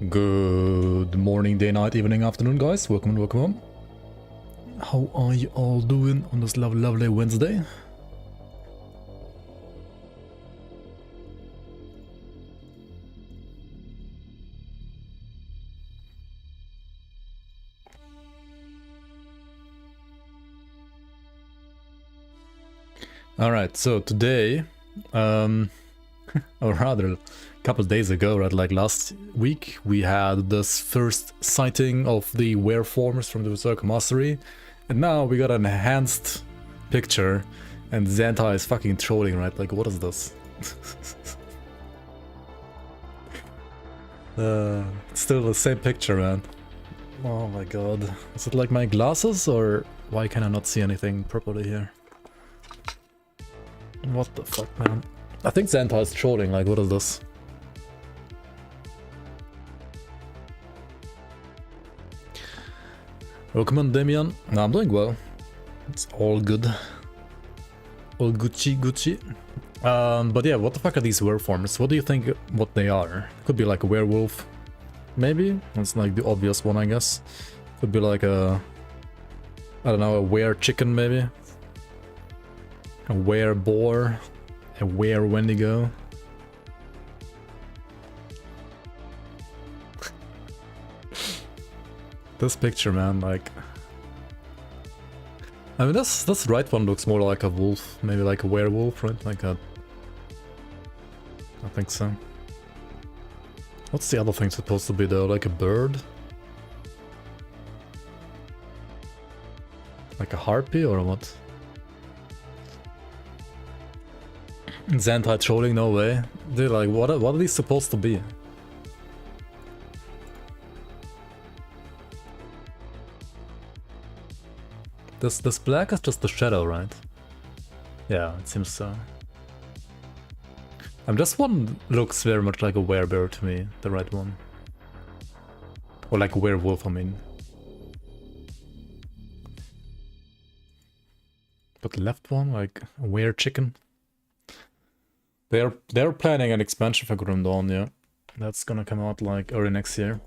Good morning, day, night, evening, afternoon, guys. Welcome on. How are you all doing on this lovely Wednesday? Alright, so today, or rather, a couple of days ago, right, like last week, we had this first sighting of the wereforms from the Berserk Mastery, and now we got an enhanced picture, and Xanta is fucking trolling, right? Like, what is this? Still the same picture, man. Oh my god. Is it like my glasses, or why can I not see anything properly here? What the fuck, man? I think Xanta is trolling, like, what is this? Welcome on, Damian. No, I'm doing well. It's all good. All Gucci. But yeah, what the fuck are these wereforms? What do you think what they are? Could be like a werewolf, maybe? That's like the obvious one, I guess. Could be like a... I don't know, a were-chicken, maybe? A were-boar? A were-wendigo? This picture, man, like... I mean, this right one looks more like a wolf, maybe like a werewolf, right? Like a... I think so. What's the other thing supposed to be though? Like a bird? Like a harpy or what? Xanta trolling? No way. Dude, like, what are these supposed to be? This black is just the shadow, right? Yeah, it seems so. This one looks very much like a werebear to me, the right one. Or like a werewolf, I mean. But the left one, like a were-chicken. They're planning an expansion for Grim Dawn, yeah. That's gonna come out like early next year.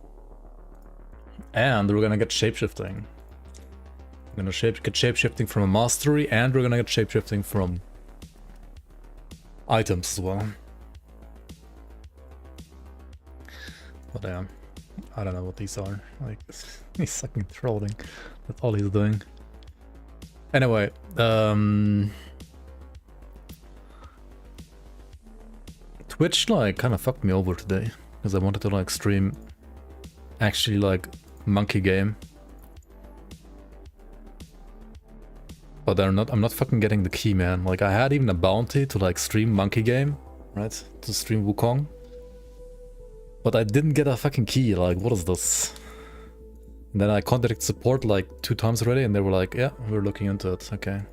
And we're gonna get shapeshifting. We're gonna get shapeshifting from a mastery, and we're gonna get shapeshifting from items as well. But yeah, I don't know what these are. Like, he's fucking trolling. That's all he's doing. Anyway, Twitch like kind of fucked me over today because I wanted to like stream actually like monkey game. But I'm not fucking getting the key, man. Like, I had even a bounty to like stream monkey game, right? To stream Wukong. But I didn't get a fucking key, like, what is this? And then I contacted support like 2 times already and they were like, yeah, we're looking into it, okay.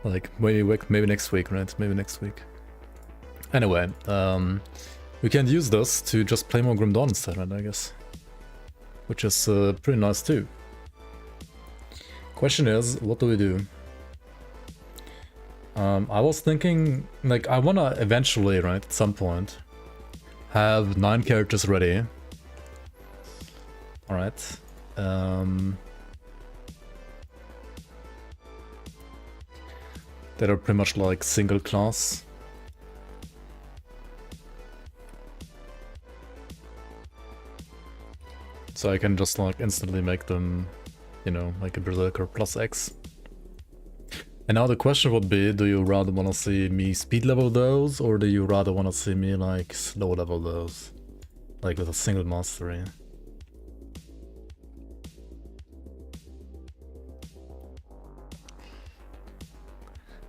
Like, maybe next week, right? Maybe next week. Anyway, we can use this to just play more Grim Dawn instead, right, I guess. Which is pretty nice too. Question is, what do we do? I was thinking, like, I wanna eventually, right, at some point, have 9 characters ready. Alright. That are pretty much like single class. So I can just like instantly make them, you know, like a Berserker plus X. And now the question would be, do you rather want to see me speed level those, or do you rather want to see me like slow level those? Like with a single mastery.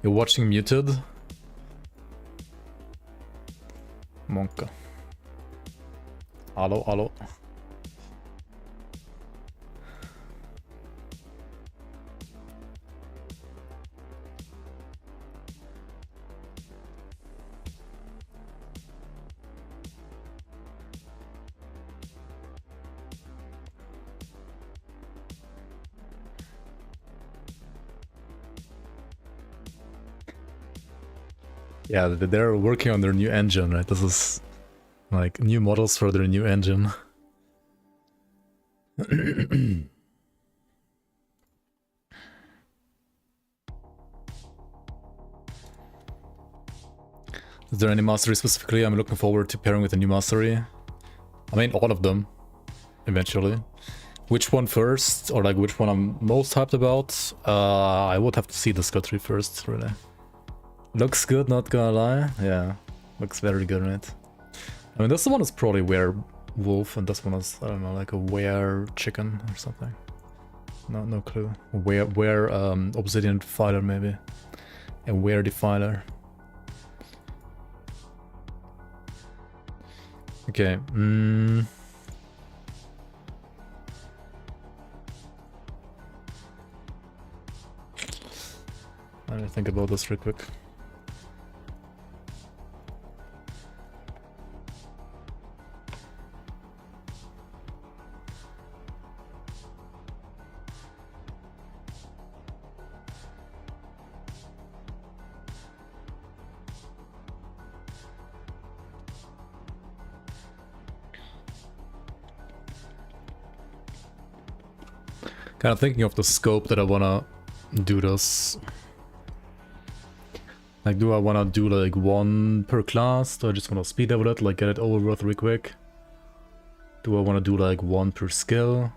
You're watching muted? Monka. Hello. Yeah, they're working on their new engine, right? This is Like, new models for their new engine. Is there any mastery specifically I'm looking forward to pairing with a new mastery? I mean, all of them, eventually. Which one first, or like which one I'm most hyped about? I would have to see the Scuttery first, really. Looks good, not gonna lie. Yeah, looks very good, right? I mean, this one is probably werewolf, and this one is, I don't know, like a were chicken or something. No clue. Were obsidian defiler maybe. A were defiler. Okay. Let me think about this real quick. Kind of thinking of the scope that I wanna do this. Like, do I wanna do like one per class? Do I just wanna speed level it, like get it over with really quick? Do I wanna do like one per skill?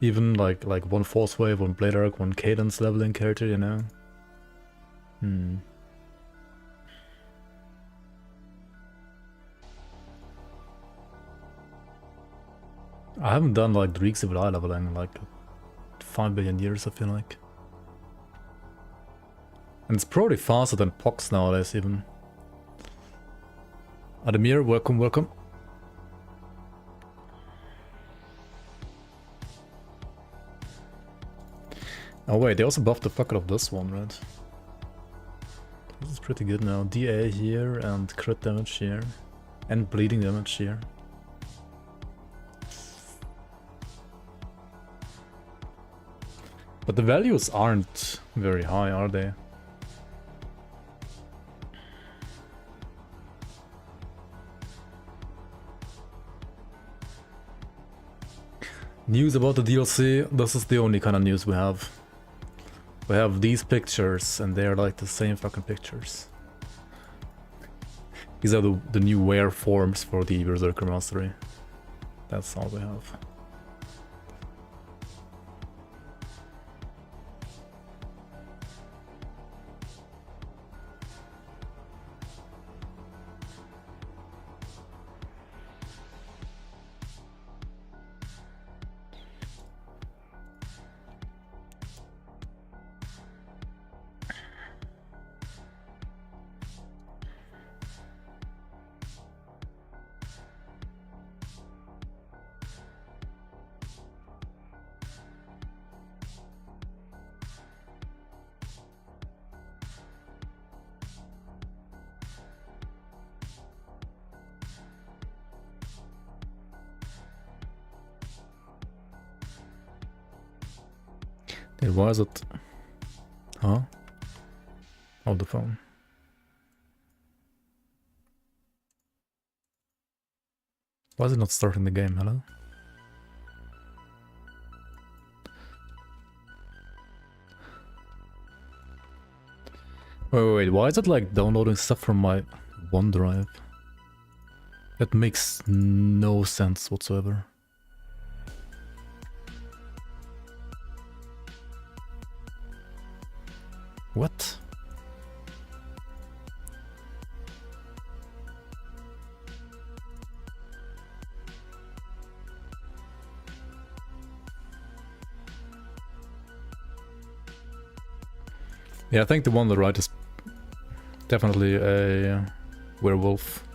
Even like one force wave, one blade arc, one cadence leveling character, you know? I haven't done like Dreek Civil Eye leveling in like 5 billion years, I feel like. And it's probably faster than Pox nowadays, even. Ademir, welcome, welcome. Oh wait, they also buffed the fuck out of this one, right? This is pretty good now. DA here and crit damage here. And bleeding damage here. But the values aren't very high, are they? News about the DLC, this is the only kind of news we have. We have these pictures, and they're like the same fucking pictures. These are the new wereforms for the Berserker Mastery. That's all we have. Why is it? Huh? Oh, the phone. Why is it not starting the game? Hello? Wait, why is it like downloading stuff from my OneDrive? That makes no sense whatsoever. What? Yeah, I think the one on the right is definitely a werewolf.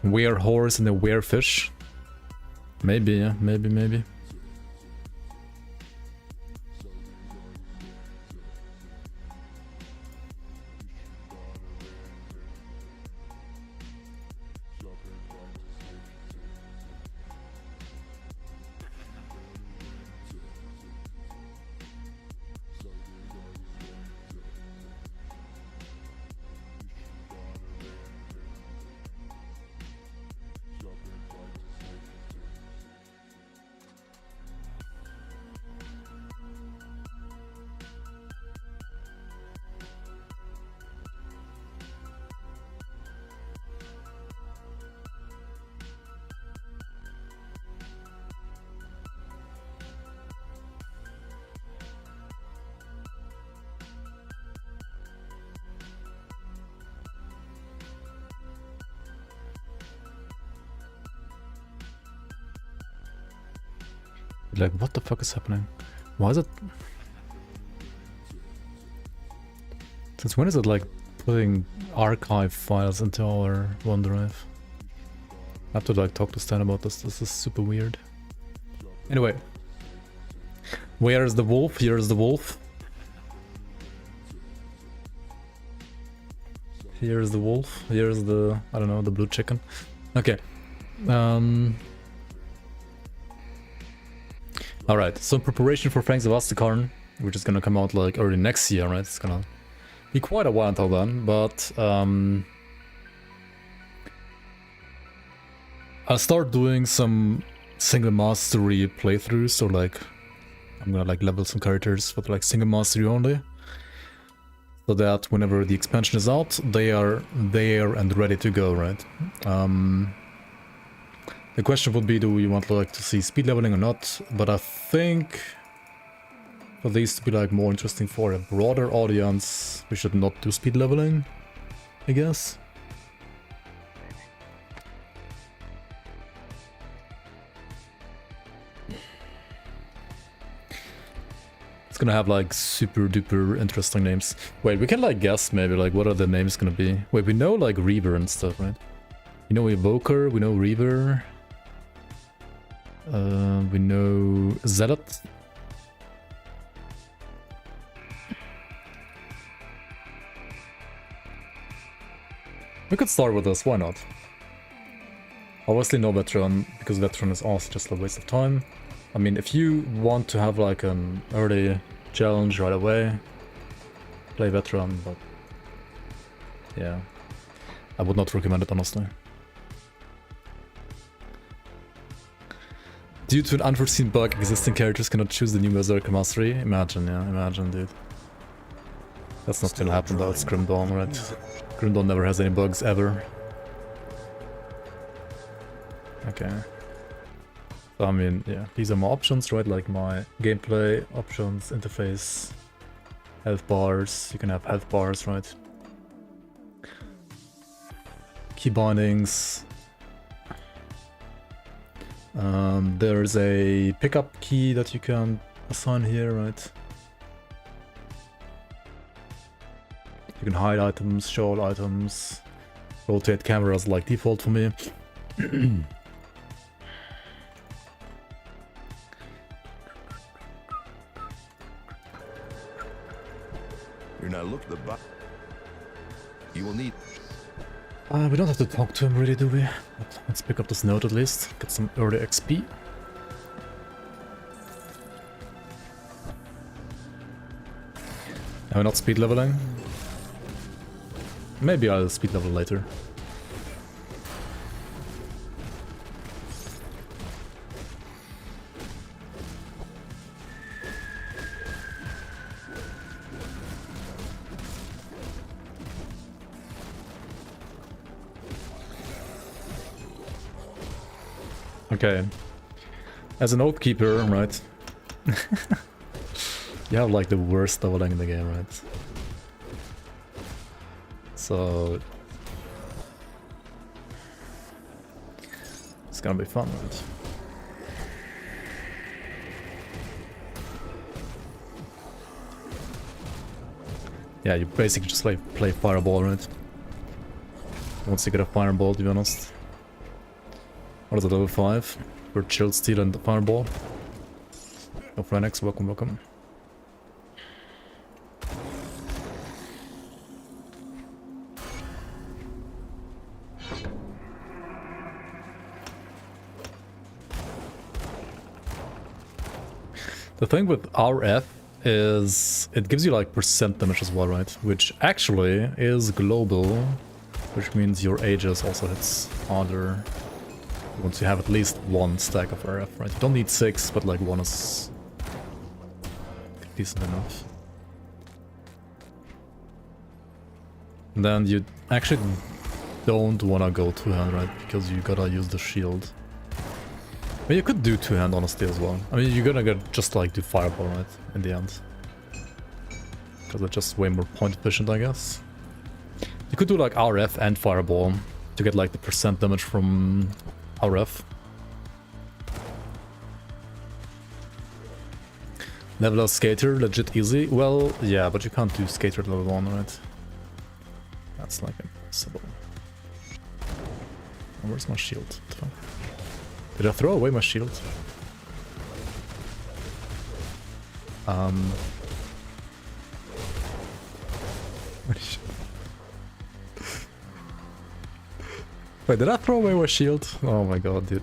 Werehorse and a werefish. Maybe, yeah, maybe. Like, what the fuck is happening? Why is it... Since when is it like putting archive files into our OneDrive? I have to like talk to Stan about this. This is super weird. Anyway. Where is the wolf? Here is the wolf. Here is the wolf. Here is the, I don't know, the blue chicken. Okay. Alright, so preparation for Fangs of Asterkarn, which is gonna come out like early next year, right? It's gonna be quite a while until then, but I'll start doing some single mastery playthroughs, so like I'm gonna like level some characters with like single mastery only, so that whenever the expansion is out, they are there and ready to go, right? The question would be, do we want like to see speed leveling or not? But I think for these to be like more interesting for a broader audience, we should not do speed leveling, I guess. It's gonna have like super duper interesting names. Wait, we can like guess maybe like what are the names gonna be? Wait, we know like Reaver and stuff, right? We know Evoker, we know Reaver. We know Zealot. We could start with this, why not? Obviously no Veteran, because Veteran is also just a waste of time. I mean, if you want to have like an early challenge right away, play Veteran, but yeah, I would not recommend it honestly. Due to an unforeseen bug, existing characters cannot choose the new Berserker Mastery. Imagine, yeah, imagine, dude. That's not gonna happen though, it's Grim Dawn, right? Grim Dawn never has any bugs, ever. Okay. So, I mean, yeah, these are my options, right? Like my gameplay options, interface, health bars. You can have health bars, right? Key bindings. There's a pickup key that you can assign here, right? You can hide items, show all items, rotate cameras like default for me. You're not looking the box. You will need. We don't have to talk to him really, do we? But let's pick up this note at least, get some early XP. Am I not speed leveling? Maybe I'll speed level later. Okay. As an Oathkeeper, right? You have like the worst leveling in the game, right? So it's gonna be fun, right? Yeah, you basically just like play Fireball, right? Once you get a Fireball, to be honest. What is it, level 5? For Chill Steel and Fireball. Oh, Phoenix, welcome, welcome. The thing with RF is it gives you like percent damage as well, right? Which actually is global, which means your Aegis also hits harder once you have at least one stack of RF, right? You don't need 6, but like 1 is decent enough. And then you actually don't wanna go two-hand, right? Because you gotta use the shield. But you could do two-hand honestly as well. I mean, you're gonna get just like do Fireball, right? In the end. Because it's just way more point efficient, I guess. You could do like RF and Fireball to get like the percent damage from RF. Level of Skater, legit easy. Well, yeah, but you can't do Skater at level 1, right? That's like impossible. Oh, where's my shield? What the fuck? Did I throw away my shield? Wait, did I throw away my shield? Oh my god, dude.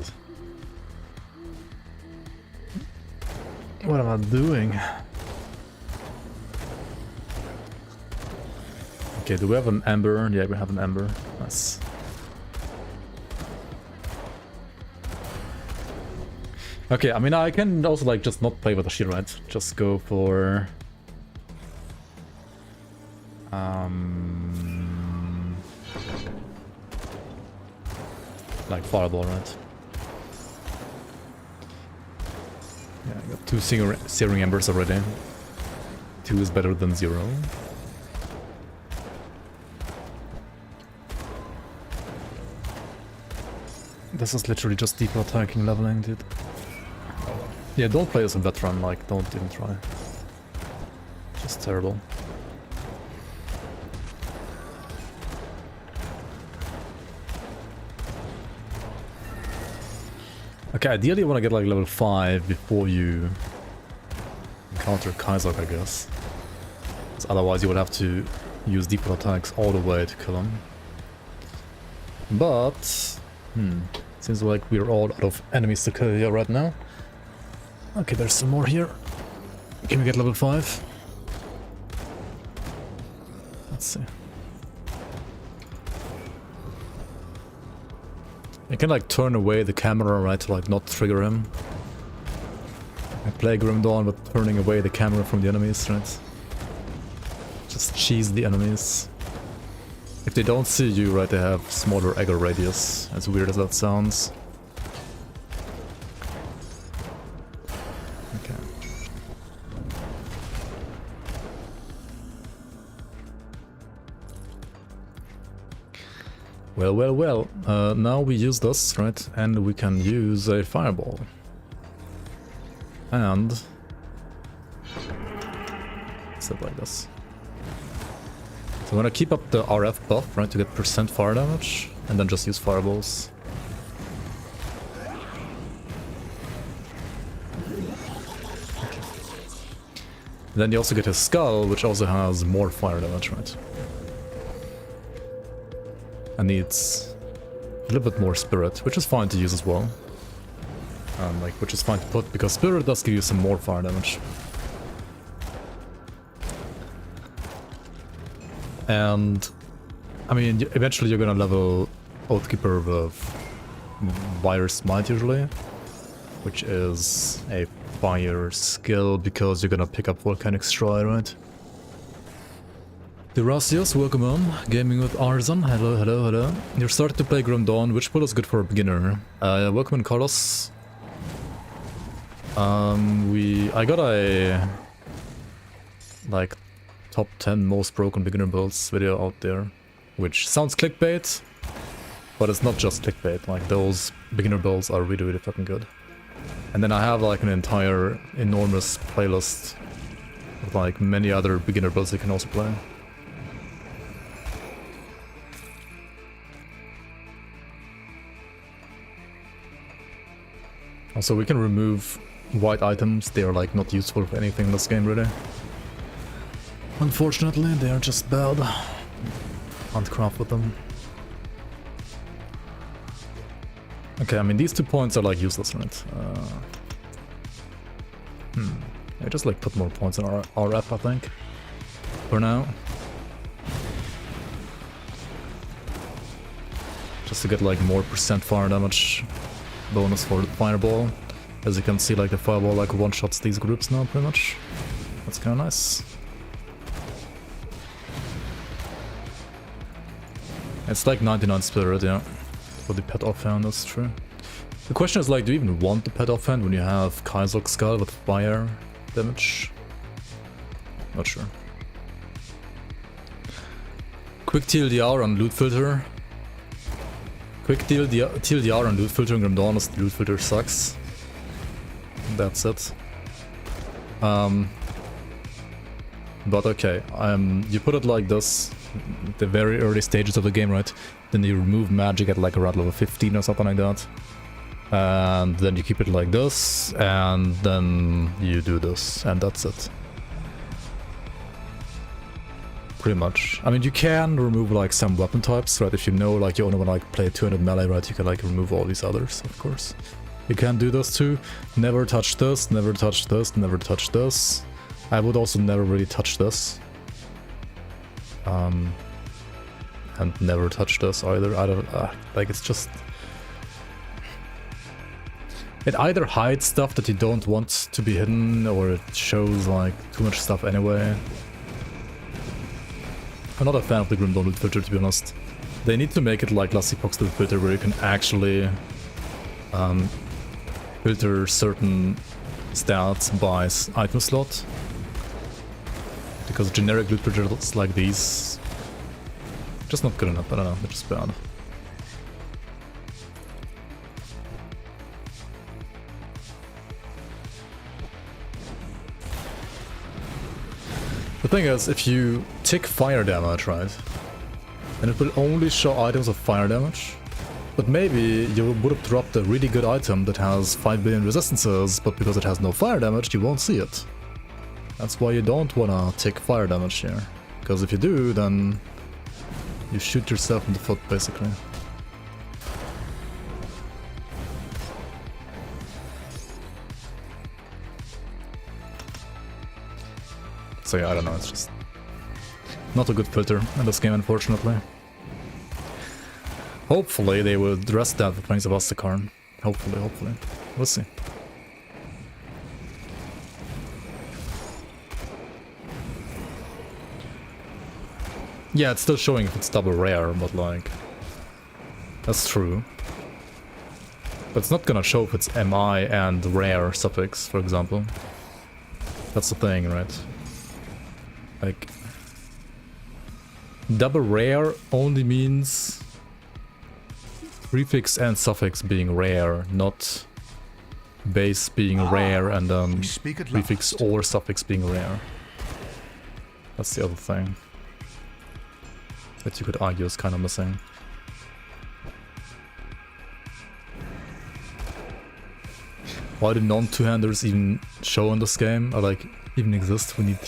What am I doing? Okay, do we have an ember? Yeah, we have an ember. Nice. Okay, I mean, I can also like just not play with the shield, right? Just go for like fireball, right? Yeah, I got 2 searing embers already. 2 is better than 0. This is literally just deeper attacking leveling, dude. Yeah, don't play as a veteran, like, don't even try. Just terrible. Okay, ideally you want to get like level 5 before you encounter Kaizok, I guess. Because otherwise you would have to use deeper attacks all the way to kill him. But, seems like we're all out of enemies to kill here right now. Okay, there's some more here. Can we get level 5? Let's see. I can like turn away the camera, right, to like not trigger him. I play Grim Dawn but turning away the camera from the enemies, right? Just cheese the enemies. If they don't see you, right, they have smaller aggro radius, as weird as that sounds. Okay. Well, now we use this, right, and we can use a fireball. And set like this. So I'm gonna keep up the RF buff, right, to get % fire damage, and then just use fireballs. Okay. Then you also get his skull, which also has more fire damage, right? And needs a little bit more spirit, which is fine to use as well. Like, which is fine to put, because spirit does give you some more fire damage. And, I mean, eventually you're gonna level Oathkeeper with Fire Smite usually, which is a fire skill because you're gonna pick up Volcanic Stride, right? Durasius, welcome on. Gaming with Arzan, hello. You're starting to play Grim Dawn, which build is good for a beginner? Welcome in, Carlos. I got a like top 10 most broken beginner builds video out there, which sounds clickbait, but it's not just clickbait. Like, those beginner builds are really fucking good. And then I have like an entire enormous playlist with like many other beginner builds you can also play. Also, we can remove white items. They are like not useful for anything in this game, really. Unfortunately, they are just bad. Can't craft with them. Okay, I mean, these 2 points are like useless, right? I just like put more points in our RF, I think. For now. Just to get like more % fire damage bonus for the fireball. As you can see, like the fireball like one-shots these groups now, pretty much. That's kind of nice. It's like 99 spirit, yeah. For the pet offhand, that's true. The question is like, do you even want the pet offhand when you have Kaizok's skull with fire damage? Not sure. Quick TLDR on loot filter. Quick TLDR on loot filter in Grim Dawn is loot filter sucks. That's it. But okay, you put it like this, the very early stages of the game, right? Then you remove magic at like around level 15 or something like that. And then you keep it like this, and then you do this, and that's it. Pretty much. I mean, you can remove like some weapon types, right? If you know like you only want to like play 200 melee, right? You can like remove all these others, of course. You can do this too. Never touch this, never touch this, never touch this. I would also never really touch this. And never touch this either. I don't like, it's just, it either hides stuff that you don't want to be hidden, or it shows like too much stuff anyway. I'm not a fan of the Grim Dawn loot filter, to be honest. They need to make it like Last Epoch's loot filter, where you can actually filter certain stats by item slot. Because generic loot filters like these, just not good enough. I don't know, they're just bad. The thing is, if you tick fire damage, right, then it will only show items of fire damage. But maybe you would have dropped a really good item that has 5 billion resistances, but because it has no fire damage, you won't see it. That's why you don't wanna take fire damage here. Because if you do, then you shoot yourself in the foot, basically. So yeah, I don't know, it's just not a good filter in this game, unfortunately. Hopefully they will address that with Fangs of Asterkarn. Hopefully. We'll see. Yeah, it's still showing if it's double rare, but like, that's true. But it's not gonna show if it's MI and rare suffix, for example. That's the thing, right? Like, double rare only means prefix and suffix being rare, not base being rare and prefix or suffix being rare. That's the other thing that you could argue is kind of missing. Why do non-two-handers even show in this game, or like even exist? We need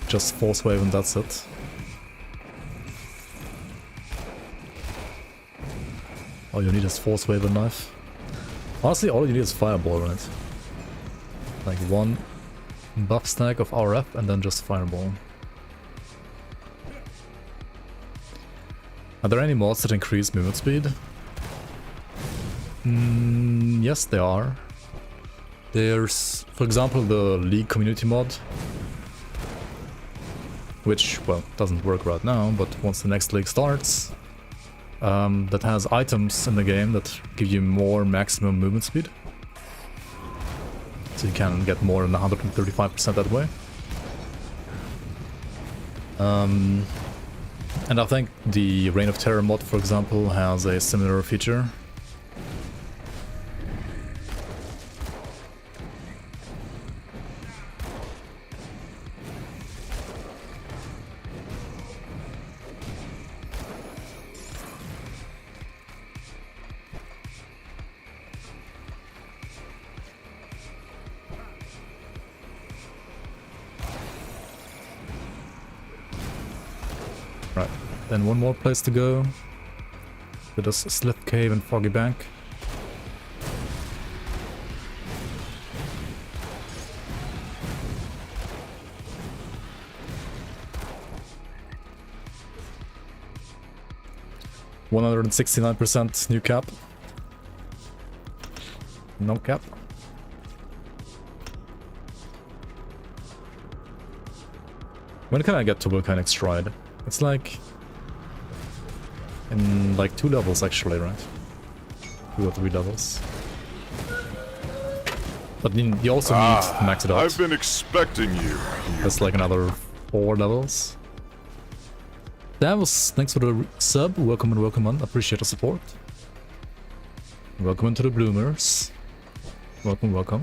just force wave and that's it. All you need is force wave and knife. Honestly, all you need is fireball, right? Like one buff stack of RF and then just fireball. Are there any mods that increase movement speed? Yes, there are. There's, for example, the League community mod, which, well, doesn't work right now, but once the next league starts, that has items in the game that give you more maximum movement speed. So you can get more than 135% that way. And I think the Reign of Terror mod, for example, has a similar feature. Right, then one more place to go. With us Slip Cave and Foggy Bank. %169% new cap. No cap. When can I get to Volcanic Stride? It's like in like 2 levels actually, right? 2 or 3 levels. But you also need to max it out. I've been expecting you. That's like another 4 levels. Davos, thanks for the sub. Welcome and welcome on. Appreciate the support. Welcome into the Bloomers. Welcome.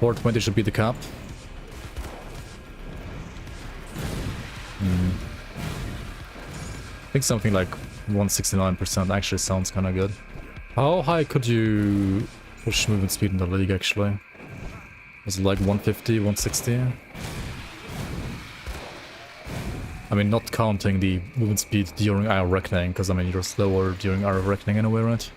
420 should be the cap. I think something like 169% actually sounds kind of good. How high could you push movement speed in the league actually? Was it like 150, 160? I mean, not counting the movement speed during Hour of Reckoning, because I mean, you're slower during Hour of Reckoning anyway, right?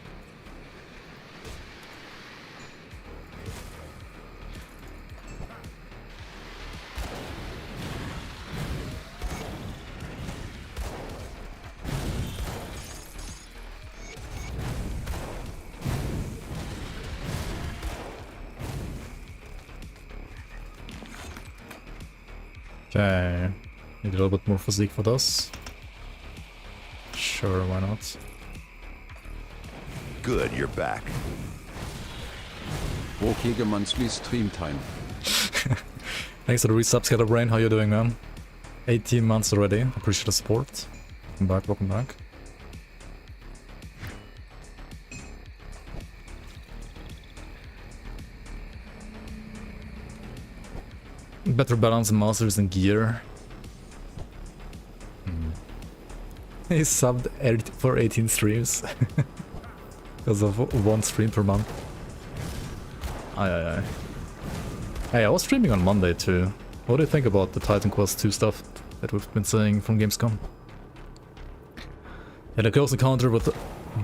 Okay, need a little bit more physique for this. Sure, why not? Good, you're back. Oathkeeper monthly stream time. Thanks for the resub, Scatterbrain. How you doing, man? 18 months already. Appreciate the support. Welcome back, welcome back. Better balance in masters and gear. He subbed for 18 streams. Because of 1 stream per month. Aye. Hey, I was streaming on Monday too. What do you think about the Titan Quest 2 stuff that we've been saying from Gamescom? Had a close encounter with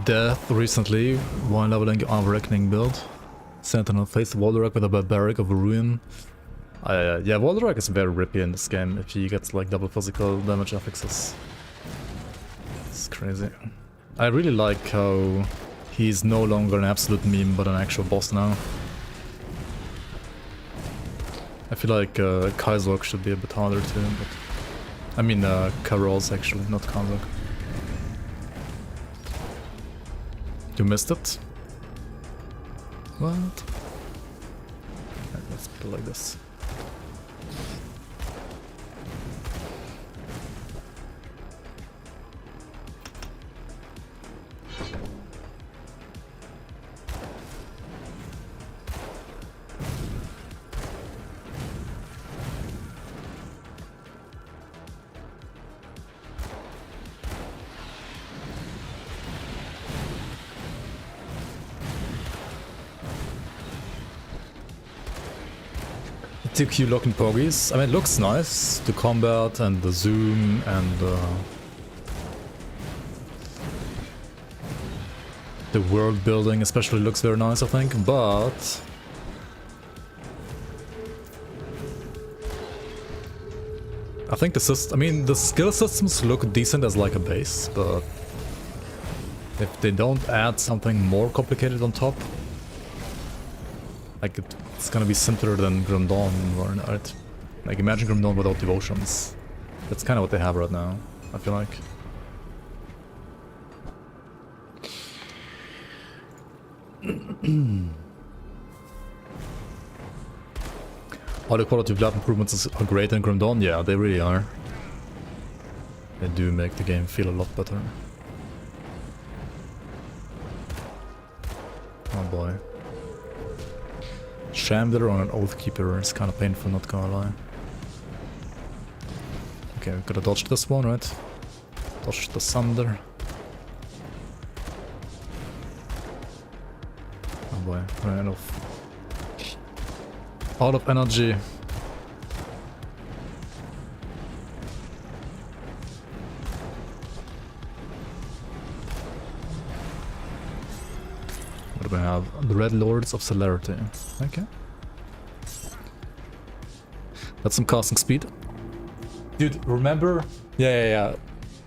death recently while leveling our Reckoning build. Sentinel faced Walderak with a Barbaric of a Ruin. Yeah, Walderak is very rippy in this game if he gets like double physical damage affixes. It's crazy. I really like how he's no longer an absolute meme but an actual boss now. I feel like Kaizok should be a bit harder too, but... I mean Karoz actually, not Kaizok. You missed it? What? Right, let's put it like this. TQ looking pogies. I mean, it looks nice. The combat and the zoom and the world building especially looks very nice, I think, but I think the skill systems look decent as like a base, but if they don't add something more complicated on top, like it's gonna be simpler than Grim Dawn, right? Like imagine Grim Dawn without devotions. That's kind of what they have right now, I feel like. All the quality of lab improvements are great in Grim Dawn, yeah, they really are. They do make the game feel a lot better. Oh boy. Shamder on an Oathkeeper is kind of painful, not gonna lie. Okay, we gotta dodge this one, right? Dodge the Sunder. Oh boy, ran off. Out of energy. What do we have? The Red Lords of Celerity. Okay. That's some casting speed. Dude, remember? Yeah.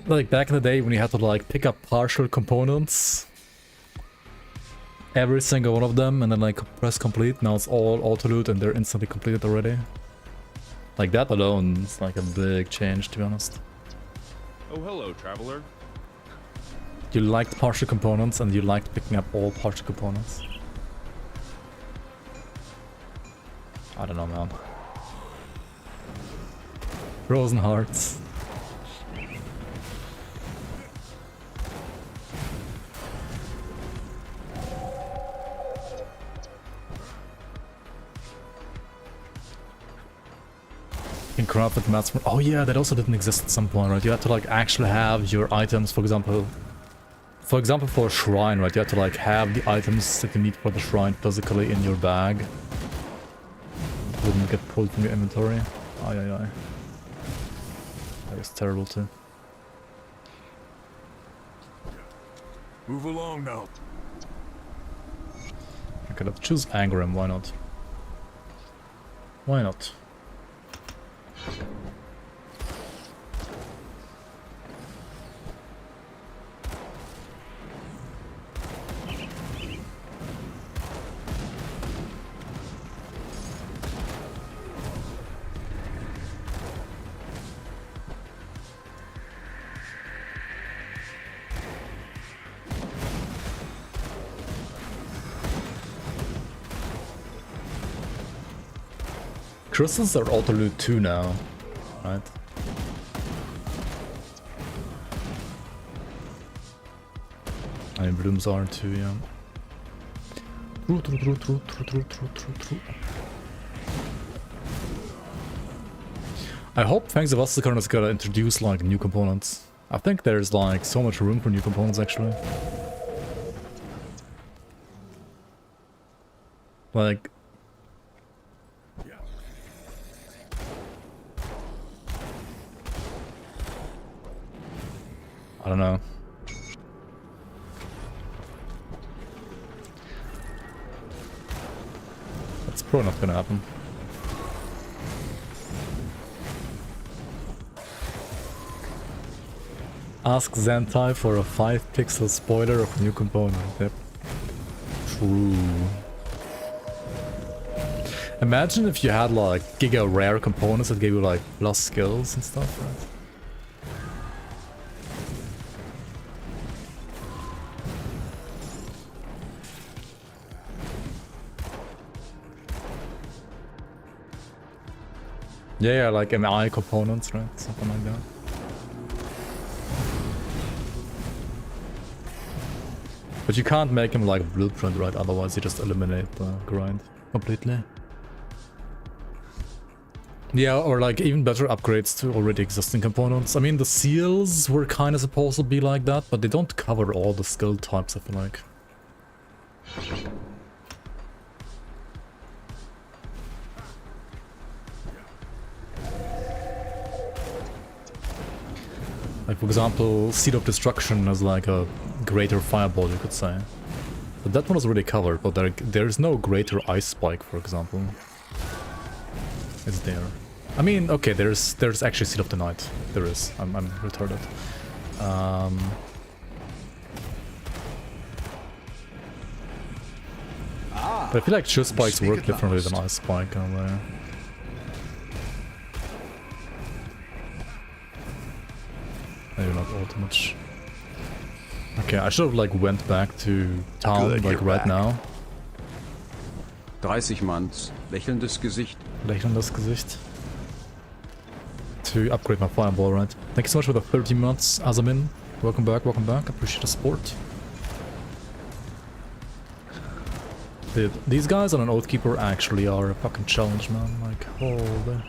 Like back in the day when you had to like pick up partial components. Every single one of them and then like press complete. Now it's all auto-loot and they're instantly completed already. Like that alone is like a big change, to be honest. Oh, hello, traveler. You liked partial components and you liked picking up all partial components. I don't know, man. Frozen Hearts. can craft with mats. Oh yeah, that also didn't exist at some point, right? You had to like actually have your items, for example, for a shrine, right? You had to like have the items that you need for the shrine physically in your bag. It wouldn't get pulled from your inventory. Aye, aye, aye. That was terrible too. Move along now. Okay, let's choose Angram, why not? Why not? Crystals are auto loot too now, right? And blooms are too, yeah. True. I hope Fangs of Asterkarn is gonna introduce like new components. I think there's like so much room for new components actually. Like, I don't know. That's probably not gonna happen. Ask Zentai for a 5-pixel spoiler of new component. Yep. True. Imagine if you had like giga rare components that gave you like plus skills and stuff, right? Yeah, like MI components, right? Something like that. But you can't make them like blueprint, right? Otherwise you just eliminate the grind completely. Yeah, or like even better upgrades to already existing components. I mean, the seals were kind of supposed to be like that, but they don't cover all the skill types, I feel like. Like, for example, Seed of Destruction is like a greater fireball, you could say. But that one is already covered, but there's no greater ice spike, for example. It's there. I mean, okay, there's actually Seed of the Night. There is. I'm retarded. But I feel like Chill Spikes work differently than Ice Spike in a way. Maybe not all too much. Okay, I should have like went back to town like right now. 30 Manns, lächelndes Gesicht. Lächelndes Gesicht. To upgrade my fireball, right? Thank you so much for the 30 months, Azamin. Welcome back, appreciate the support. Dude, these guys on an Oathkeeper actually are a fucking challenge, man. Like, holy.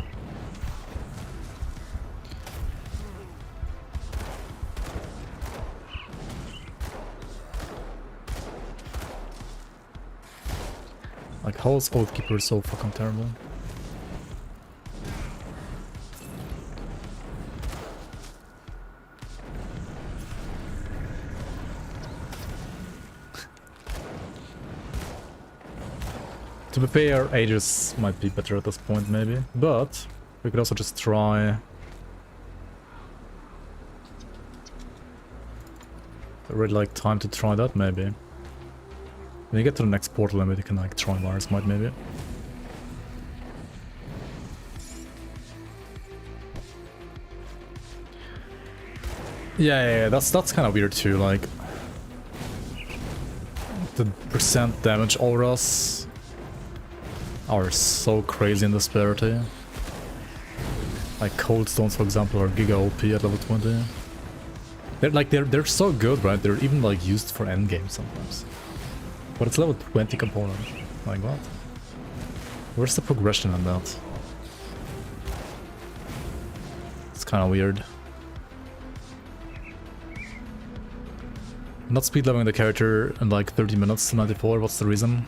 Like, how is Oathkeeper so fucking terrible? To be fair, Aegis might be better at this point, maybe. But we could also just try... I really like time to try that, maybe. When you get to the next portal, maybe you can like try Mars Might, maybe. Yeah, that's kind of weird too. Like the percent damage auras are so crazy in this parity. Like Cold Stones, for example, are giga OP at level 20. They're so good, right? They're even like used for endgame sometimes. But it's level 20 component. Like what? Where's the progression on that? kind of weird. Not speed leveling the character in like 30 minutes to 94, what's the reason?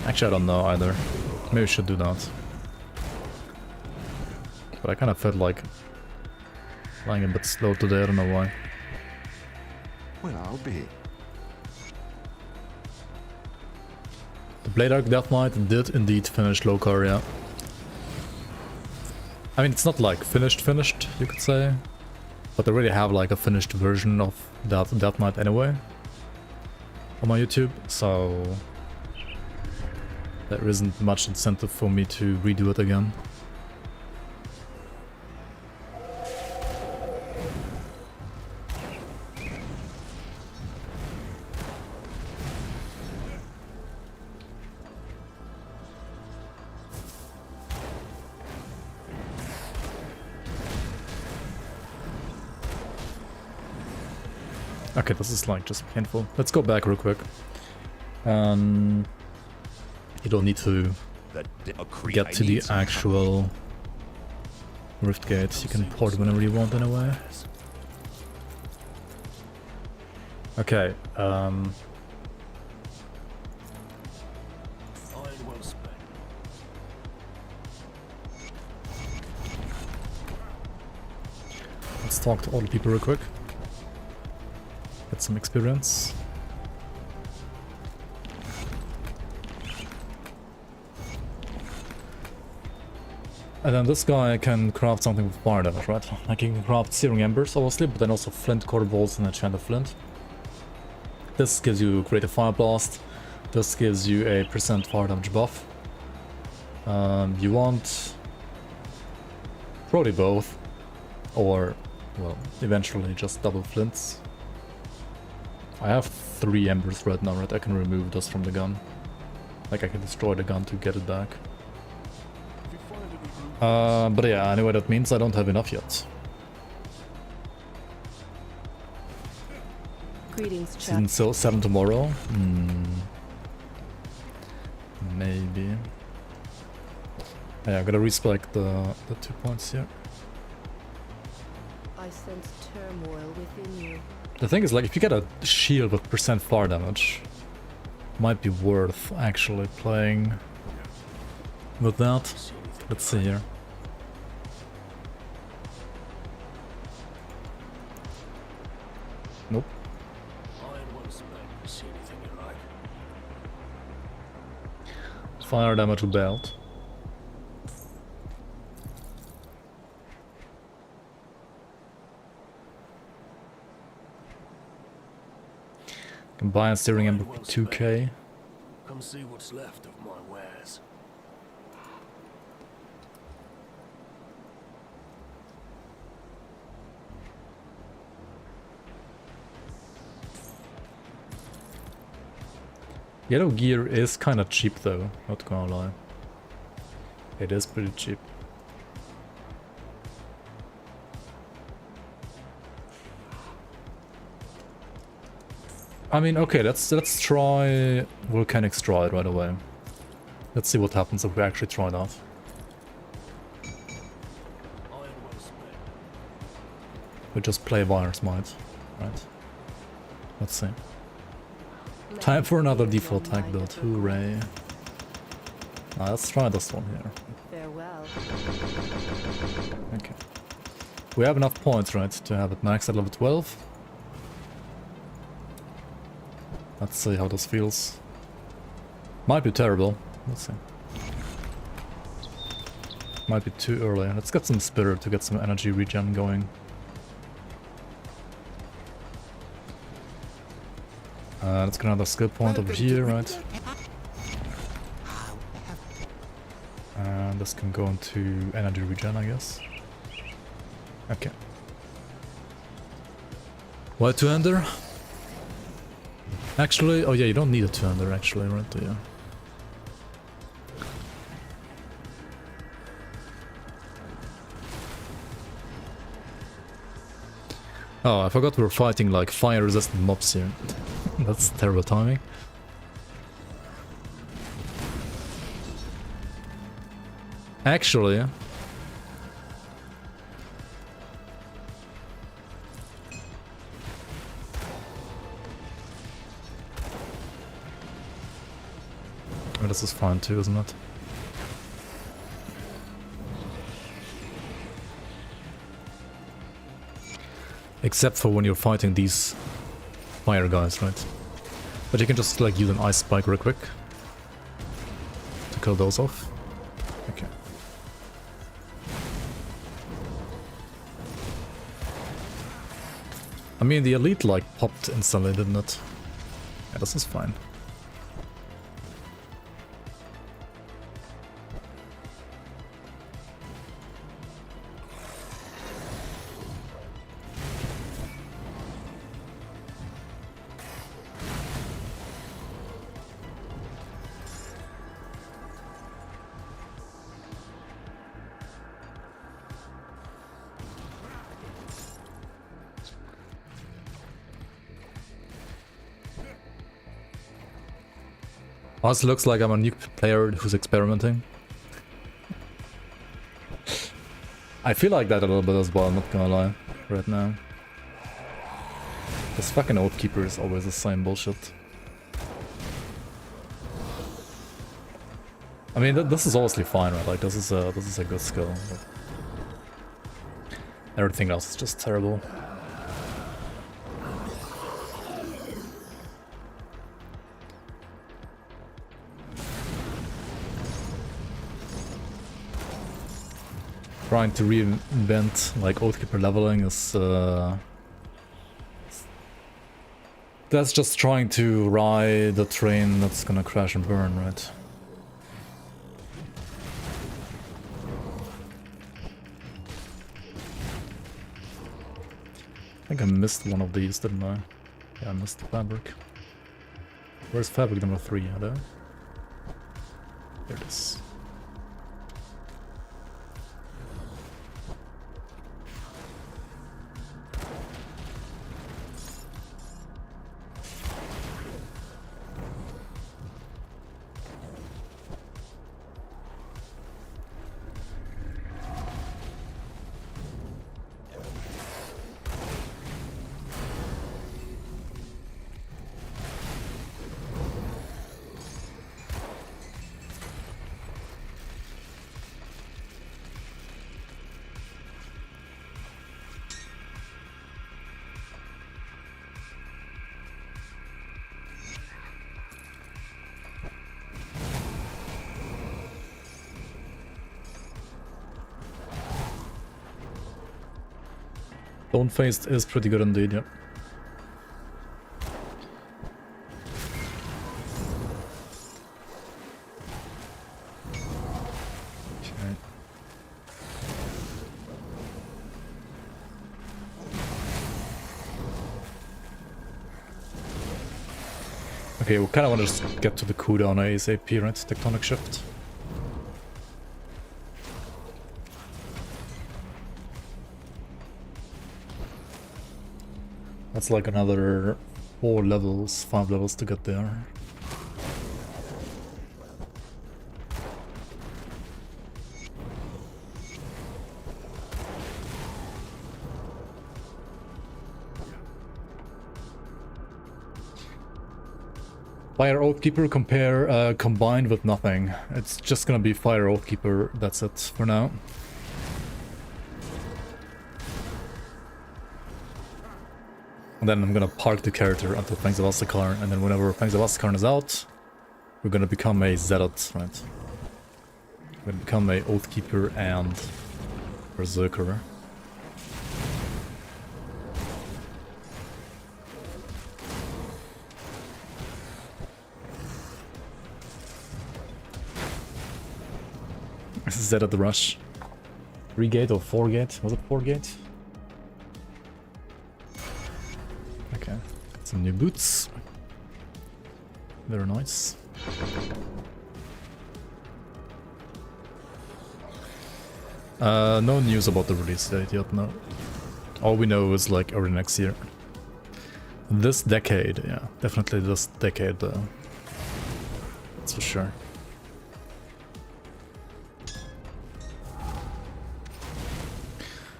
Actually, I don't know either. Maybe we should do that. But I kind of felt like flying a bit slow today, I don't know why. Well, I'll be. The Blade Arc Death Knight did indeed finish Lokar, yeah. I mean, it's not like finished, you could say. But they already have like a finished version of that Death Knight anyway. On my YouTube, so... there isn't much incentive for me to redo it again. Okay, this is like just painful. Let's go back real quick. You don't need to get to the actual Rift Gate. You can port whenever you want anyway. Okay, let's talk to all the people real quick. Get some experience. And then this guy can craft something with fire damage, right? Like he can craft Searing Embers, obviously, but then also Flint Core Bolts and Enchanted Flint. This gives you Greater Fire Blast. This gives you a % fire damage buff. You want probably both, or, well, eventually just double Flints. I have 3 Embers right now, right? I can remove this from the gun. Like I can destroy the gun to get it back. But yeah, anyway, that means I don't have enough yet. Greetings, Chuck. Season 7 tomorrow? Maybe. Yeah, I'm gonna respec the 2 points here. I sense turmoil within you. The thing is, like, if you get a shield with % fire damage, might be worth actually playing with that. Let's see here. Nope. Fire damage with belt. Combine steering ember for 2k. Come see what's left of my wares. Yellow gear is kind of cheap though, not gonna lie. It is pretty cheap. I mean, okay, let's try Volcanic Stride right away. Let's see what happens if we actually try that. We just play Wire Smite, right? Let's see. Time for another default tag build, hooray. Now let's try this one here. Farewell. Okay. We have enough points, right, to have it maxed at level 12. Let's see how this feels. Might be terrible. Let's see. Might be too early. Let's get some spirit to get some energy regen going. Let's get another skill point over here, right? And this can go into energy regen, I guess. Okay. Why two-hander? Actually, oh yeah, you don't need a two-hander actually, right? Yeah. Oh, I forgot we're fighting like fire-resistant mobs here. That's terrible timing. Actually, I mean, this is fine too, isn't it? Except for when you're fighting these fire guys, right? But you can just like use an ice spike real quick to kill those off. Okay. I mean, the elite like popped instantly, didn't it? Yeah, this is fine. Also looks like I'm a new player who's experimenting. I feel like that a little bit as well, I'm not gonna lie, right now. This fucking Oathkeeper is always the same bullshit. I mean, this is obviously fine, right? Like, this is a good skill. But everything else is just terrible. Trying to reinvent like Oathkeeper leveling is that's just trying to ride the train that's gonna crash and burn, right? I think I missed one of these, didn't I? Yeah, I missed the fabric. Where's fabric number 3? Hello? There it is. Stone Faced is pretty good indeed, yeah. Okay, we kind of want to just get to the cooldown ASAP, right? Tectonic Shift. That's like another 4 levels, 5 levels to get there. Fire Oathkeeper combined with nothing. It's just gonna be Fire Oathkeeper, that's it for now. And then I'm gonna park the character until Fangs of Asterkarn, and then whenever Fangs of Asterkarn is out, we're gonna become a Zealot, right? We're gonna become a Oathkeeper and Berserker. This is at the rush. 3 gate or 4 gate? Was it 4 gate? Okay. Some new boots. Very nice. No news about the release date yet, no. All we know is like early next year. This decade, yeah. Definitely this decade though. That's for sure.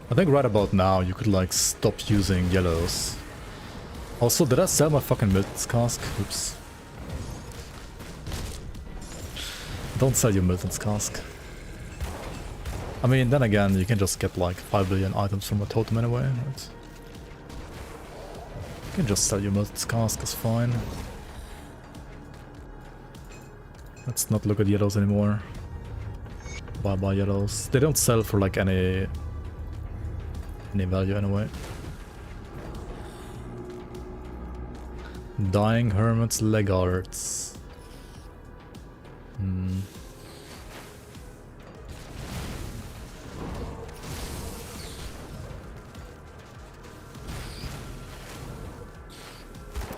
I think right about now you could like stop using yellows. Also, did I sell my fucking Myth's cask? Oops. Don't sell your Milton's cask. I mean, then again, you can just get like 5 billion items from a totem anyway, right? You can just sell your Milton's cask, it's fine. Let's not look at yellows anymore. Bye yellows. They don't sell for like any value anyway. Dying Hermits Legards.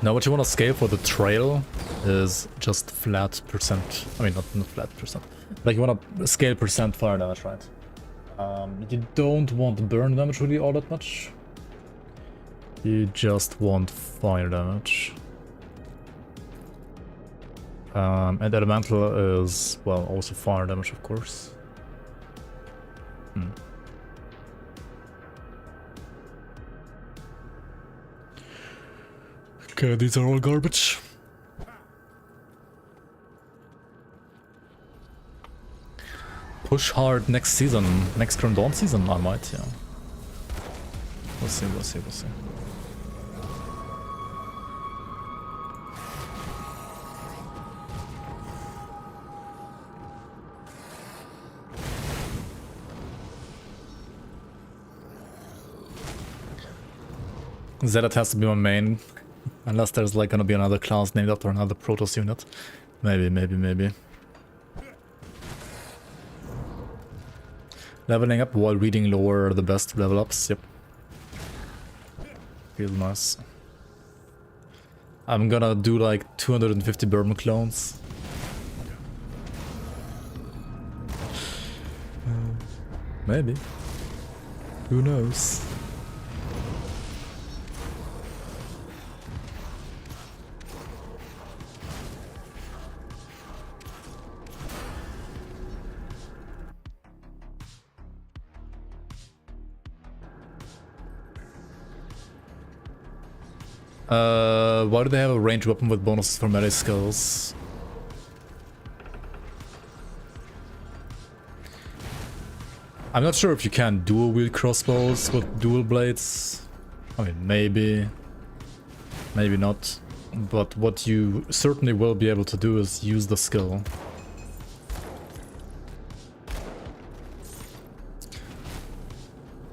Now what you want to scale for the trail is just flat percent. I mean, not flat percent. Like you want to scale percent fire damage, right? You don't want burn damage really all that much. You just want fire damage. And elemental is, well, also fire damage, of course. Okay, these are all garbage. Push hard next season, next Grim Dawn season, I might, yeah. We'll see, we'll see, we'll see. Zealot has to be my main, unless there's like gonna be another class named after another Protoss unit. Maybe. Leveling up while reading lore are the best level ups, yep. Feels nice. I'm gonna do like 250 Bourbon clones. Maybe. Who knows? Why do they have a ranged weapon with bonuses for melee skills? I'm not sure if you can dual wield crossbows with dual blades. I mean, maybe not. But what you certainly will be able to do is use the skill.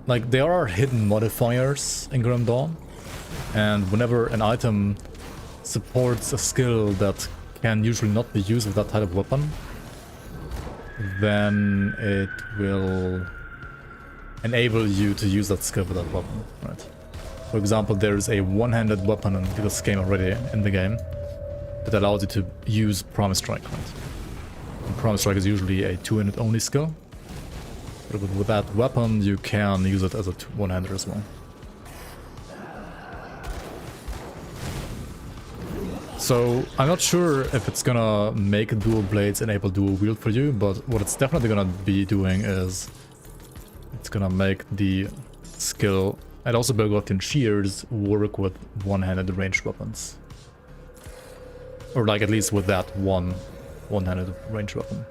Like, there are hidden modifiers in Grim Dawn. And whenever an item supports a skill that can usually not be used with that type of weapon, then it will enable you to use that skill with that weapon, right? For example, there's a one-handed weapon in this game already in the game that allows you to use Promise Strike, right? And Promise Strike is usually a two-handed only skill, but with that weapon you can use it as a one-hander as well. So, I'm not sure if it's gonna make dual blades enable dual wield for you, but what it's definitely gonna be doing is it's gonna make the skill and also Belgothian shears work with one-handed ranged weapons. Or like at least with that one-handed ranged weapon.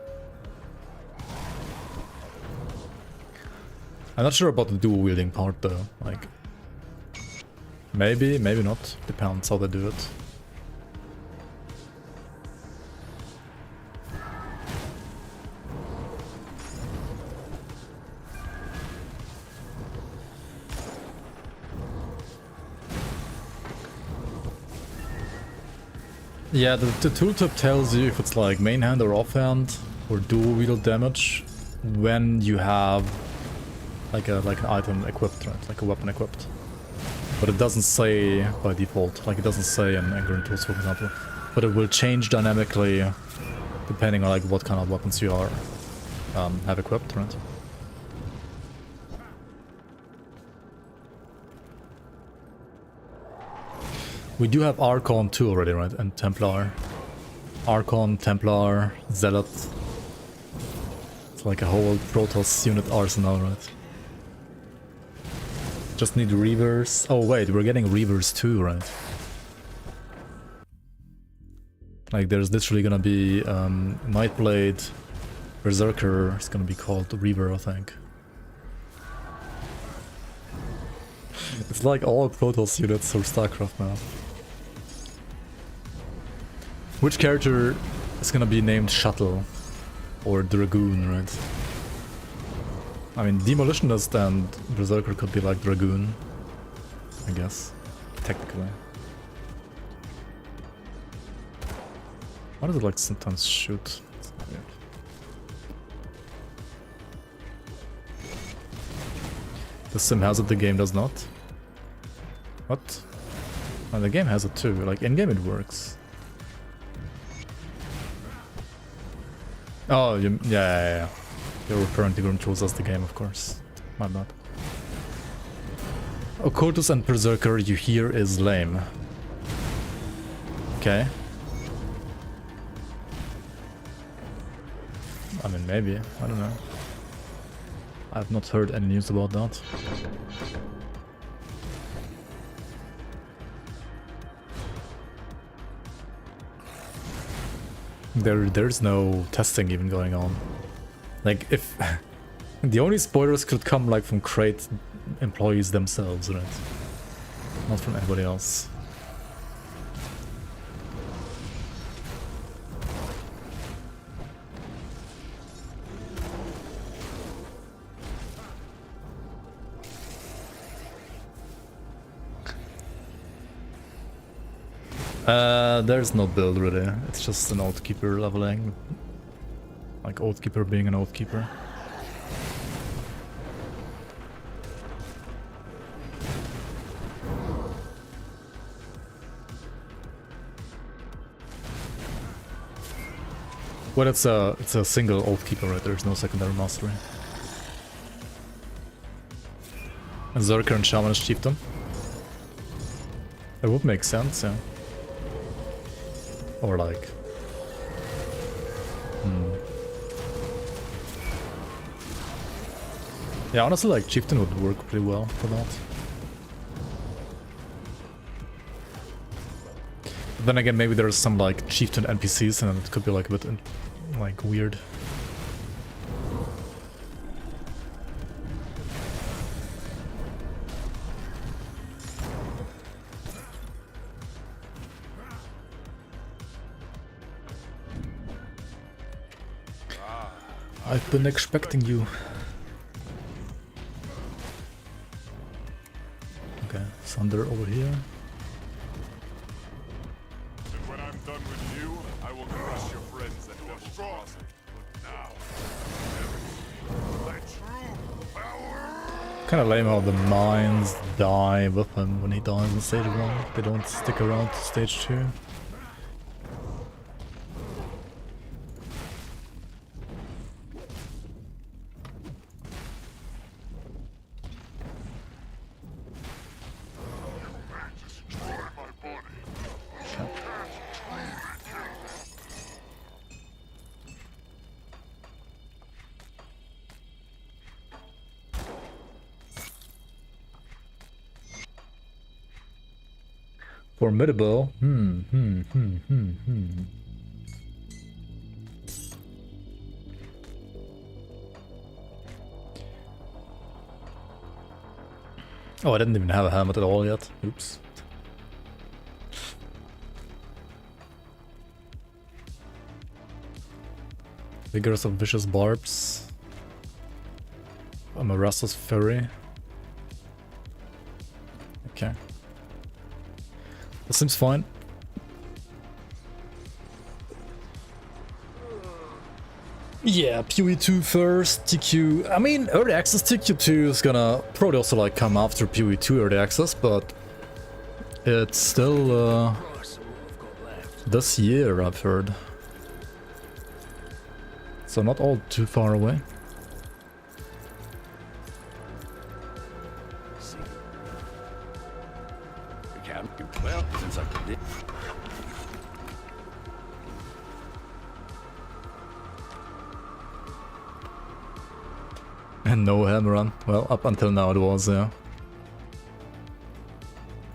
I'm not sure about the dual wielding part though, like maybe not, depends how they do it. Yeah, the tooltip tells you if it's like main hand or offhand or dual wield damage when you have like an item equipped, right? Like a weapon equipped. But it doesn't say by default, like it doesn't say in Engram Tools, for example. But it will change dynamically depending on like what kind of weapons you are have equipped, right? We do have Archon too already, right? And Templar. Archon, Templar, Zealot. It's like a whole Protoss unit arsenal, right? Just need Reavers. Oh wait, we're getting Reavers too, right? Like there's literally gonna be Nightblade, Berserker is gonna be called Reaver, I think. It's like all Protoss units for StarCraft now. Which character is gonna be named Shuttle? Or Dragoon, right? I mean, Demolitionist and Berserker could be like Dragoon, I guess, technically. Why does it like sometimes shoot? It's weird. The sim has it, the game does not. What? Oh, the game has it too, like in-game it works. Oh, yeah. You're referring to controls as the game, of course. My bad. Occultus and Berserker, you hear, is lame. Okay. I mean, maybe. I don't know. I've not heard any news about that. There's no testing even going on. Like, if the only spoilers could come like from Crate employees themselves, right? Not from anybody else. There's no build really, it's just an Oathkeeper leveling. Like Oathkeeper being an Oathkeeper. Well, it's a single Oathkeeper, right? There's no secondary mastery. And Zerker and Shamanist Chieftain. That would make sense, yeah. Or like... Yeah, honestly, like, Chieftain would work pretty well for that. But then again, maybe there's some, like, Chieftain NPCs and it could be, like, a bit, like, weird. I've been expecting you. Okay, Thunder over here. And when I'm done with you, I will crush your friends at Double Crossing. But now, my true power. Kinda lame how the mines die with him when he dies in stage 1. They don't stick around to stage 2. Formidable. Oh, I didn't even have a helmet at all yet. Oops. Vigorous of Vicious Barbs. I'm a Restless Fury. Okay. That seems fine. Yeah, PoE2 first, TQ... I mean, Early Access TQ2 is gonna probably also like come after PoE2 Early Access, but... It's still, this year, I've heard. So not all too far away. Well, since I did. And no hammer run. Well, up until now it was, yeah.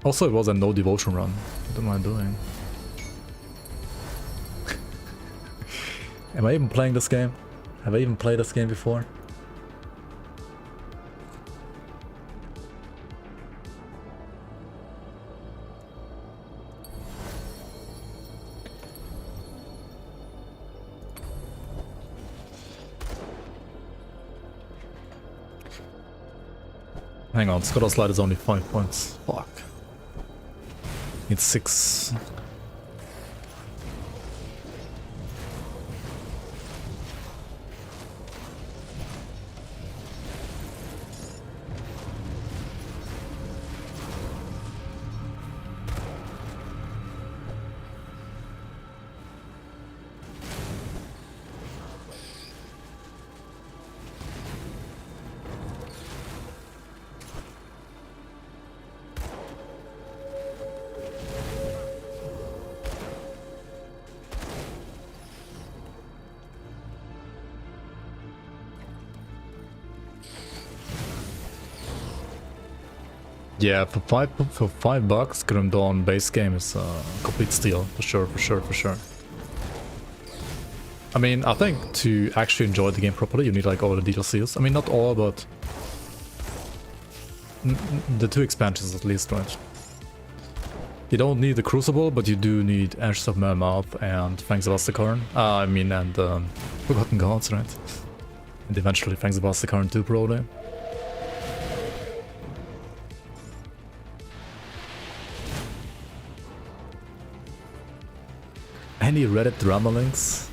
Also, it was a no devotion run. What am I doing? Am I even playing this game? Have I even played this game before? Hang on, Scott Slide is only 5 points. Fuck. It's 6. Yeah, for $5, Grim Dawn base game is a complete steal, for sure. I mean, I think to actually enjoy the game properly, you need like all the DLCs. I mean, not all, but the 2 expansions at least, right? You don't need the Crucible, but you do need Ashes of Melmoth and Fangs of Asterkarn. I mean, and Forgotten Gods, right? And eventually Fangs of Asterkarn 2 probably. Any Reddit drama links?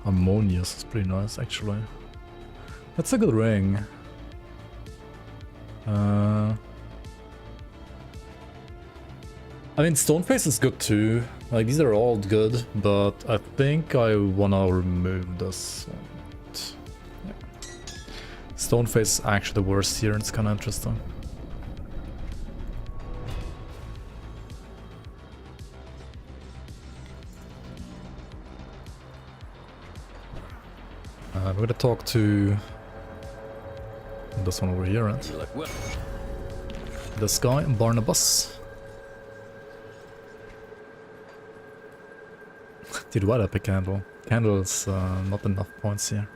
Harmonious is pretty nice, actually. That's a good ring. I mean, Stoneface is good too. Like, these are all good, but I think I wanna remove this one. Yeah. Stoneface is actually the worst here, and it's kinda interesting. We're gonna talk to this one over here, right? This guy, Barnabas. Dude, why did I pick Candle? Candle is not enough points here.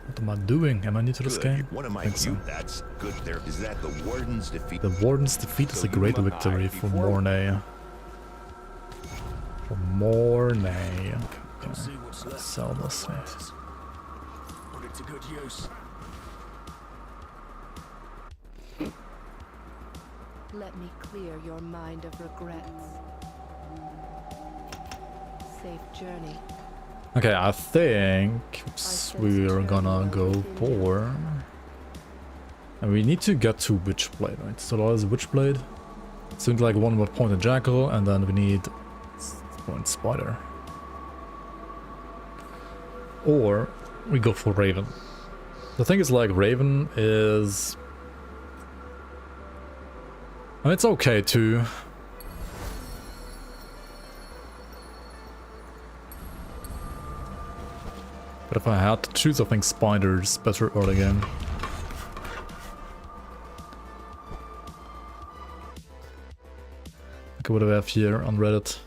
What am I doing? Am I new to this game? One of my So. That's good there. Is that the Warden's defeat? The Warden's defeat is a great victory for Mornay. For Mornay. Okay. See what's left Sell of my this. wares. Put it to good use. Let me clear your mind of regrets. Safe journey. Okay, I think we're gonna go for... And we need to get to Witchblade, right? So that is Witchblade. So we need like 1 more Pointed Jackal, and then we need Point Spider. Or we go for Raven. The thing is, like, Raven is... I mean, it's okay too. But if I had to choose, I think Spider's better early game. Okay, what do we have here on Reddit?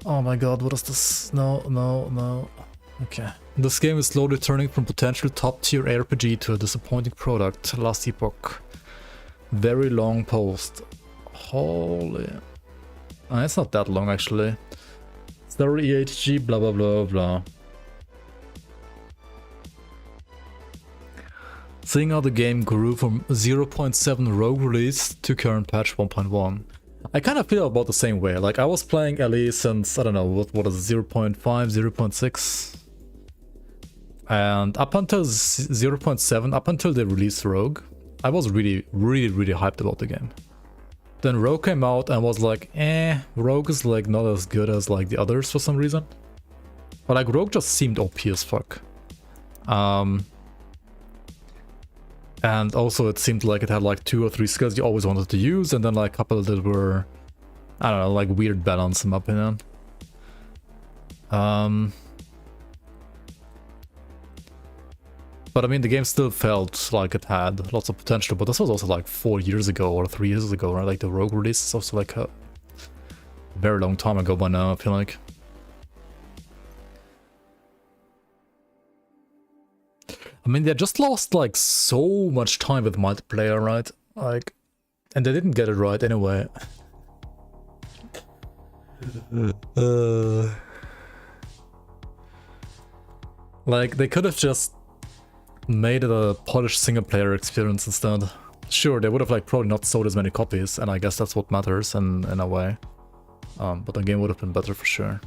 Oh my god, what is this? No. Okay. This game is slowly turning from potential top-tier RPG to a disappointing product. Last epoch. Very long post. Holy... it's not that long, actually. Story EHG, blah blah blah blah. Seeing how the game grew from 0.7 rogue release to current patch 1.1. I kind of feel about the same way. Like, I was playing LE since, I don't know, what is it, 0.5, 0.6? And up until 0.7, up until they released Rogue, I was really hyped about the game. Then Rogue came out and was like, Rogue is like not as good as like the others for some reason. But like Rogue just seemed OP as fuck. And And also it seemed like it had like 2 or 3 skills you always wanted to use, and then like a couple that were, I don't know, like weird balance in my opinion. But I mean, the game still felt like it had lots of potential, but this was also like 4 years ago or 3 years ago, right? Like the Rogue release is also like a very long time ago by now, I feel like. I mean, they just lost like so much time with multiplayer, right? Like, and they didn't get it right anyway. Like, they could have just made it a polished single player experience instead. Sure, they would have like probably not sold as many copies, and I guess that's what matters in a way. But the game would have been better for sure.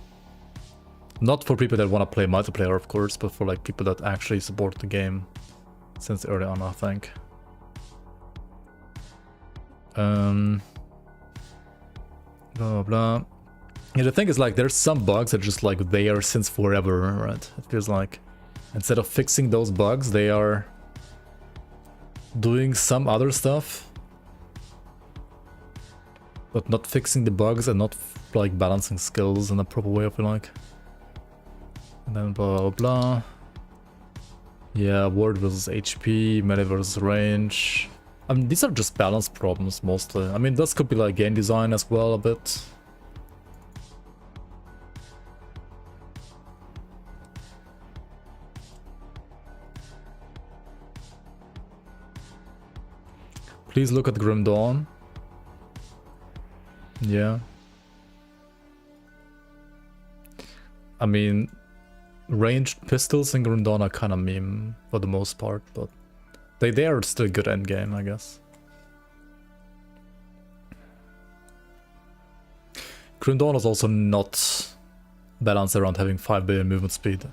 Not for people that want to play multiplayer, of course, but for like people that actually support the game since early on, I think. Blah blah. Yeah, the thing is, like, there's some bugs that are just like there since forever, right? It feels like instead of fixing those bugs, they are doing some other stuff, but not fixing the bugs and not like balancing skills in a proper way, I feel like. And then blah blah blah. Yeah, ward versus HP, melee versus range. I mean, these are just balance problems mostly. I mean, this could be like game design as well a bit. Please look at Grim Dawn. Yeah. I mean, ranged pistols in Grim Dawn are kind of meme for the most part, but they are still good endgame, I guess. Grim Dawn is also not balanced around having 5 billion movement speed.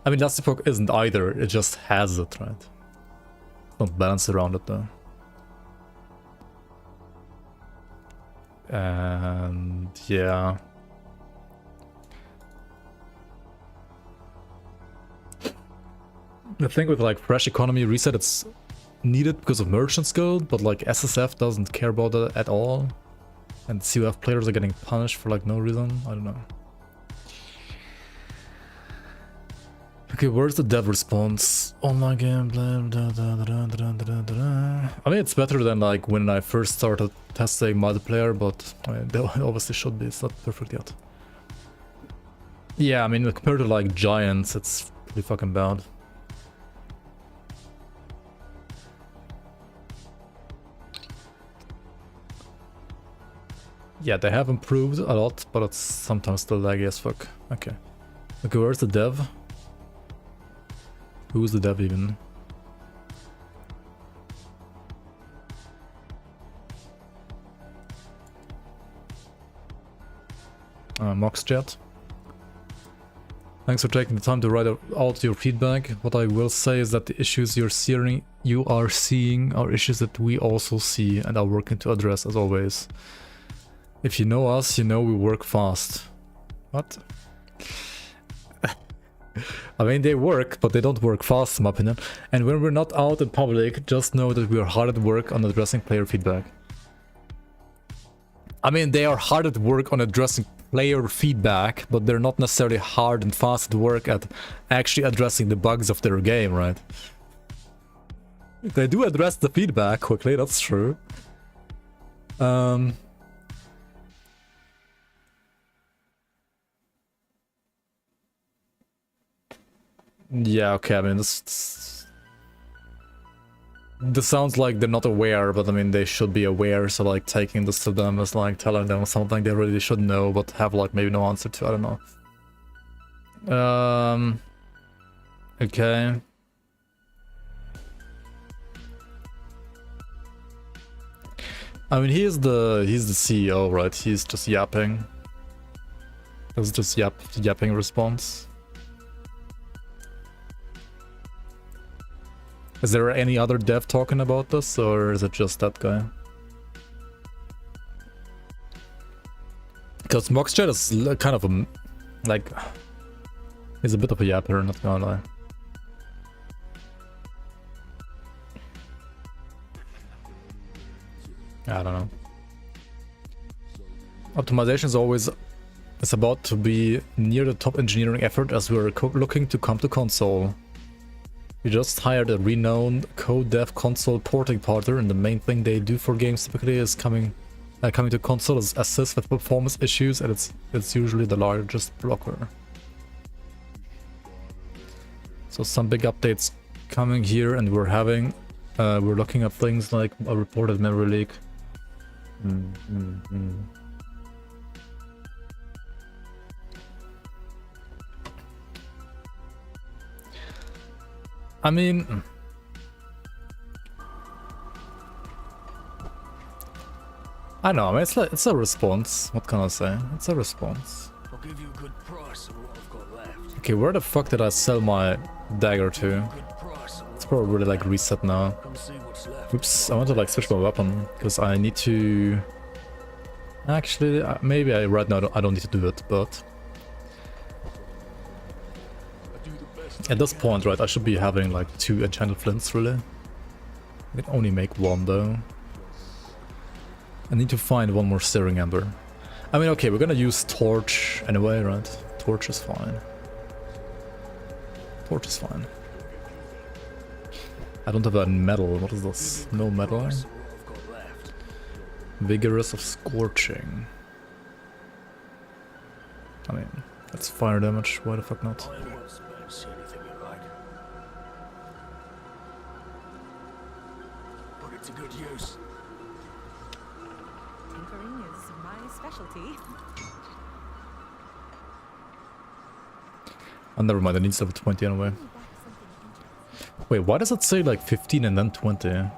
I mean, Asterkarn isn't either, it just has it, right? It's not balanced around it though. And yeah. The thing with like fresh economy reset, it's needed because of Merchant's Guild, but like SSF doesn't care about it at all. And COF players are getting punished for like no reason. I don't know. Okay, where's the dev response? Online gameplay. I mean, it's better than like when I first started testing multiplayer, but I mean, they obviously should be. It's not perfect yet. Yeah, I mean, compared to like Giants, it's pretty fucking bad. Yeah, they have improved a lot, but it's sometimes still laggy as fuck. Okay. Okay, where's the dev? Who's the dev even? Moxjet. Thanks for taking the time to write out your feedback. What I will say is that the issues you are seeing are issues that we also see and are working to address as always. If you know us, you know we work fast. What? I mean, they work, but they don't work fast, in my opinion. And when we're not out in public, just know that we are hard at work on addressing player feedback. I mean, they are hard at work on addressing player feedback, but they're not necessarily hard and fast at work at actually addressing the bugs of their game, right? They do address the feedback quickly, that's true. Yeah, okay, I mean, this sounds like they're not aware, but I mean, they should be aware, so like taking this to them is like telling them something they really should know, but have like maybe no answer to, I don't know. Okay. I mean, he's the CEO, right? He's just yapping. It's just yapping response. Is there any other dev talking about this, or is it just that guy? Because Moxjet is kind of a, like, he's a bit of a yapper, not gonna lie. I don't know. Optimization is always about to be near the top engineering effort as we're looking to come to console. We just hired a renowned code dev console porting partner, and the main thing they do for games typically is coming to console is assist with performance issues, and it's usually the largest blocker. So some big updates coming here, and we're looking at things like a reported memory leak. I mean, I know. I mean, it's a response. What can I say? It's a response. I'll give you a good price on what I've got left. Okay, where the fuck did I sell my dagger to? Good price on It's probably really like reset now. come see what's left. Oops, I want to like switch my weapon because I need to. Actually, maybe right now I don't need to do it, but at this point, right, I should be having like 2 enchanted flints, really. I can only make 1 though. I need to find 1 more searing ember. I mean, okay, we're gonna use torch anyway, right? Torch is fine. Torch is fine. I don't have a metal. What is this? No metal. Price on what I've got left. Vigorous of scorching. I mean, that's fire damage. Why the fuck not? I only want to see anything you like. Put it to good use. Tinkering is my specialty. Oh, never mind. I need level 20 anyway. Wait, why does it say like 15 and then 20? I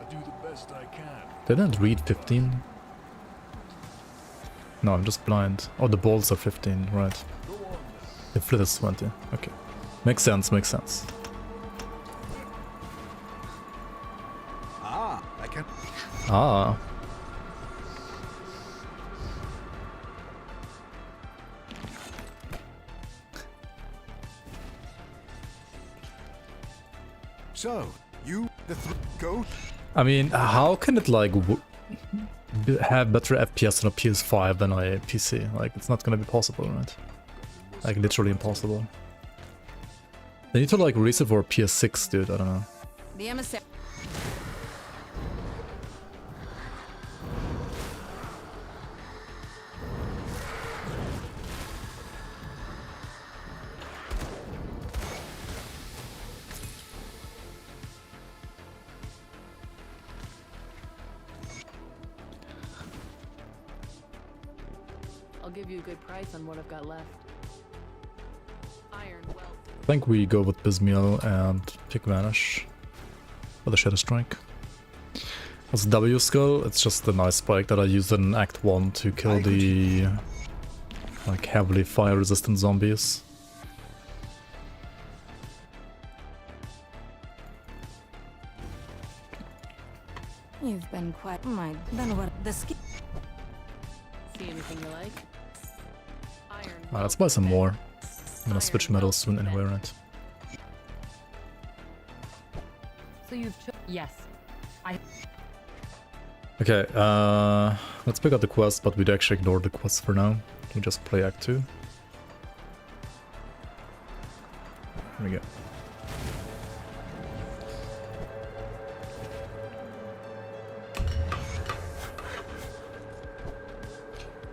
do the best I can. Didn't it read 15? No, I'm just blind. Oh, the balls are 15, right. The flit is 20. Okay. Makes sense, makes sense. Ah, I can. Ah. So, you, the go? I mean, how can it like have better FPS on a PS5 than a PC? Like, it's not gonna be possible, right? Like, literally impossible. They need to like release it for PS6, dude. I don't know. The emissary. I'll give you a good price on what I've got left. Iron welt. I think we go with Bismiel and pick Vanish for the Shadow Strike. As W Skull, it's just a nice spike that I used in Act 1 to kill the like heavily fire resistant zombies. You've been quite then what the ski. See anything you like? Iron. Let's buy some more. I'm gonna switch metals soon anyway, right? So you've yes. Okay, let's pick out the quest, but we'd actually ignore the quest for now. We just play Act 2. Here we go.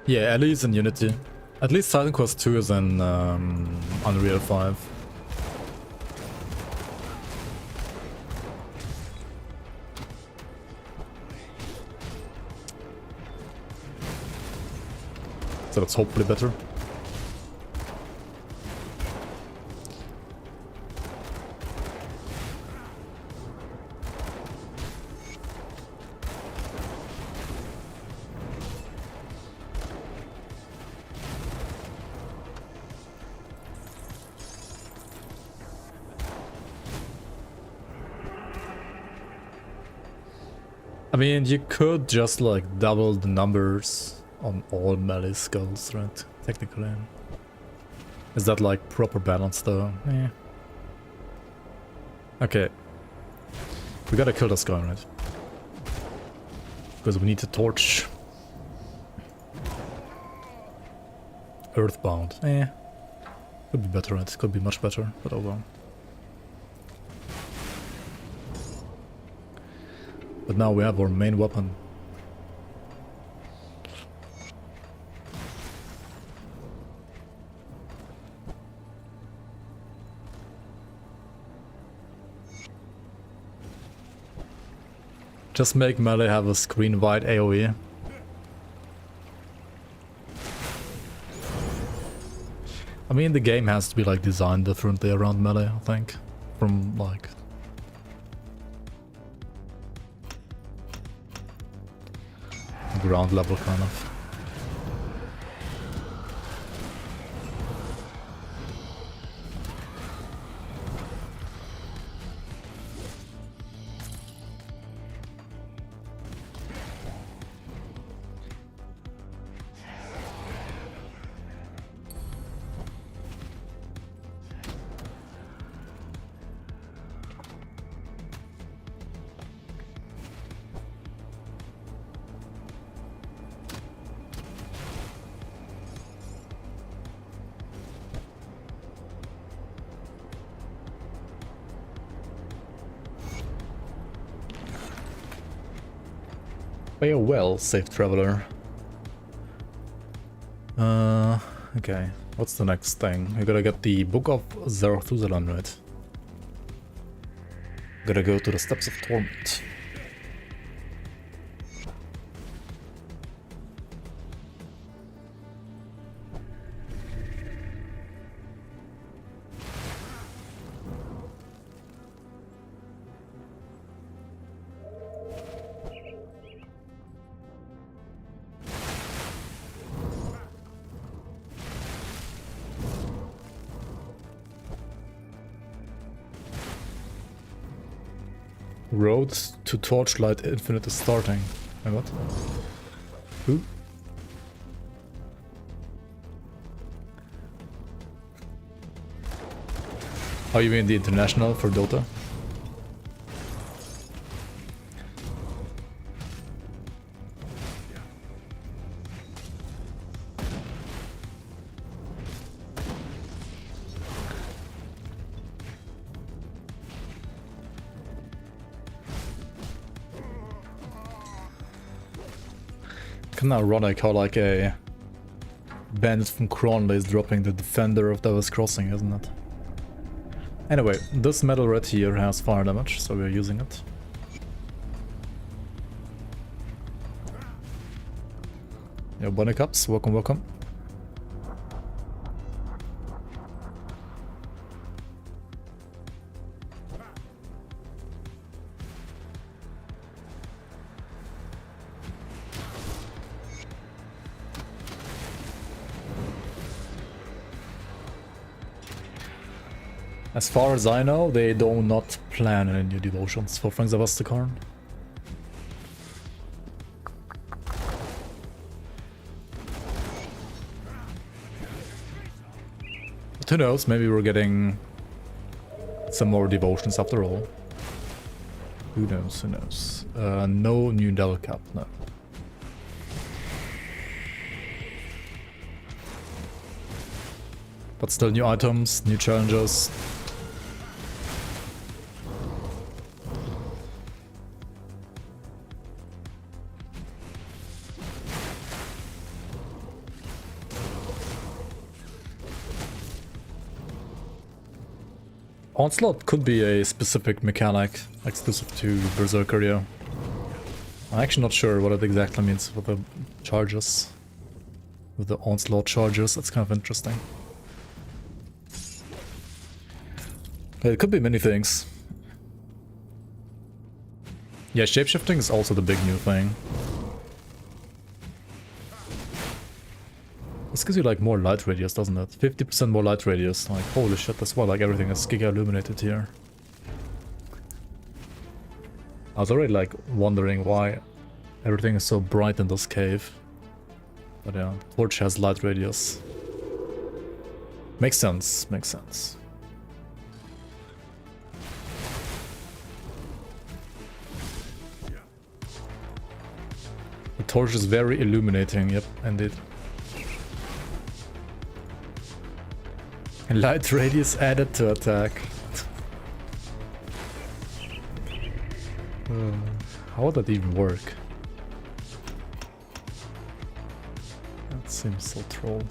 Yeah, Ellie is in Unity. At least Titan Quest 2 is in Unreal 5. So that's hopefully better. I mean, you could just like double the numbers on all melee skulls, right? Technically. Is that like proper balance though? Eh. Okay. We gotta kill this guy, right? Because we need to torch. Earthbound. Could be better, it could be much better, but oh well. But now we have our main weapon. Just make melee have a screen wide AoE. I mean, the game has to be like designed differently around melee, I think. From like... ground level kind of. Farewell, safe traveler. Okay. What's the next thing? We gotta get the Book of Zarathustra, right? Gotta go to the Steps of Torment. Road to Torchlight Infinite is starting. And what? Who? Oh, you mean the international for Dota? Kind of ironic how like a bandit from Cronley is dropping the defender of Devil's Crossing, isn't it? Anyway, this metal red here has fire damage, so we're using it. Yo, bunny cups, welcome, welcome. As far as I know, they do not plan any new devotions for Fangs of Asterkarn. But who knows, maybe we're getting some more devotions after all. Who knows, who knows. No new Devil Cap, no. But still new items, new challenges. Onslaught could be a specific mechanic exclusive to Berserker, yeah. I'm actually not sure what it exactly means with the charges. With the Onslaught charges, that's kind of interesting. It could be many things. Yeah, shapeshifting is also the big new thing. This gives you like more light radius, doesn't it? 50% more light radius. Like, holy shit, that's why like everything is giga illuminated here. I was already like wondering why everything is so bright in this cave. But yeah, torch has light radius. Makes sense, makes sense. torch is very illuminating, yep, indeed. Light radius added to attack. How would that even work? That seems so troll.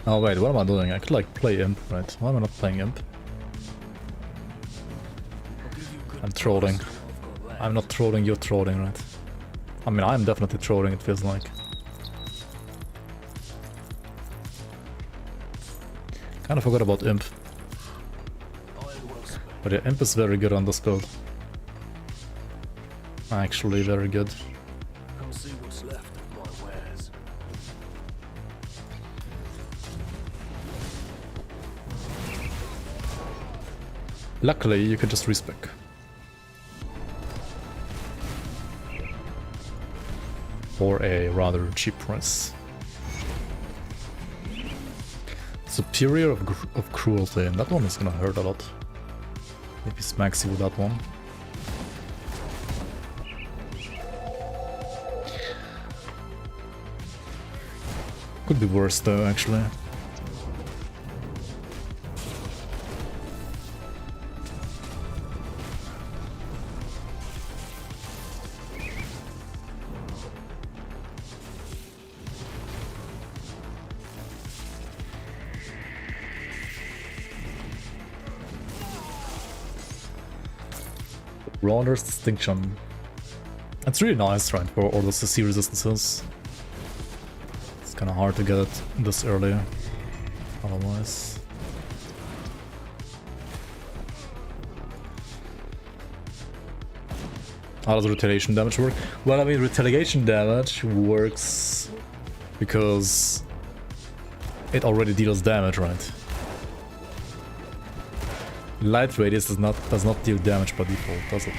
Oh wait, what am I doing? I could like play imp, right? Why am I not playing imp? I'm trolling. I'm not trolling, you're trolling, right? I mean, I'm definitely trolling, it feels like. Kinda forgot about imp. But yeah, imp is very good on this build. Actually, very good. Come see what's left of my wares. Luckily, you can just respec. For a rather cheap price. Superior of Cruelty, and that one is gonna hurt a lot. Maybe smacks you with that one. Could be worse though, actually. Rawner's Distinction. It's really nice, right, for all those CC resistances. It's kinda hard to get it this early, otherwise. How does retaliation damage work? Well, I mean, retaliation damage works because it already deals damage, right? Light radius does not deal damage by default, does it?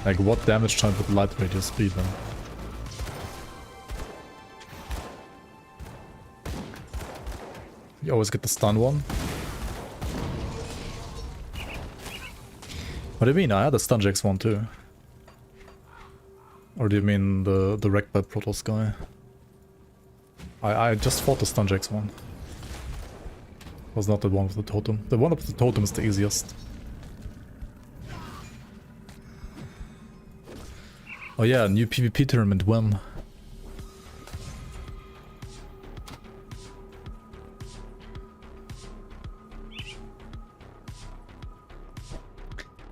Like, what damage type would light radius be then? You always get the stun one. What do you mean? I had a stun Jax one too. Or do you mean the wrecked by Protoss guy? I just fought the stun Jax one. Was not the one with the totem. The one with the totem is the easiest. Oh yeah, new PvP tournament, when?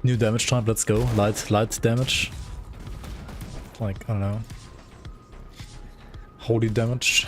New damage type, let's go. Light damage. Like, I don't know. Holy damage.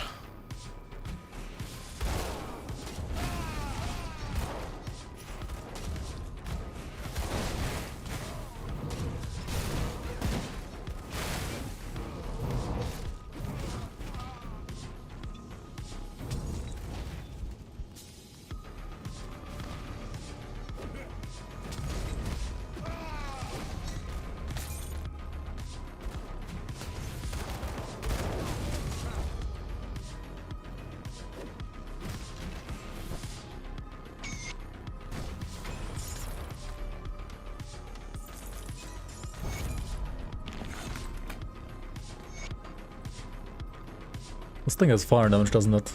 This thing has fire damage, doesn't it?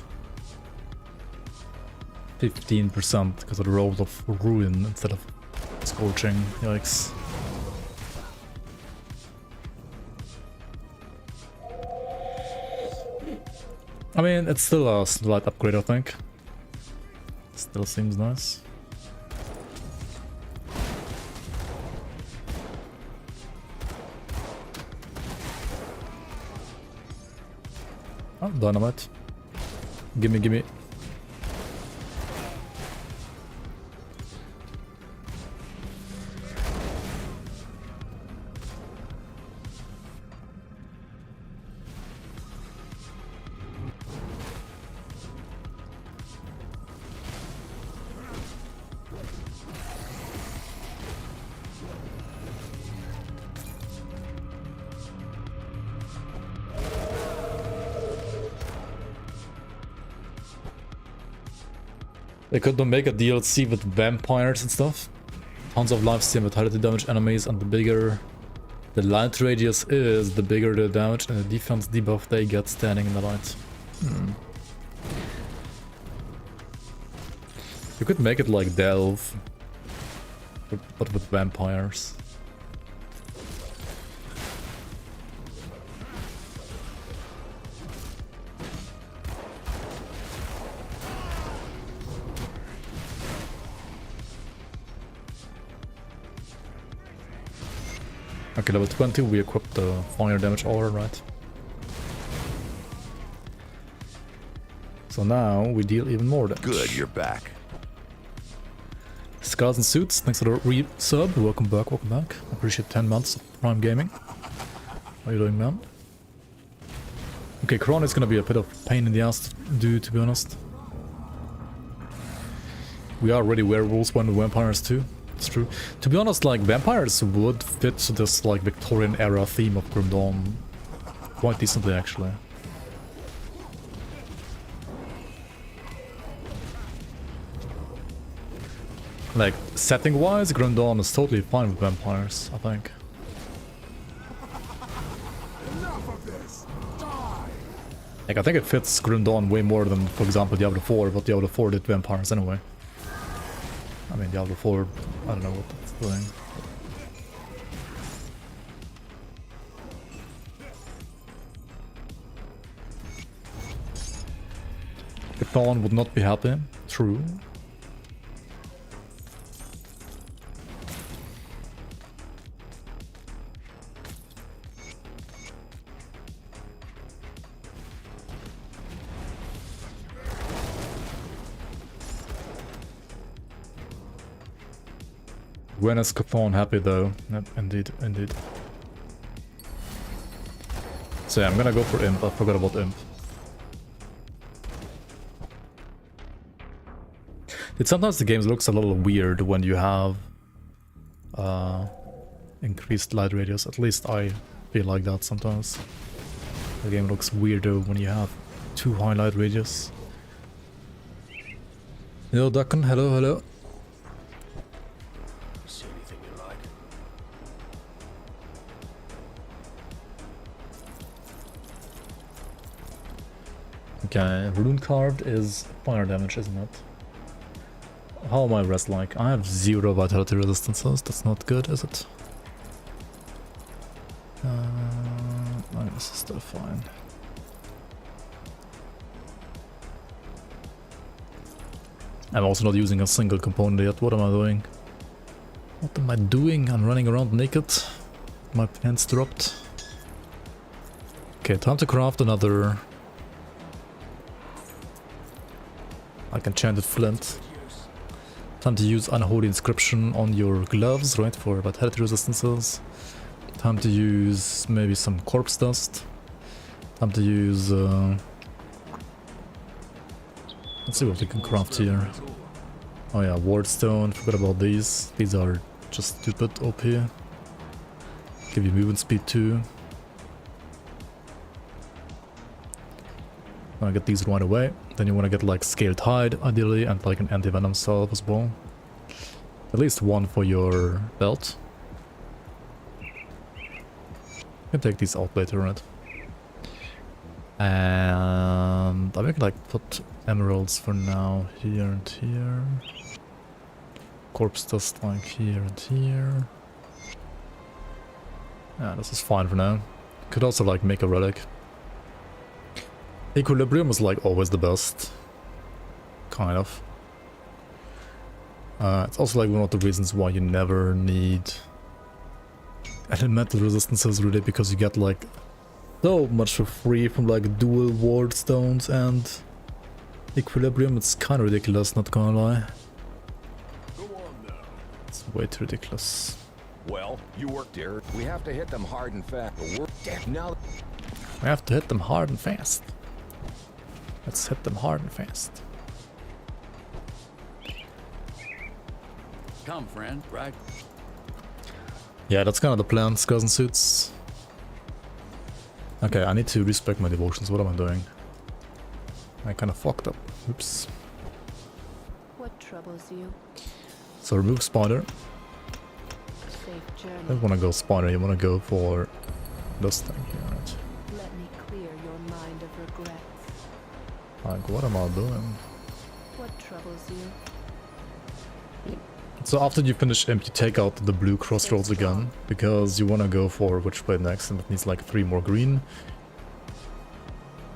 15% because of the rolls of ruin instead of scorching. Yikes. I mean, it's still a slight upgrade, I think. Still seems nice. Oh, dynamite. Gimme, gimme. They could make a DLC with vampires and stuff. Tons of lifesteal vitality damage enemies, and the bigger the light radius is, the bigger the damage and the defense debuff they get standing in the light. You could make it like Delve, but with vampires. Okay, level 20, we equipped the fire damage aura, right? So now we deal even more damage. Good, you're back. Scars and Suits, thanks for the resub. Welcome back, welcome back. I appreciate 10 months of Prime Gaming. How are you doing, man? Okay, Kron is gonna be a bit of pain in the ass to do, to be honest. We are already werewolves when the vampires too. It's true. To be honest, like, vampires would fit this, like, Victorian era theme of Grim Dawn quite decently, actually. Like, setting-wise, Grim Dawn is totally fine with vampires, I think. Like, I think it fits Grim Dawn way more than, for example, Diablo 4, but Diablo 4 did vampires anyway. I mean, Diablo 4, I don't know what that's doing. Chthon would not be happy. True. When is Chthon happy though? Yep, indeed, indeed. So yeah, I'm gonna go for Imp. I forgot about Imp. Sometimes the game looks a little weird when you have increased light radius. At least I feel like that sometimes. The game looks weirder when you have too high light radius. Hello, Duckin. Hello, hello. See anything you like? Okay, Rune Carved is fire damage, isn't it? How am I rest like? I have 0 vitality resistances. That's not good, is it? Oh, this is still fine. I'm also not using a single component yet. What am I doing? What am I doing? I'm running around naked. My pants dropped. Okay, time to craft another, like, enchanted flint. Time to use Unholy Inscription on your gloves, right, for vitality resistances. Time to use maybe some corpse dust. Time to use... let's see what we can craft here. Oh yeah, Ward Stone, forgot about these. These are just stupid OP. Give you movement speed too. Wanna get these right away. Then you wanna get like Scaled Hide ideally, and like an anti-venom salve as well. At least one for your belt. You can take these out later, right? And I can like put emeralds for now here and here. Corpse dust like here and here. Yeah, this is fine for now. Could also like make a relic. Equilibrium is like always the best. Kind of. It's also like one of the reasons why you never need elemental resistances really, because you get like so much for free from like dual ward stones and equilibrium. It's kind of ridiculous, not gonna lie. Go on now. It's way too ridiculous. Well, you worked here. We have to hit them hard and fast. Damn, now. We have to hit them hard and fast. Let's hit them hard and fast. Come, friend, right? Yeah, that's kind of the plan, Scars and Suits. Okay, I need to respect my devotions. What am I doing? I kind of fucked up. Oops. troubles you? So remove spider. Safe I journey. don't want to go spider, you want to go for this thing here, right? Let me clear your mind of regrets. Like, what am I doing? What troubles you? So after you finish imp, you take out the blue crossroads again, because you want to go for which way next, and it needs like 3 more green.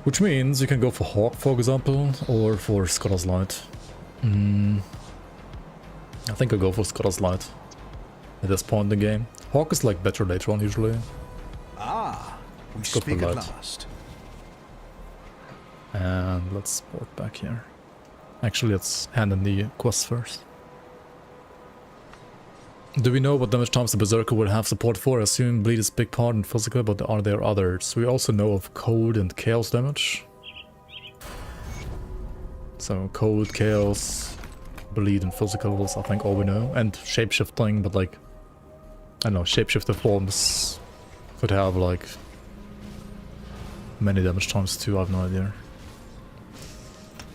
Which means you can go for Hawk, for example, or for Scotter's Light. I think I'll go for Scotter's Light at this point in the game. Hawk is like better later on usually. Ah, we Let's go for speak at light. last. And let's sport back here. Actually, let's hand in the quest first. Do we know what damage times the Berserker will have support for? I assume bleed is a big part in physical, but are there others? We also know of cold and chaos damage. So cold, chaos, bleed and physical is I think all we know. And shapeshifting, but like, I don't know, shapeshifter forms could have like many damage times too, I have no idea.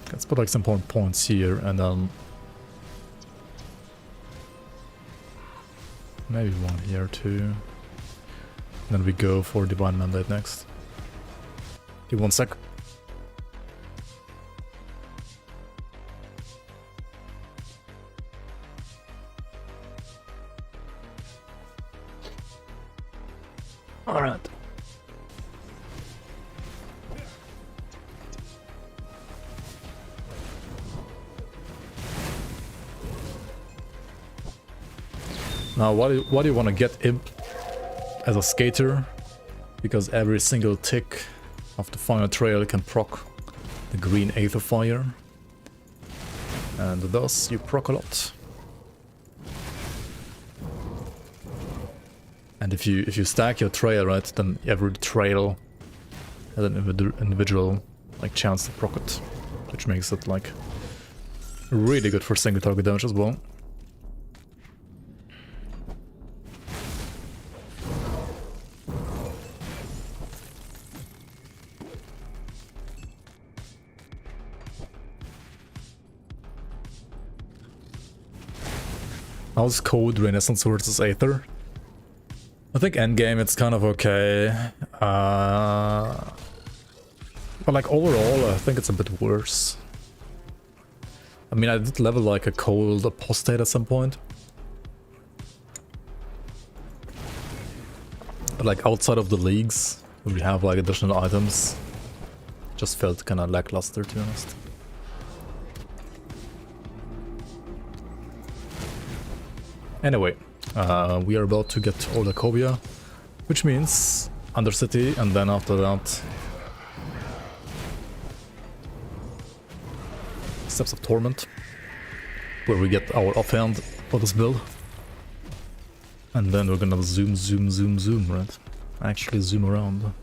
Let's put like some important points here and then maybe one here too. Then we go for Divine Mandate next. Give 1 sec. Alright. Now, why do you want to get Imp as a skater? Because every single tick of the final trail can proc the green Aether Fire. And thus you proc a lot. And if you stack your trail, right, then every trail has an individual like chance to proc it, which makes it like really good for single target damage as well. How's Code Renaissance versus Aether? I think endgame it's kind of okay. But like overall I think it's a bit worse. I mean I did level like a Cold Apostate at some point. But like outside of the leagues, where we have like additional items, just felt kind of lackluster to be honest. Anyway, we are about to get Oathkeeper, which means Undercity, and then after that Steps of Torment, where we get our offhand for this build. And then we're gonna zoom, zoom, zoom, zoom, right? Actually zoom around.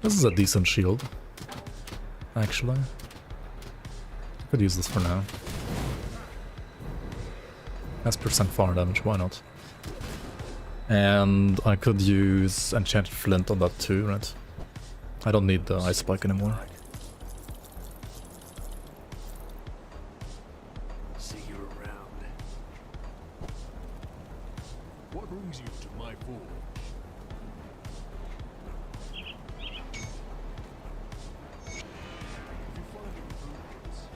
This is a decent shield, actually. Could use this for now. Has percent fire damage, why not? And I could use Enchanted Flint on that too, right? I don't need the Ice Spike anymore. See you around. What brings you to my forge? If you find improvements,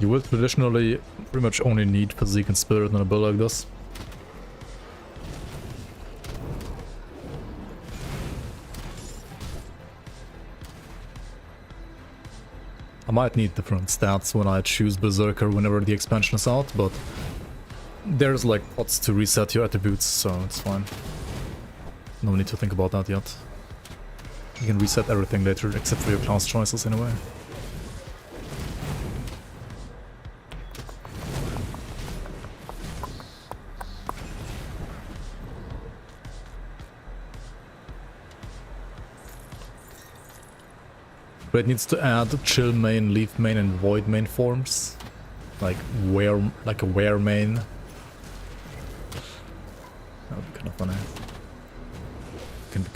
You will traditionally pretty much only need Physique and Spirit in a build like this. I might need different stats when I choose Berserker whenever the expansion is out, but there's like pots to reset your attributes, so it's fine. No need to think about that yet. You can reset everything later, except for your class choices anyway. But it needs to add Chill main, Leaf main, and Void main forms, like a Were main. That would be kind of funny.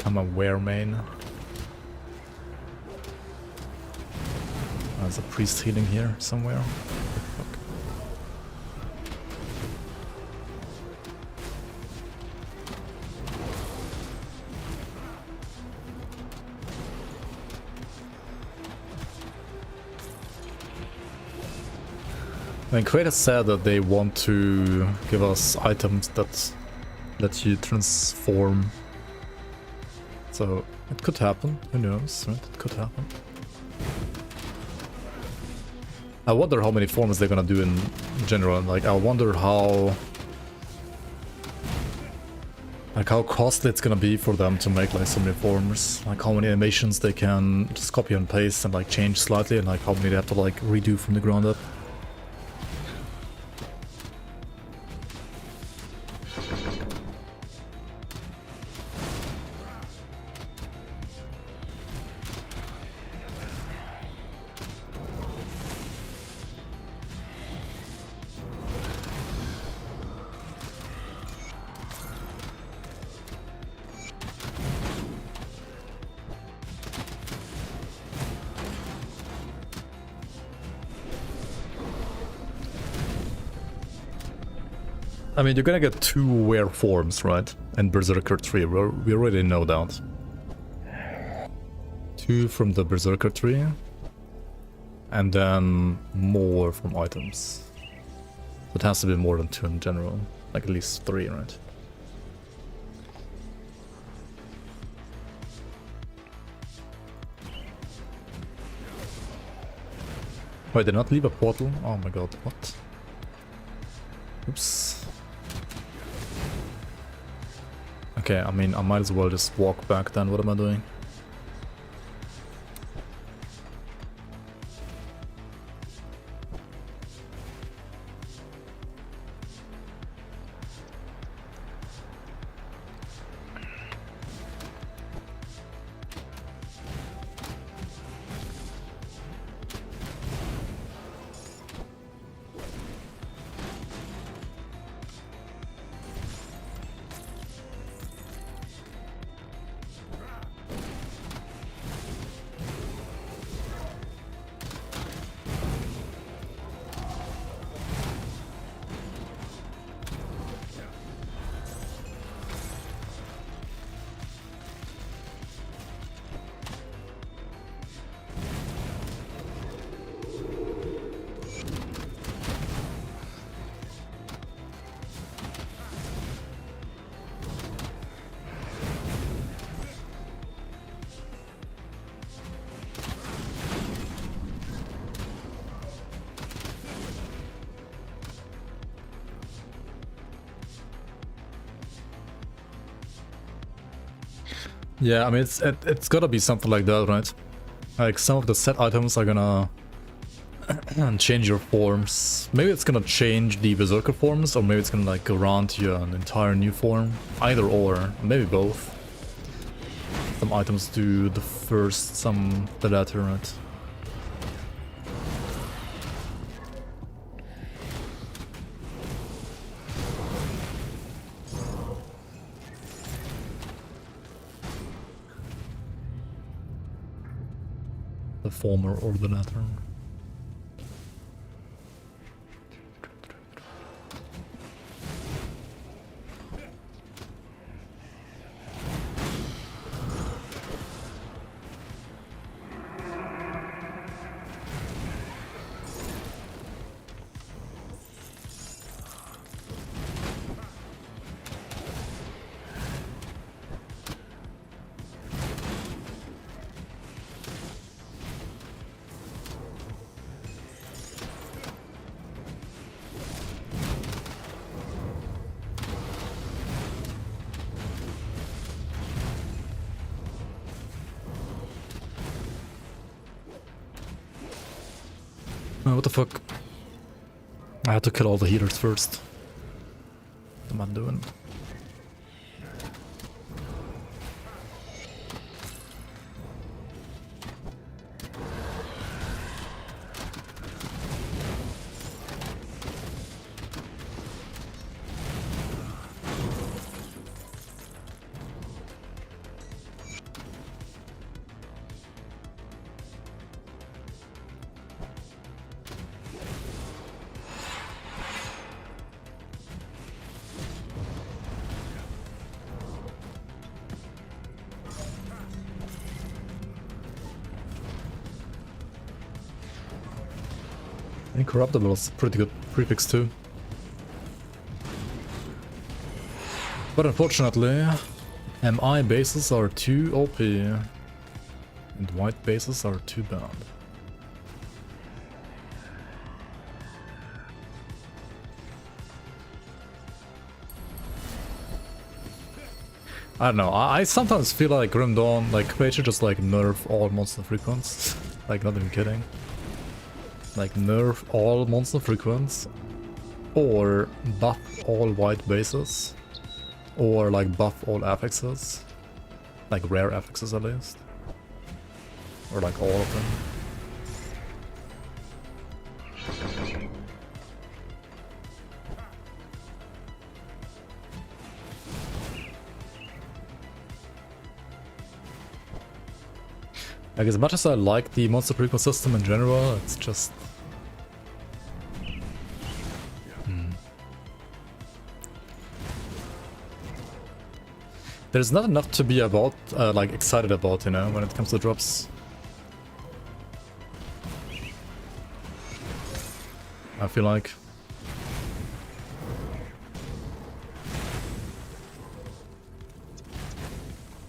become a were main. There's a priest healing here somewhere. Fuck. I mean, Creator said that they want to give us items that let you transform. So it could happen, who knows, right? It could happen. I wonder how many forms they're gonna do in general. Like, I wonder how costly it's gonna be for them to make like so many forms. Like how many animations they can just copy and paste and like change slightly, and like how many they have to like redo from the ground up. I mean, you're gonna get 2 were forms, right? And Berserker 3, we already know that. 2 from the Berserker tree, and then more from items. It has to be more than 2 in general, like at least 3, right? Wait, did not leave a portal? Oh my god, what? Oops. Okay, I mean, I might as well just walk back then. What am I doing? Yeah, I mean, it's gotta be something like that, right? Like, some of the set items are gonna change your forms. Maybe it's gonna change the Berserker forms, or maybe it's gonna like grant you an entire new form. Either or, maybe both. Some items do the first, some the latter, right? The former or the latter. What the fuck? I had to kill all the healers first. What am I doing? Incorruptible is pretty good prefix too. But unfortunately, MI bases are too OP. And white bases are too bad. I don't know, I sometimes feel like Grim Dawn, like, they should just like nerf all monster frequents. Like, not even kidding. Like, nerf all monster frequents. Or buff all white bases. Or like buff all affixes. Like rare affixes at least. Or like all of them. Like, as much as I like the monster frequent system in general, it's just... There's not enough to be about, like, excited about, you know, when it comes to drops. I feel like...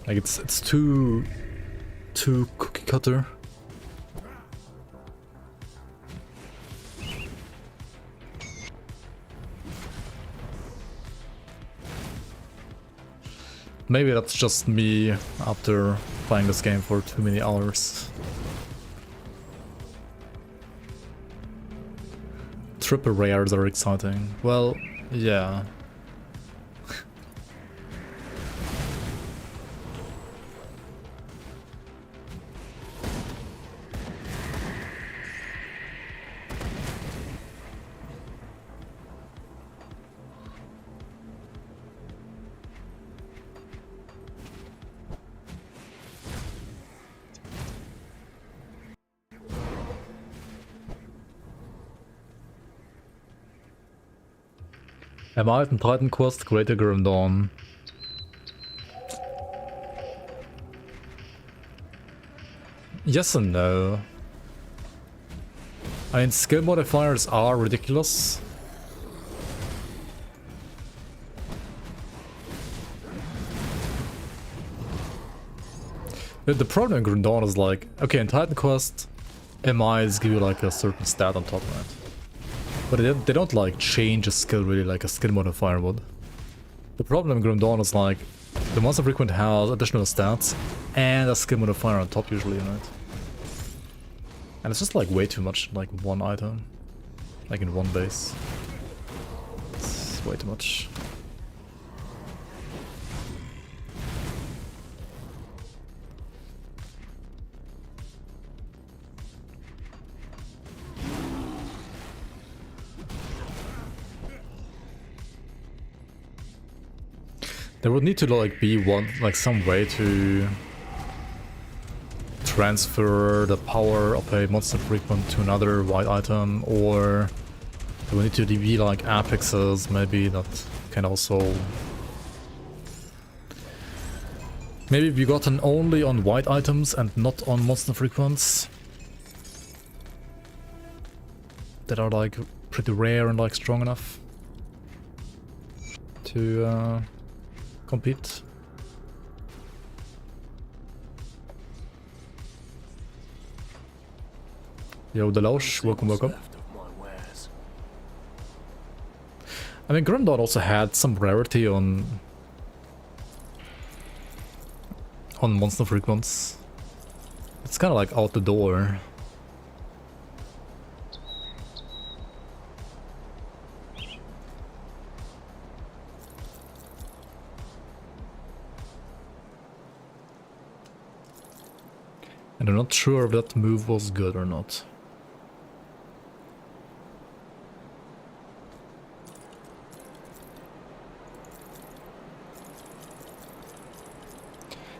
Like, it's too cookie cutter. Maybe that's just me after playing this game for too many hours. Triple rares are exciting. Well, yeah. Am I in Titan Quest Greater Grim Dawn? Yes and no. I mean, skill modifiers are ridiculous. The problem in Grim Dawn is like, okay, in Titan Quest, MIs give you like a certain stat on top of it. But they don't like change a skill really like a skill modifier would. The problem in Grim Dawn is like the monster frequent has additional stats and a skill modifier on top usually, right? And it's just like way too much, like one item. Like in one base. It's way too much. There would need to like be some way to transfer the power of a monster frequent to another white item, or there would need to be like affixes maybe that can also... Maybe be gotten only on white items and not on monster frequents that are like pretty rare and like strong enough to compete. Yo, Deloche, welcome. Left of my wares. I mean, Grim Dawn also had some rarity on monster frequents. It's kind of like out the door. And I'm not sure if that move was good or not.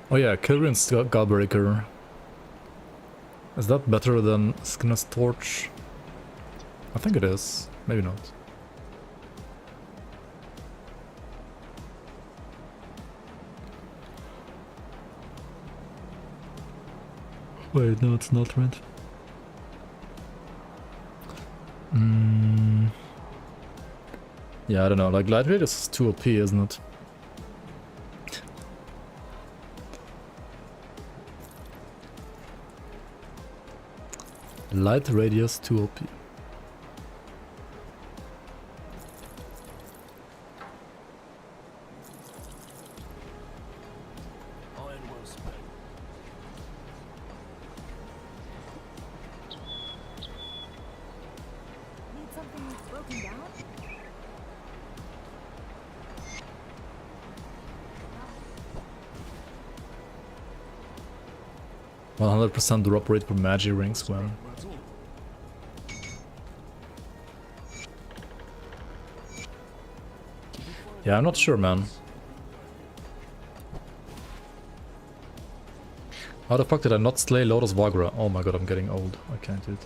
Oh yeah, Kilrian's Godbreaker. Is that better than Skinner's Torch? I think it is. Maybe not. Wait, no, it's not, right? Yeah, I don't know, like light radius is too OP, isn't it? Light radius too OP. Iron well spent. Need something broken down? 100% drop rate for magic rings, well. Yeah, I'm not sure, man. How the fuck did I not slay Lotus Vagra? Oh my god, I'm getting old. I can't do it.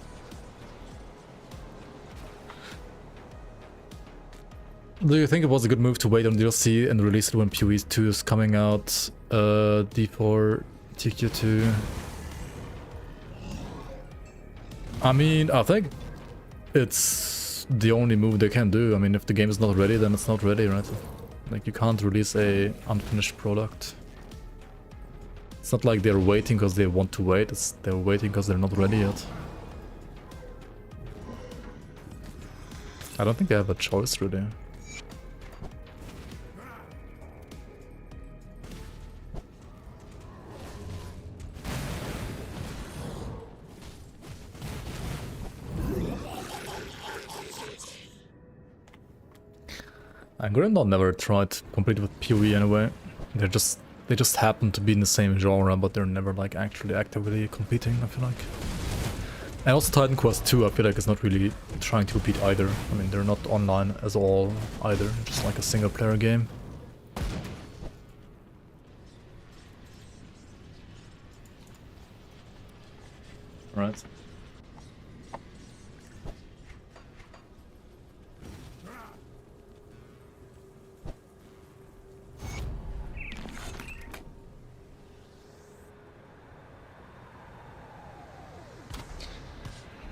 Do you think it was a good move to wait on DLC and release it when PoE 2 is coming out? D4, TQ2. I mean, I think it's the only move they can do. I mean, if the game is not ready, then it's not ready, right? Like, you can't release a unfinished product. It's not like they're waiting because they want to wait, it's they're waiting because they're not ready yet. I don't think they have a choice, really. And Grindon never tried to compete with PoE anyway. They just happen to be in the same genre, but they're never like actually actively competing, I feel like. And also Titan Quest 2, I feel like is not really trying to compete either. I mean, they're not online as all either, just like a single player game. Right.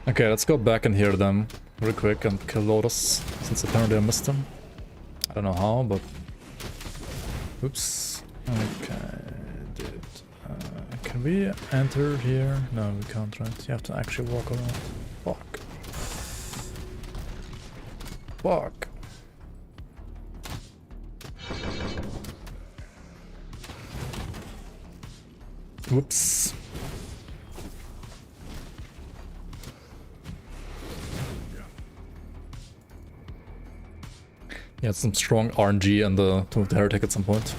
Okay, let's go back and hear them real quick and kill Lotus, since apparently I missed them. I don't know how, but... Oops. Okay, dude. Can we enter here? No, we can't, right? You have to actually walk around. Fuck. Fuck. Whoops. Yeah, some strong RNG and the Tomb of the Heretic at some point.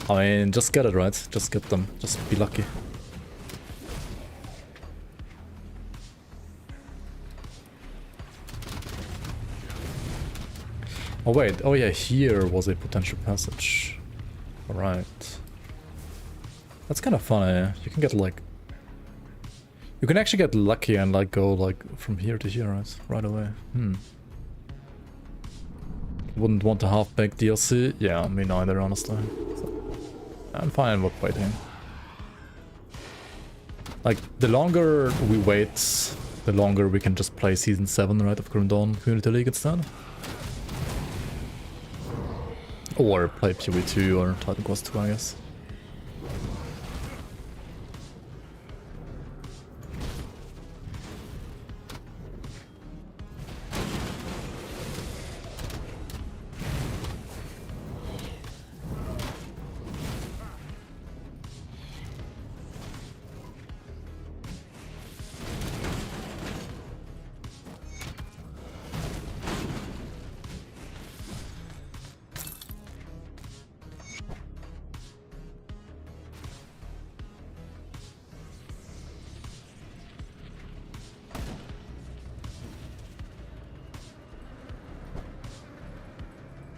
I mean, just get it right. Just get them. Just be lucky. Oh wait, oh yeah, here was a potential passage. Alright. That's kind of funny. You can get like... You can actually get lucky and like go like from here to here, right away. Wouldn't want a half-baked DLC? Yeah, me neither, honestly. So, I'm fine with waiting. Like, the longer we wait, the longer we can just play Season 7, right, of Grim Dawn Community League instead. Or play PoE 2 or Titan Quest 2, I guess.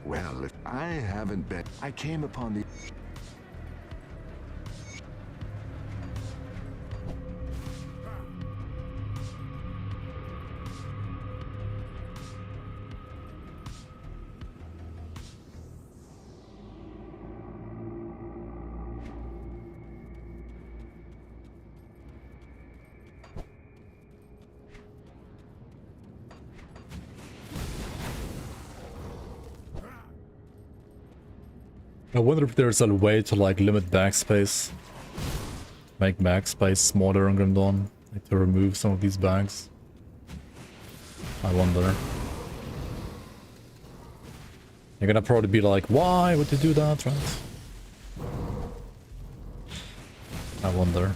Well, if I haven't been... I came upon the... I wonder if there's a way to like limit backspace. Make backspace smaller on Grim Dawn. Like to remove some of these bags. I wonder. You're gonna probably be like, why would you do that, right? I wonder.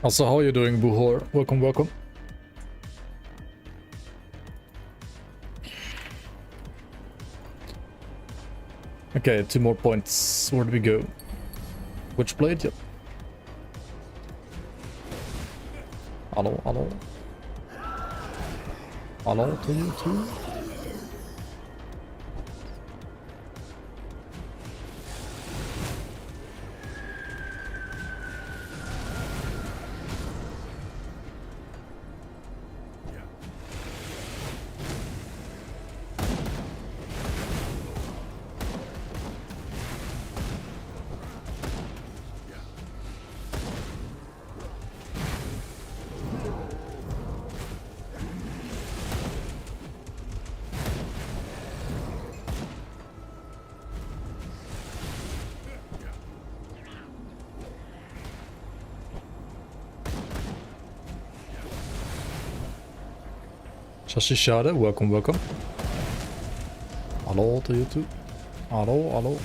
Also, how are you doing, Buhor? Welcome, welcome. Okay, 2 more points. Where do we go? Which blade? Yep. Hello, hello. Hello to you too. Shashishada, welcome, welcome. Hello to you too. Hello, hello.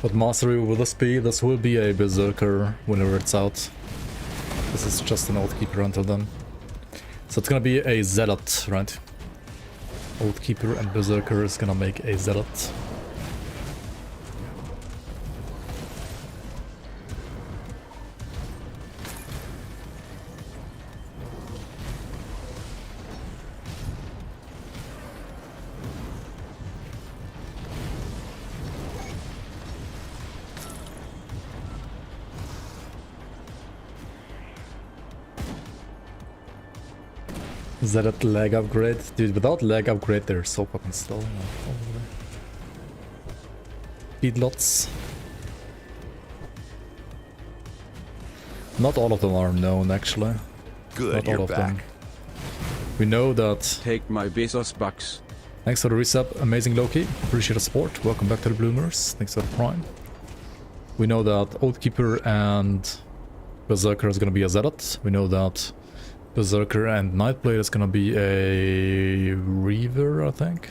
But Mastery, will this be? This will be a Berserker whenever it's out. This is just an Oathkeeper until then. So it's gonna be a Zealot, right? Oathkeeper and Berserker is gonna make a Zealot. Is that a lag upgrade? Dude, without lag upgrade, they're so fucking slow. Feedlots. Not all of them are known, actually. Good, Not all you're of back. them. We know that. Take my Bezos bucks. Thanks for the resub, amazing Loki. Appreciate the support. Welcome back to the Bloomers. Thanks for the prime. We know that Oathkeeper and Berserker is gonna be a Zealot. We know that Berserker and Nightblade is gonna be a Reaver, I think.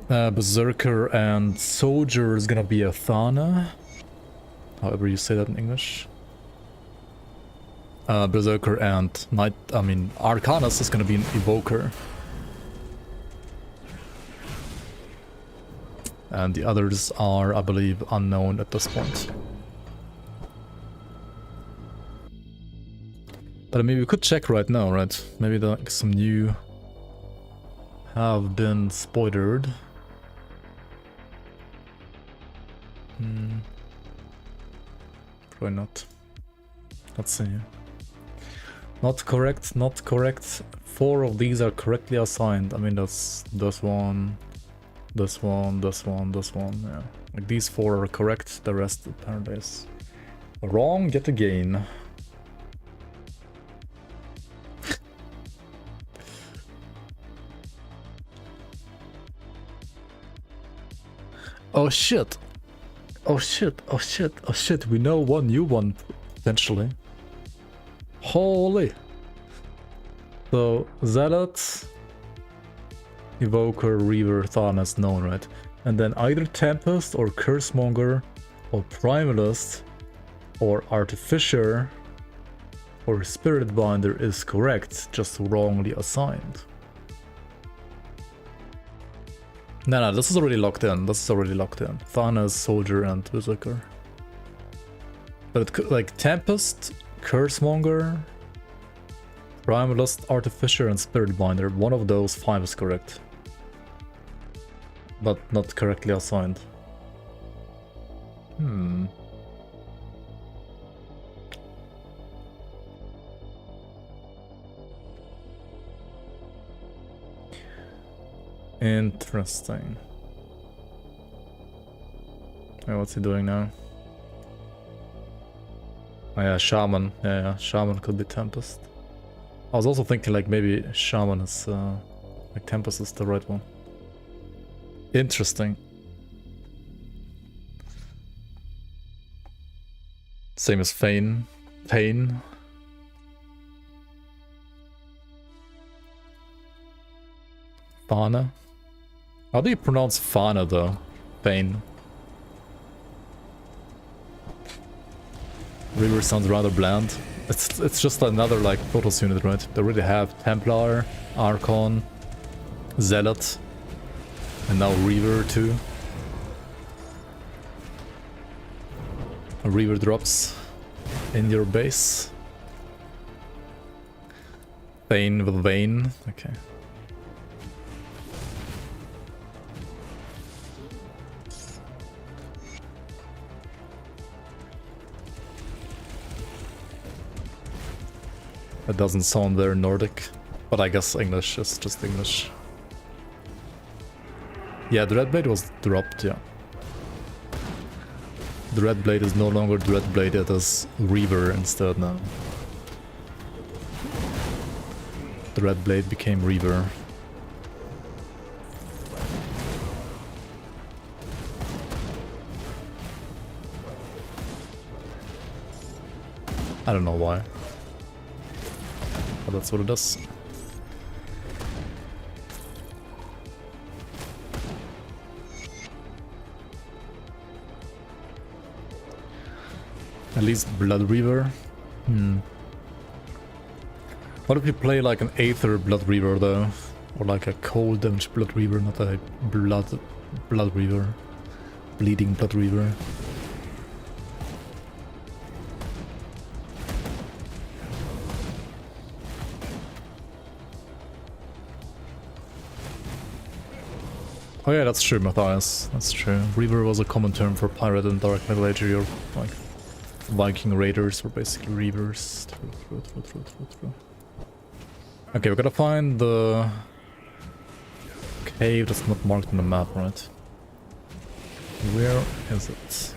Berserker and Soldier is gonna be a Thana. However you say that in English. Berserker and Arcanus is gonna be an Evoker. And the others are, I believe, unknown at this point. But I mean, we could check right now, right? Maybe like some new have been spoiled. Probably not. Let's see. Not correct, not correct. 4 of these are correctly assigned. I mean, that's this one, this one, this one, this one. Yeah, like these 4 are correct. The rest apparently is wrong yet again. Oh shit! Oh shit! Oh shit! Oh shit! We know one new one potentially. Holy! So Zealot, Evoker, Reaver, Thana is known, right? And then either Tempest or Cursemonger or Primalist or Artificer or Spirit Binder is correct, just wrongly assigned. No, this is already locked in. This is already locked in. Thanos, Soldier, and Berserker. But it could, like, Tempest, Cursemonger, Primalist, Artificer, and Spirit Binder. One of those 5 is correct. But not correctly assigned. Interesting. Hey, what's he doing now? Oh yeah, Shaman. Yeah, Shaman could be Tempest. I was also thinking like maybe Shaman is like Tempest is the right one. Interesting. Same as Pain. Fana. How do you pronounce Fana though? Pain. River sounds rather bland. It's just another like Protoss unit, right? They already have Templar, Archon, Zealot, and now Reaver too. A Reaver drops in your base. Bane with Vayne, okay. That doesn't sound very Nordic, but I guess English is just English. Yeah, Dreadblade was dropped, yeah. Dreadblade is no longer Dreadblade, it is Reaver instead now. Dreadblade became Reaver. I don't know why. But that's what it is. At least Blood Reaver. What if you play like an Aether Blood Reaver though? Or like a cold damage Blood Reaver, not a Blood Reaver. Bleeding Blood Reaver. Oh yeah, that's true, Matthias. That's true. Reaver was a common term for pirate in Dark Middle Age Europe. Like, Viking raiders were basically Reavers. True. Okay, we gotta find the cave that's not marked on the map, right? Where is it?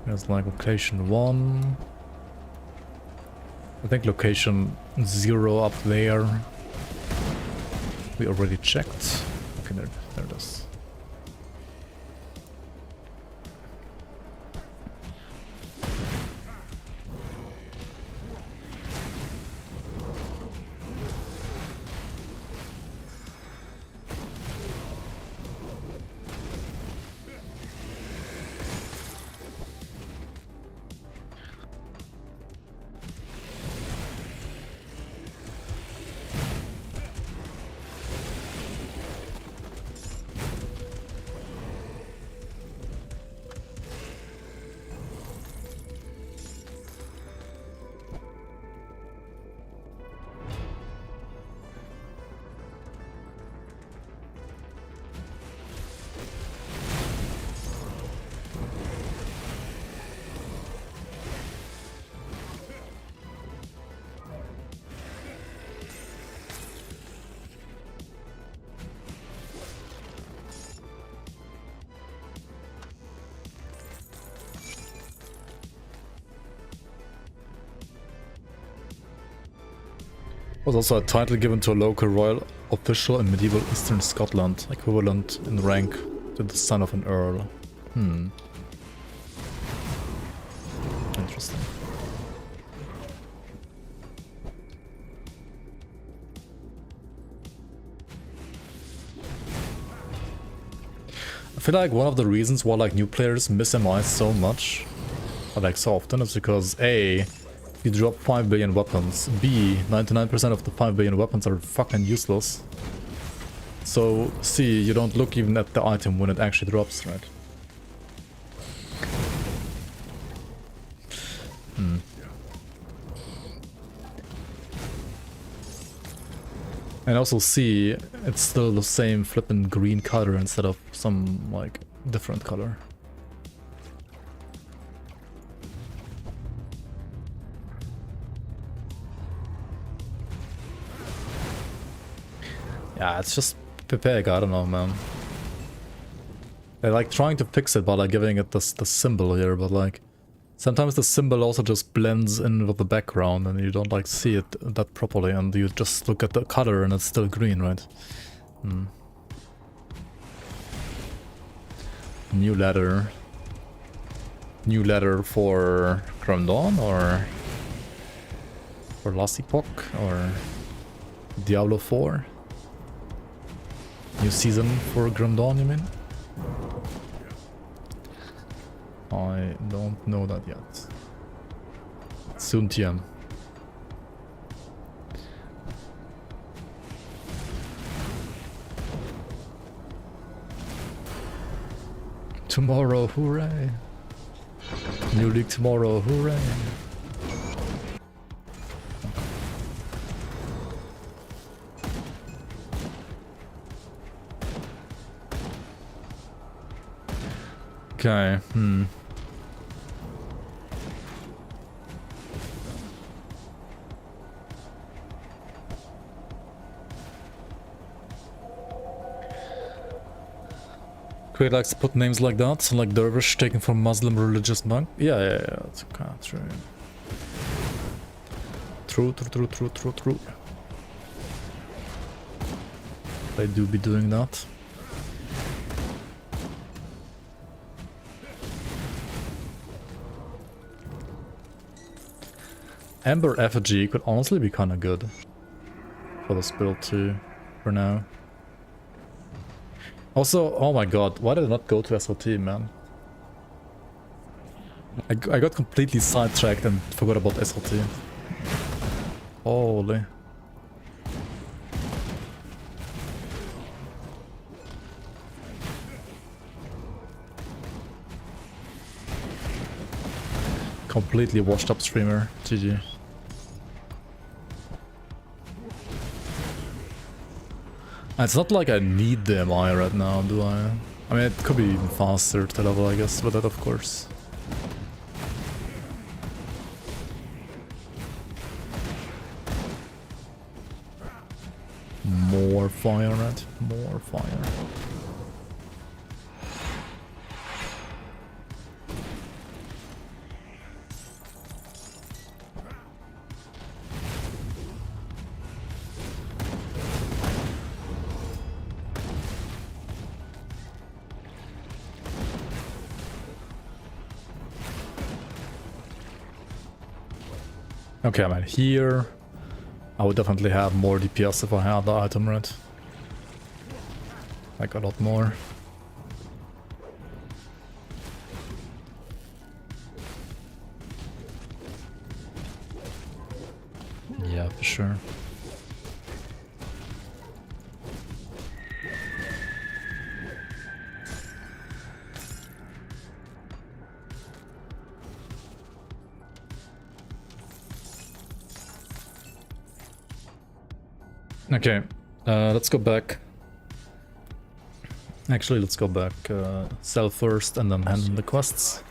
There's like location 1. I think location 0 up there. We already checked. Okay, there it is. Was also a title given to a local royal official in medieval eastern Scotland, equivalent in rank to the son of an earl. Interesting. feel like one of the reasons why like new players miss MI so much, or like so often, is because A, you drop 5 billion weapons, B, 99% of the 5 billion weapons are fucking useless. So C, you don't look even at the item when it actually drops, right? And also C, it's still the same flippin' green color instead of some like different color. Yeah, it's just Pepeg, I don't know, man. They're like trying to fix it by like giving it the symbol here, but like sometimes the symbol also just blends in with the background and you don't like see it that properly, and you just look at the color and it's still green, right? New letter. New letter for Grim Dawn or for Last Epoch or Diablo 4? New season for Grim Dawn, you mean? I don't know that yet. Soon TM. Tomorrow, hooray! New league tomorrow, hooray! Okay, Quite likes to put names like that, like Dervish taken from Muslim religious monk. Yeah, it's okay, true. True. They do be doing that. Ember Effigy could honestly be kinda good for this build too, for now. Also, oh my god, why did I not go to SOT, man? I got completely sidetracked and forgot about SOT. Holy. Completely washed up streamer, GG. It's not like I need the MI right now, do I? I mean, it could be even faster to level, I guess, with that, of course. More fire, right? More fire. Okay, I mean, here I would definitely have more DPS if I had the item, right? Like a lot more. Yeah, for sure. Okay, let's go back. Actually, let's go back. Sell first and then hand in the quests.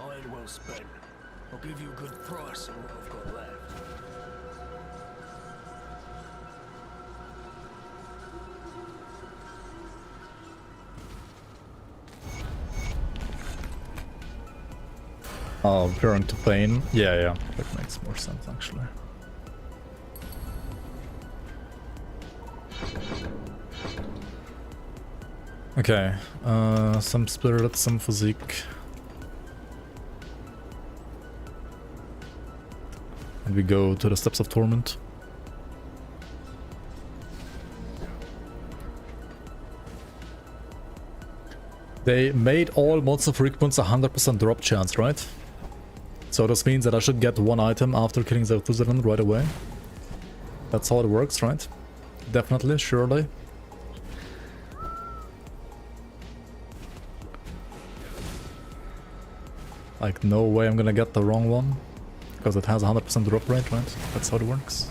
Iron well spent. I'll give you a good price on what I've got left. Oh, referring to pain? Yeah, that makes more sense actually. Okay, some spirit, some physique. And we go to the Steps of Torment. They made all monster frequents 100% drop chance, right? So this means that I should get one item after killing the Thuzeran right away. That's how it works, right? Definitely, surely. Like, no way I'm gonna get the wrong one. Because it has 100% drop rate, right? That's how it works.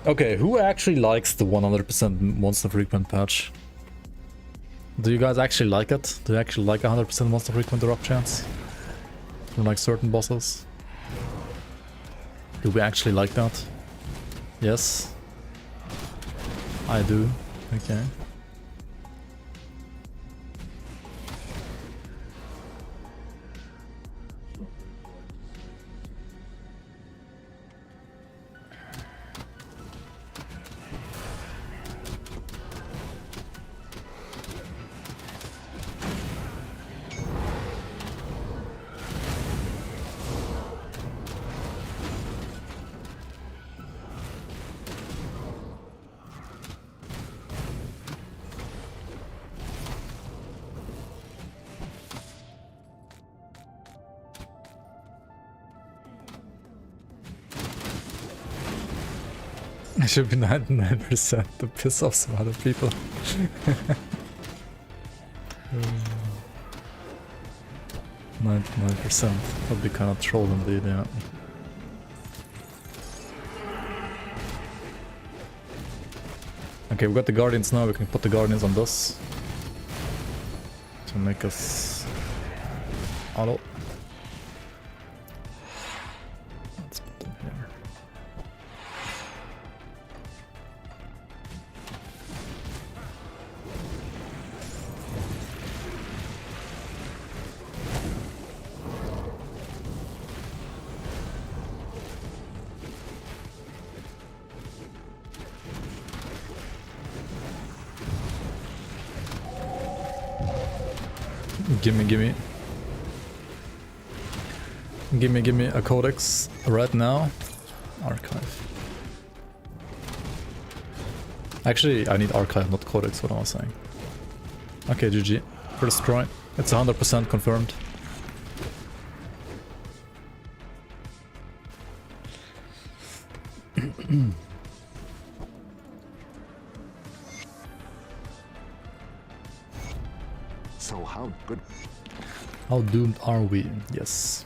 Okay, who actually likes the 100% monster frequent patch? Do you guys actually like it? Do you actually like 100% monster frequent drop chance? From like certain bosses? Do we actually like that? Yes? I do. Okay. I should be 99% to piss off some other people. 99%. That'd be kind of troll indeed, yeah. Okay, we got the Guardians now, we can put the Guardians on this. To make us auto. Let's put them here. Gimme a codex right now. Archive. Actually, I need archive, not codex, what am I saying? Okay, GG. First try. It's 100% confirmed. So how good? How doomed are we? Yes.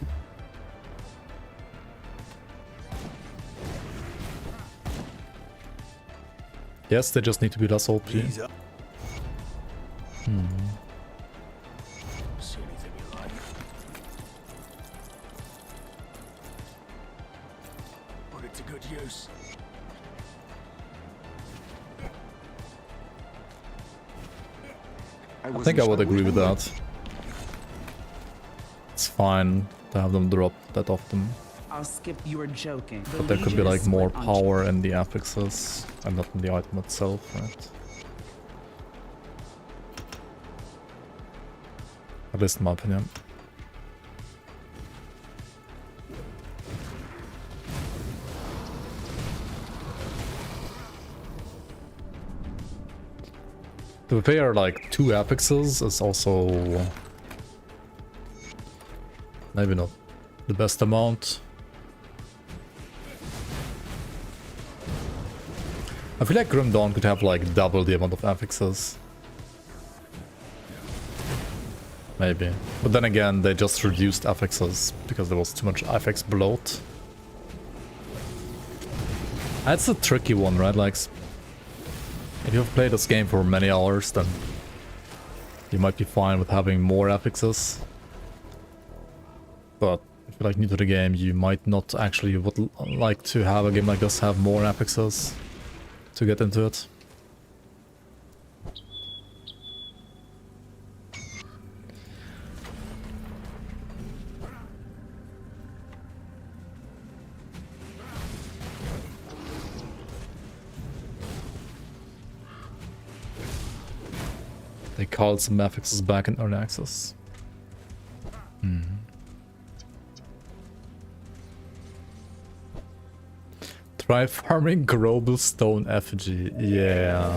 Yes, they just need to be less OP. See anything you like. Put it to good use. I think I would agree with that. It's fine to have them drop that often. I'll skip. You were joking. But there could be like more power in the affixes and not in the item itself, right? At least in my opinion. To prepare like 2 affixes is also maybe not the best amount. I feel like Grim Dawn could have like double the amount of affixes. Maybe. But then again, they just reduced affixes because there was too much affix bloat. That's a tricky one, right? Like, if you've played this game for many hours, then you might be fine with having more affixes. But if you're like new to the game, you might not actually would like to have a game like this have more affixes to get into it. They called some affixes back in early access. Try farming Global Stone Effigy. Yeah.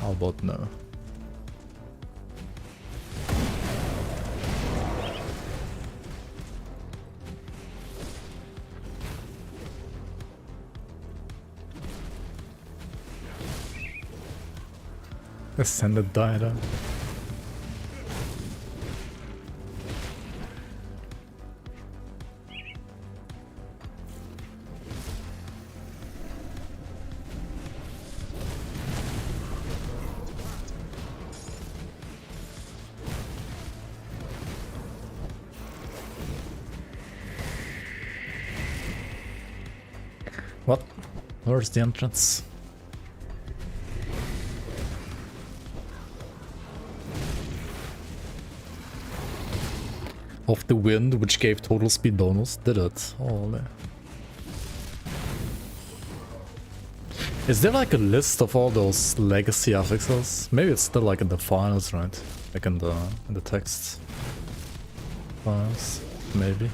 How about no? Ascended diadem. What? Where's the entrance? Of the wind, which gave total speed bonus, did it? Holy. Is there like a list of all those legacy affixes? Maybe it's still like in the files, right? Like in the text files, maybe.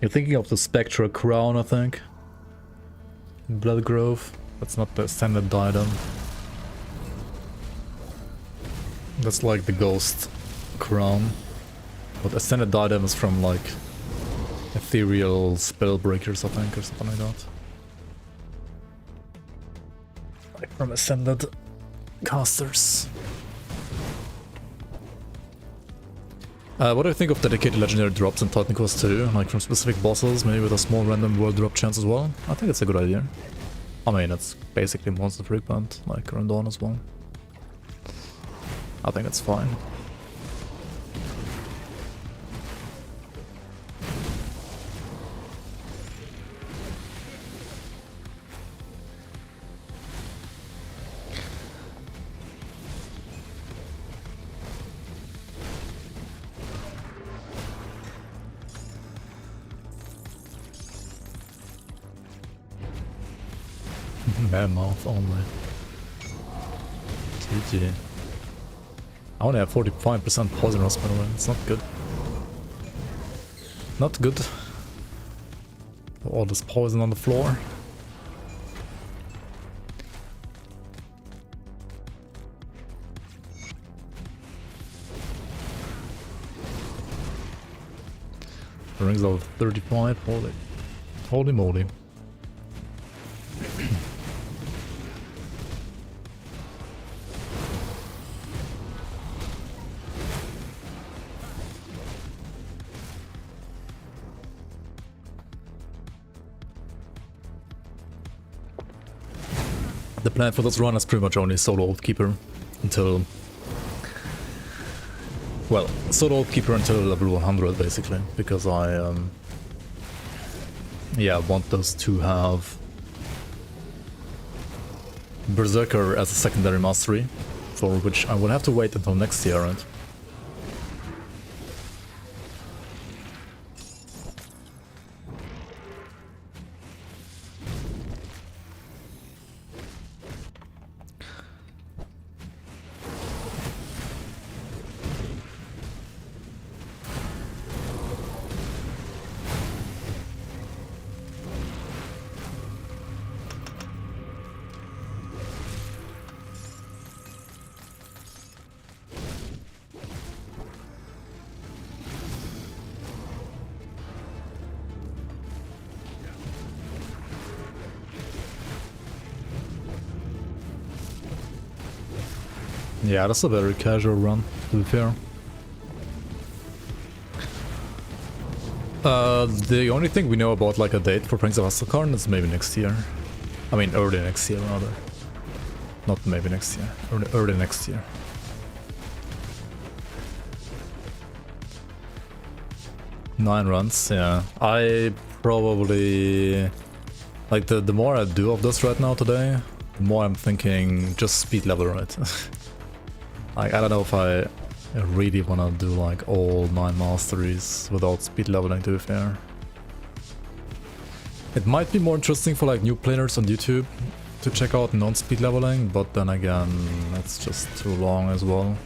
You're thinking of the Spectral Crown, I think. In Bloodgrove. That's not the standard diadem. That's like the Ghost Crown. But Ascended Diadem is from like Ethereal Spellbreakers, I think, or something like that. Like from Ascended Casters. What do you think of dedicated legendary drops in Titan Quest 2? Like from specific bosses, maybe with a small random world drop chance as well? I think it's a good idea. I mean, it's basically monster frequent, like Grim Dawn as well. I think it's fine. Mouth only. GG. I only have 45% poison rust, by the way. It's not good. Not good. All this poison on the floor. Rings of 35. Holy. Holy moly. The plan for this run is pretty much only solo Oathkeeper until... Well, solo Oathkeeper until level 100 basically, because I yeah, want those to have Berserker as a secondary mastery, for which I will have to wait until next year, right? Yeah, that's a very casual run, to be fair. The only thing we know about like a date for Fangs of Asterkarn is maybe next year. I mean early next year rather. Not maybe next year, early next year. Nine runs, yeah. I probably... Like the more I do of this right now today, the more I'm thinking just speed level, right? Like I don't know if I really wanna do like all 9 masteries without speed leveling, to be fair. It might be more interesting for like new players on YouTube to check out non-speed leveling, but then again, it's just too long as well.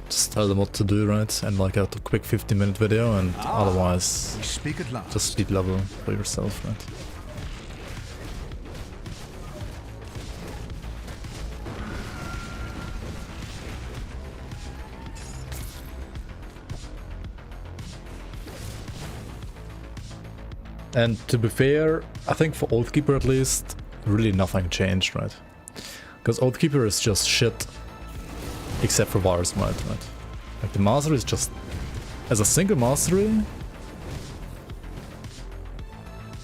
Just tell them what to do, right? And like a quick 15-minute video, and otherwise We speak at last. just speed level for yourself, right? And to be fair, I think for Oathkeeper at least, really nothing changed, right? Because Oathkeeper is just shit, except for Virus Might, right? Like the mastery is just, as a single mastery,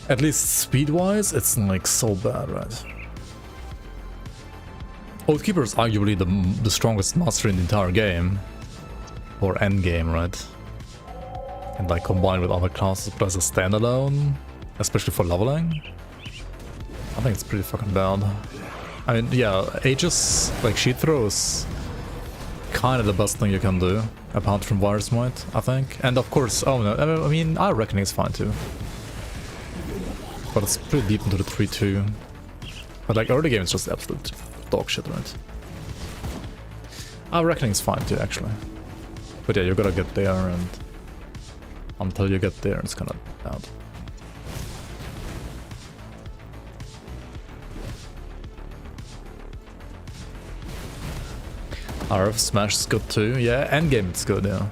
at least speed-wise, it's like so bad, right? Oathkeeper is arguably the strongest mastery in the entire game, or endgame, right? And like combined with other classes, but as a standalone, especially for leveling, I think it's pretty fucking bad. I mean, yeah, Aegis, like sheet throw is kind of the best thing you can do, apart from Virus Might, I think. And of course, oh no, I mean, Eye Reckoning is fine too. But it's pretty deep into the 3-2. But like early game is just absolute dog shit, right? Eye Reckoning is fine too, actually. But yeah, you gotta get there, and until you get there, it's kind of bad. RF Smash is good too. Yeah, endgame it's good, yeah.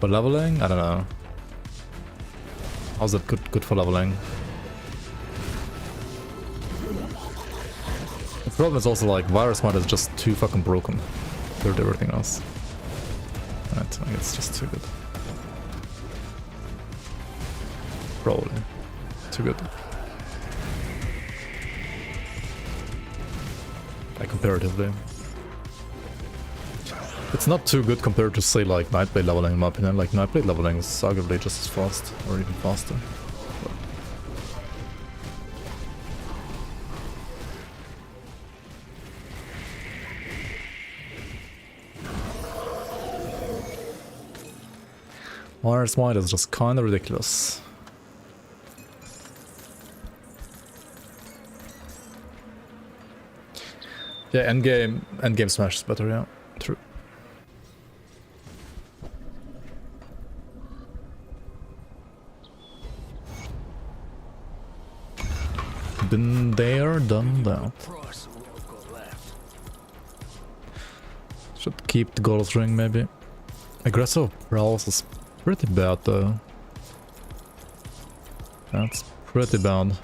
For leveling, I don't know. How's that good for leveling? The problem is also like Virus Might is just too fucking broken compared to everything else. Right, I think it's just too good. Probably. Too good. Like comparatively. It's not too good compared to say like Nightblade leveling in my opinion. Like Nightblade leveling is arguably just as fast or even faster. But Virus Might is just kinda ridiculous. Yeah, endgame Smash is better, yeah. True. Been there, done that. Cross and we'll go left. Should keep the gold ring maybe. Aggressive prowess is pretty bad though. That's pretty bad.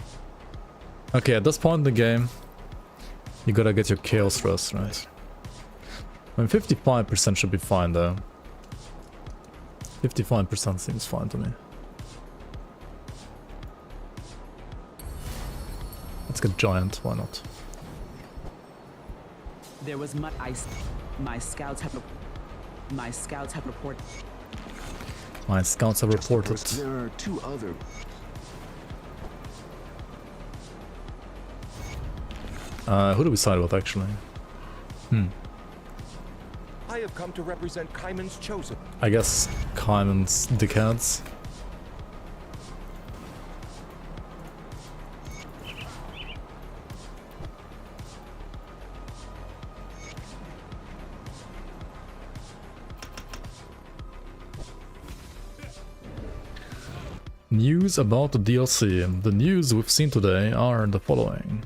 Okay, at this point in the game, you gotta get your chaos rest, right? I mean, 55% should be fine though. 55% seems fine to me. Let's get giant, why not? There was much ice. My scouts have reported. My scouts have reported. There are 2 other. Who do we side with actually? I have come to represent Kaiman's chosen. I guess Kaiman's dickheads. News about the DLC. The news we've seen today are the following.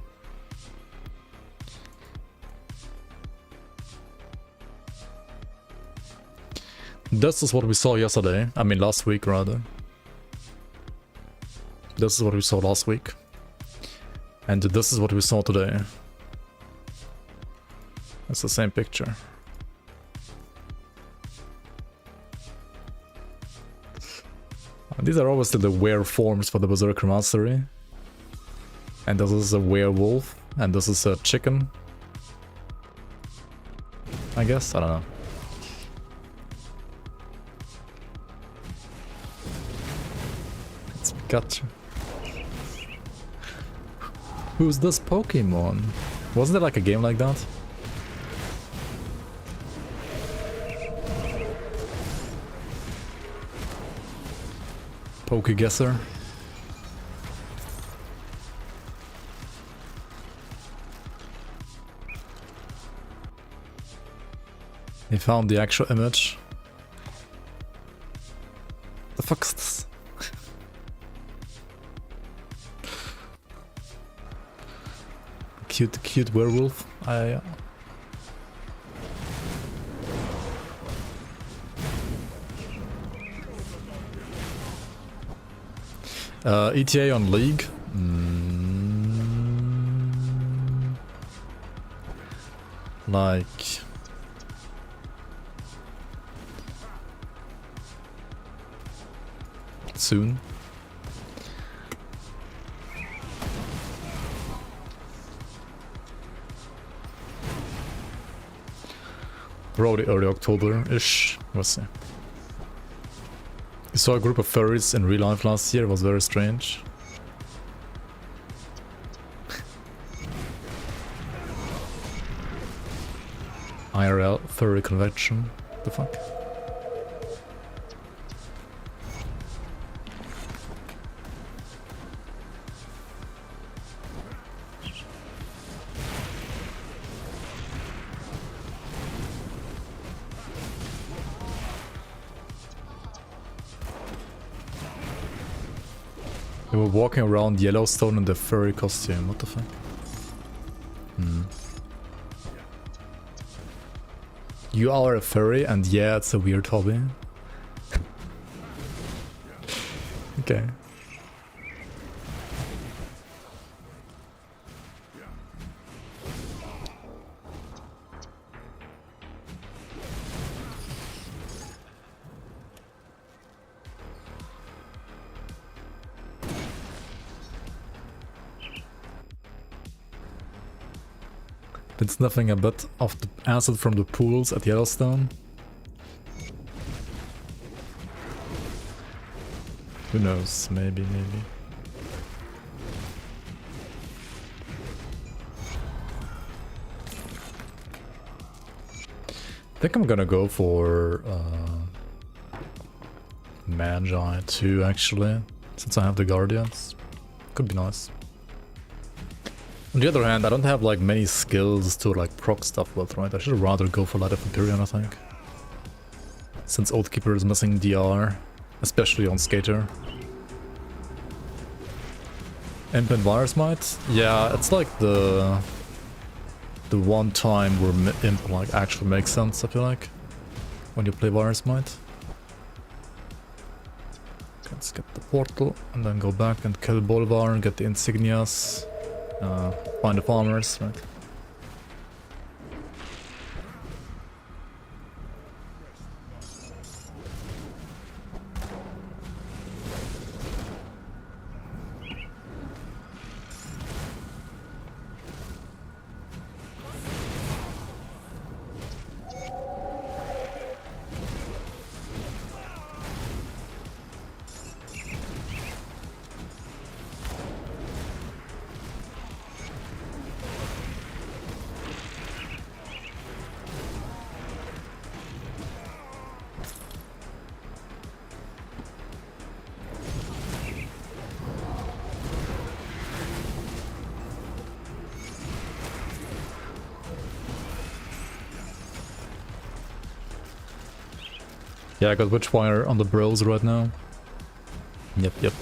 This is what we saw yesterday. I mean last week rather. This is what we saw last week. And this is what we saw today. It's the same picture. These are obviously the wereforms for the Berserker Mastery. And this is a werewolf, and this is a chicken. I guess, I don't know. It's Pikachu. Who's this Pokemon? Wasn't there like a game like that? Pokeguesser. He found the actual image. The fuck's this? Cute werewolf. ETA on League. Like soon. Probably early October-ish. We'll see. I saw a group of furries in real life last year. It was very strange. IRL furry convention. The fuck? They were walking around Yellowstone in the furry costume. What the fuck? You are a furry, and yeah, it's a weird hobby. Okay. Been sniffing a bit of the acid from the pools at Yellowstone. Who knows? Maybe. I think I'm gonna go for Magi too, actually, since I have the Guardians. Could be nice. On the other hand, I don't have like many skills to like proc stuff with, right? I should rather go for Light of Empyrean, I think. Since Oathkeeper is missing DR, especially on Skater. Imp and Virus Might? Yeah, it's like the one time where Imp like actually makes sense, I feel like. When you play Virus Might. Let's get the portal and then go back and kill Bolvar and get the insignias. Find the farmers, right? Yeah, I got Witchfire on the bros right now. Yep.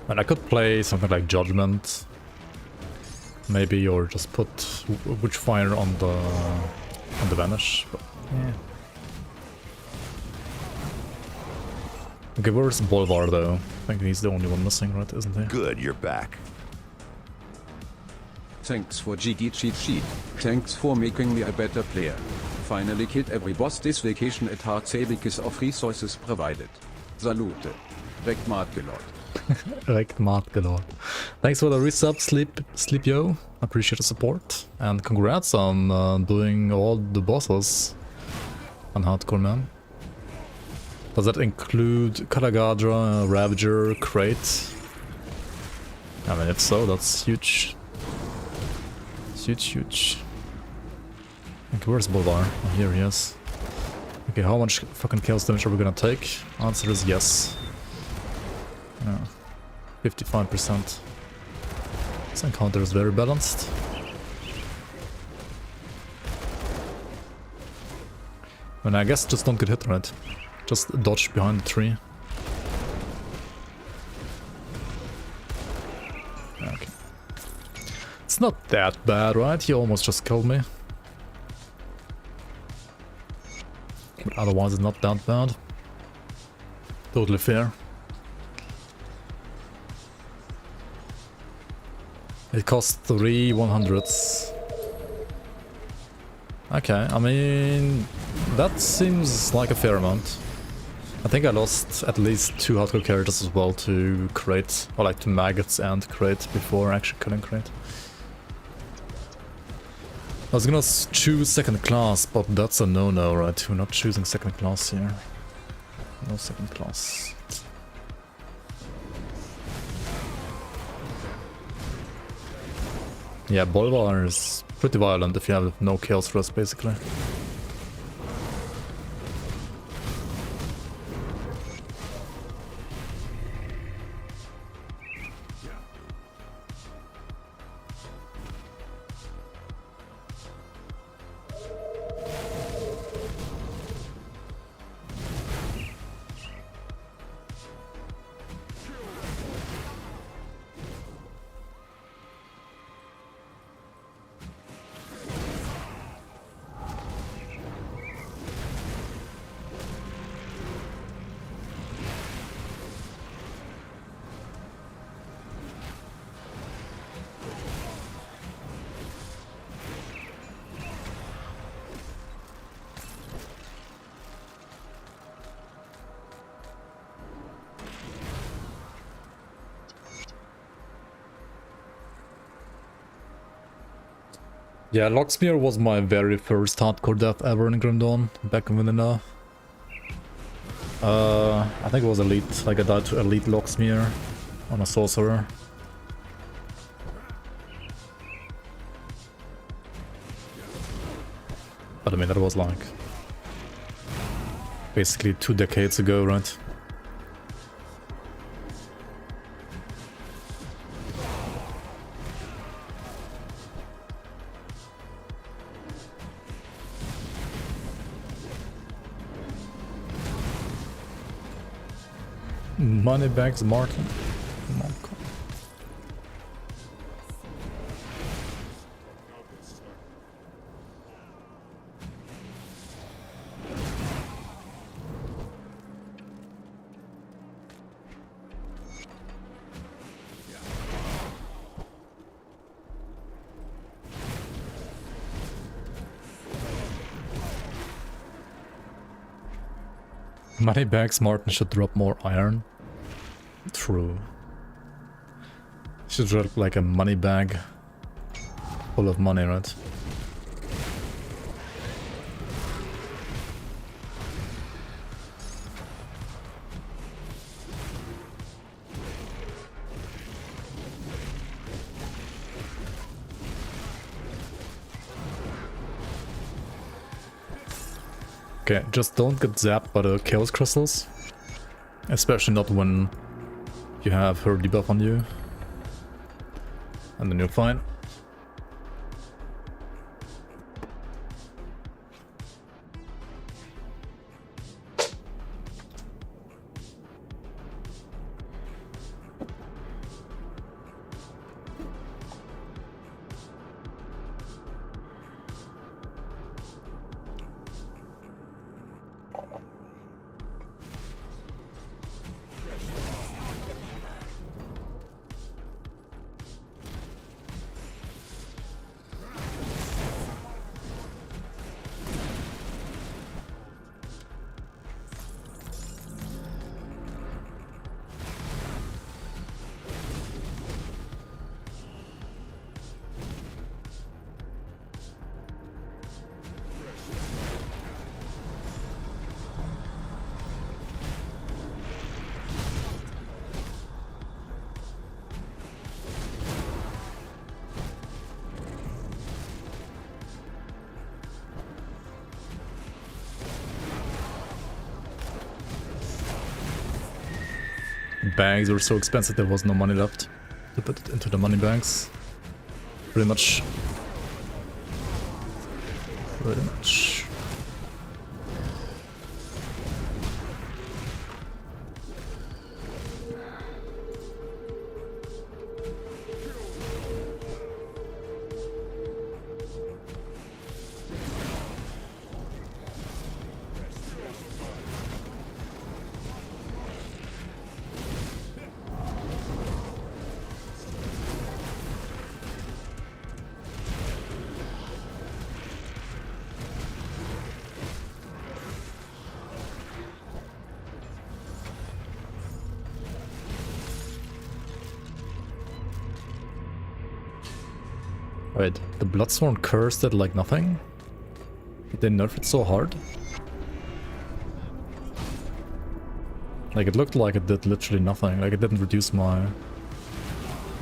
And I could play something like Judgment. Maybe, or just put Witchfire on the Vanish. But, yeah. Okay, where's Bolvar though? I think he's the only one missing, right? Isn't he? Good, you're back. Thanks for GG cheat sheet. Thanks for making me a better player. Finally killed every boss this vacation at hard because of resources provided. Salute. Wrecked Martgelord. Wrecked Martgelord. Thanks for the resub, Sleep Yo. Appreciate the support. And congrats on doing all the bosses on Hardcore, man. Does that include Kalagadra, Ravager, Crate? I mean, if so, that's huge. It's huge, huge. Okay, where's Bolvar? Oh, here he is. Okay, how much fucking chaos damage are we gonna take? Answer is yes. Yeah. 55%. This encounter is very balanced. And I guess just don't get hit, right? Just dodge behind the tree. Okay. It's not that bad, right? He almost just killed me. But otherwise it's not that bad. Totally fair. It costs 3 100s. Okay, I mean, that seems like a fair amount. I think I lost at least 2 hardcore characters as well to Crate, or like to Maggots and Crate before actually killing Crate. I was gonna choose second class, but that's a no-no, right? We're not choosing second class here. No second class. Yeah, Bolvar is pretty violent if you have no kills for us, basically. Yeah, Locksmere was my very first hardcore death ever in Grim Dawn, back in Vanilla. I think it was Elite, like I died to Elite Locksmere on a Sorcerer. But I mean, that was like basically 2 decades ago, right? Moneybags Martin. Moneybags Martin should drop more iron. True. Should drop like a money bag full of money, right? Okay, just don't get zapped by the Chaos Crystals. Especially not when you have her debuff on you. And then you're fine. bags were so expensive there was no money left to put it into the money bags. Pretty much. Pretty much. Wait, the Bloodsworn curse did like nothing? Did they nerf it so hard? Like it looked like it did literally nothing, like it didn't reduce my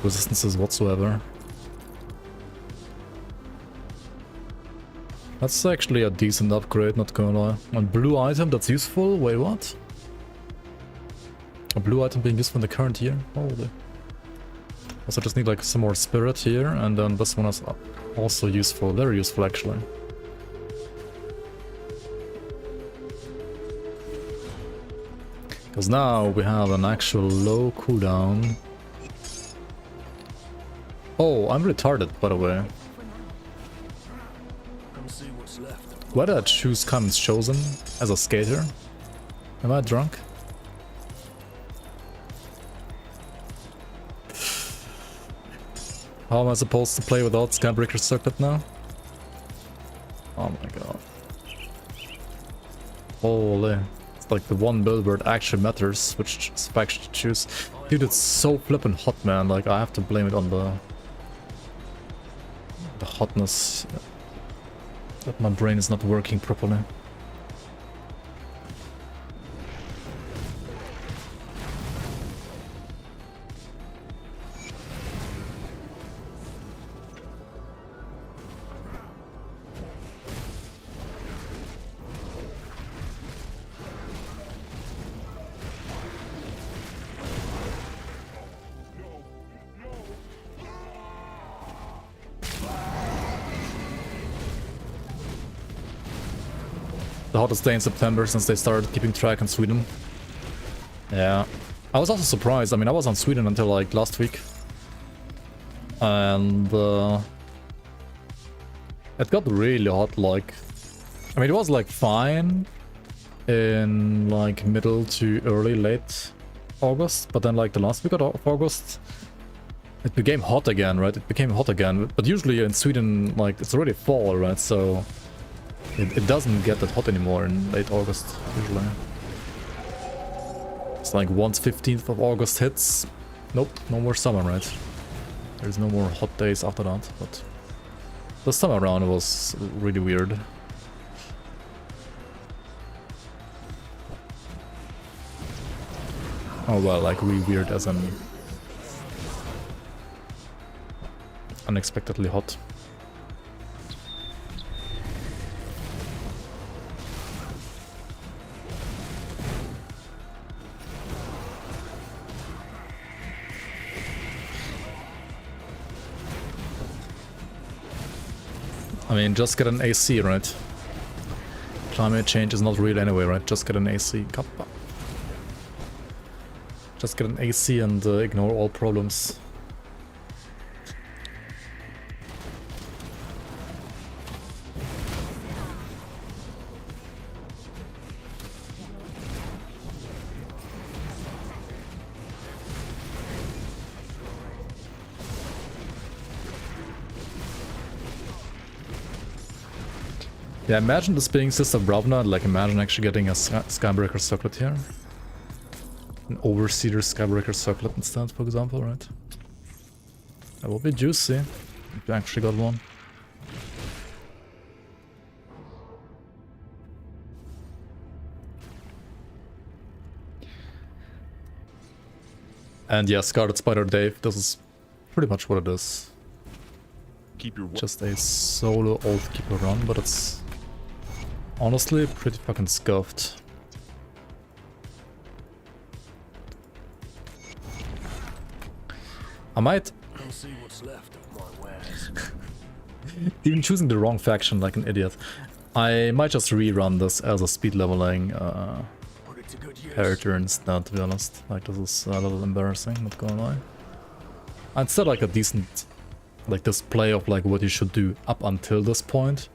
resistances whatsoever. That's actually a decent upgrade, not gonna lie. A blue item that's useful? Wait, what? A blue item being useful in the current year? Holy. Also just need like some more spirit here, and then this one is also useful, very useful actually. Because now we have an actual low cooldown. Oh, I'm retarded by the way. Come see what's left. Why did I choose Kaiman's Chosen as a skater? Am I drunk? How am I supposed to play without Skybreaker Circuit now? Oh my god. Holy. It's like the one build where it actually matters which faction to choose. Dude, it's so flippin' hot, man. Like, I have to blame it on the hotness. That my brain is not working properly. The hottest day in September since they started keeping track in Sweden. Yeah. I was also surprised. I mean, I was on Sweden until like last week. And it got really hot, like... I mean, it was like fine in like middle to early, late August. But then like the last week of August, it became hot again, right? It became hot again. But usually in Sweden, like, it's already fall, right? So... It doesn't get that hot anymore in late August, usually. It's like once 15th of August hits, nope, no more summer, right? There's no more hot days after that, but... The summer round was really weird. Oh well, like really weird as in... unexpectedly hot. I mean, just get an AC, right? Climate change is not real anyway, right? Just get an AC. Kappa. Just get an AC and ignore all problems. Yeah, imagine this being Sister Bravna, like imagine actually getting a Skybreaker Circlet here. An Overseer Skybreaker Circlet instead, for example, right? That would be juicy if you actually got one. And yeah, Scarlet Spider Dave, this is pretty much what it is. Keep your Just a solo Oathkeeper run, but it's honestly pretty fucking scuffed. I might I'll see what's left of my wares. even choosing the wrong faction like an idiot. I might just rerun this as a speed leveling Put it to good use. character instead, to be honest. Like, this is a little embarrassing, not gonna lie. I'd still like a decent, like, display of like what you should do up until this point.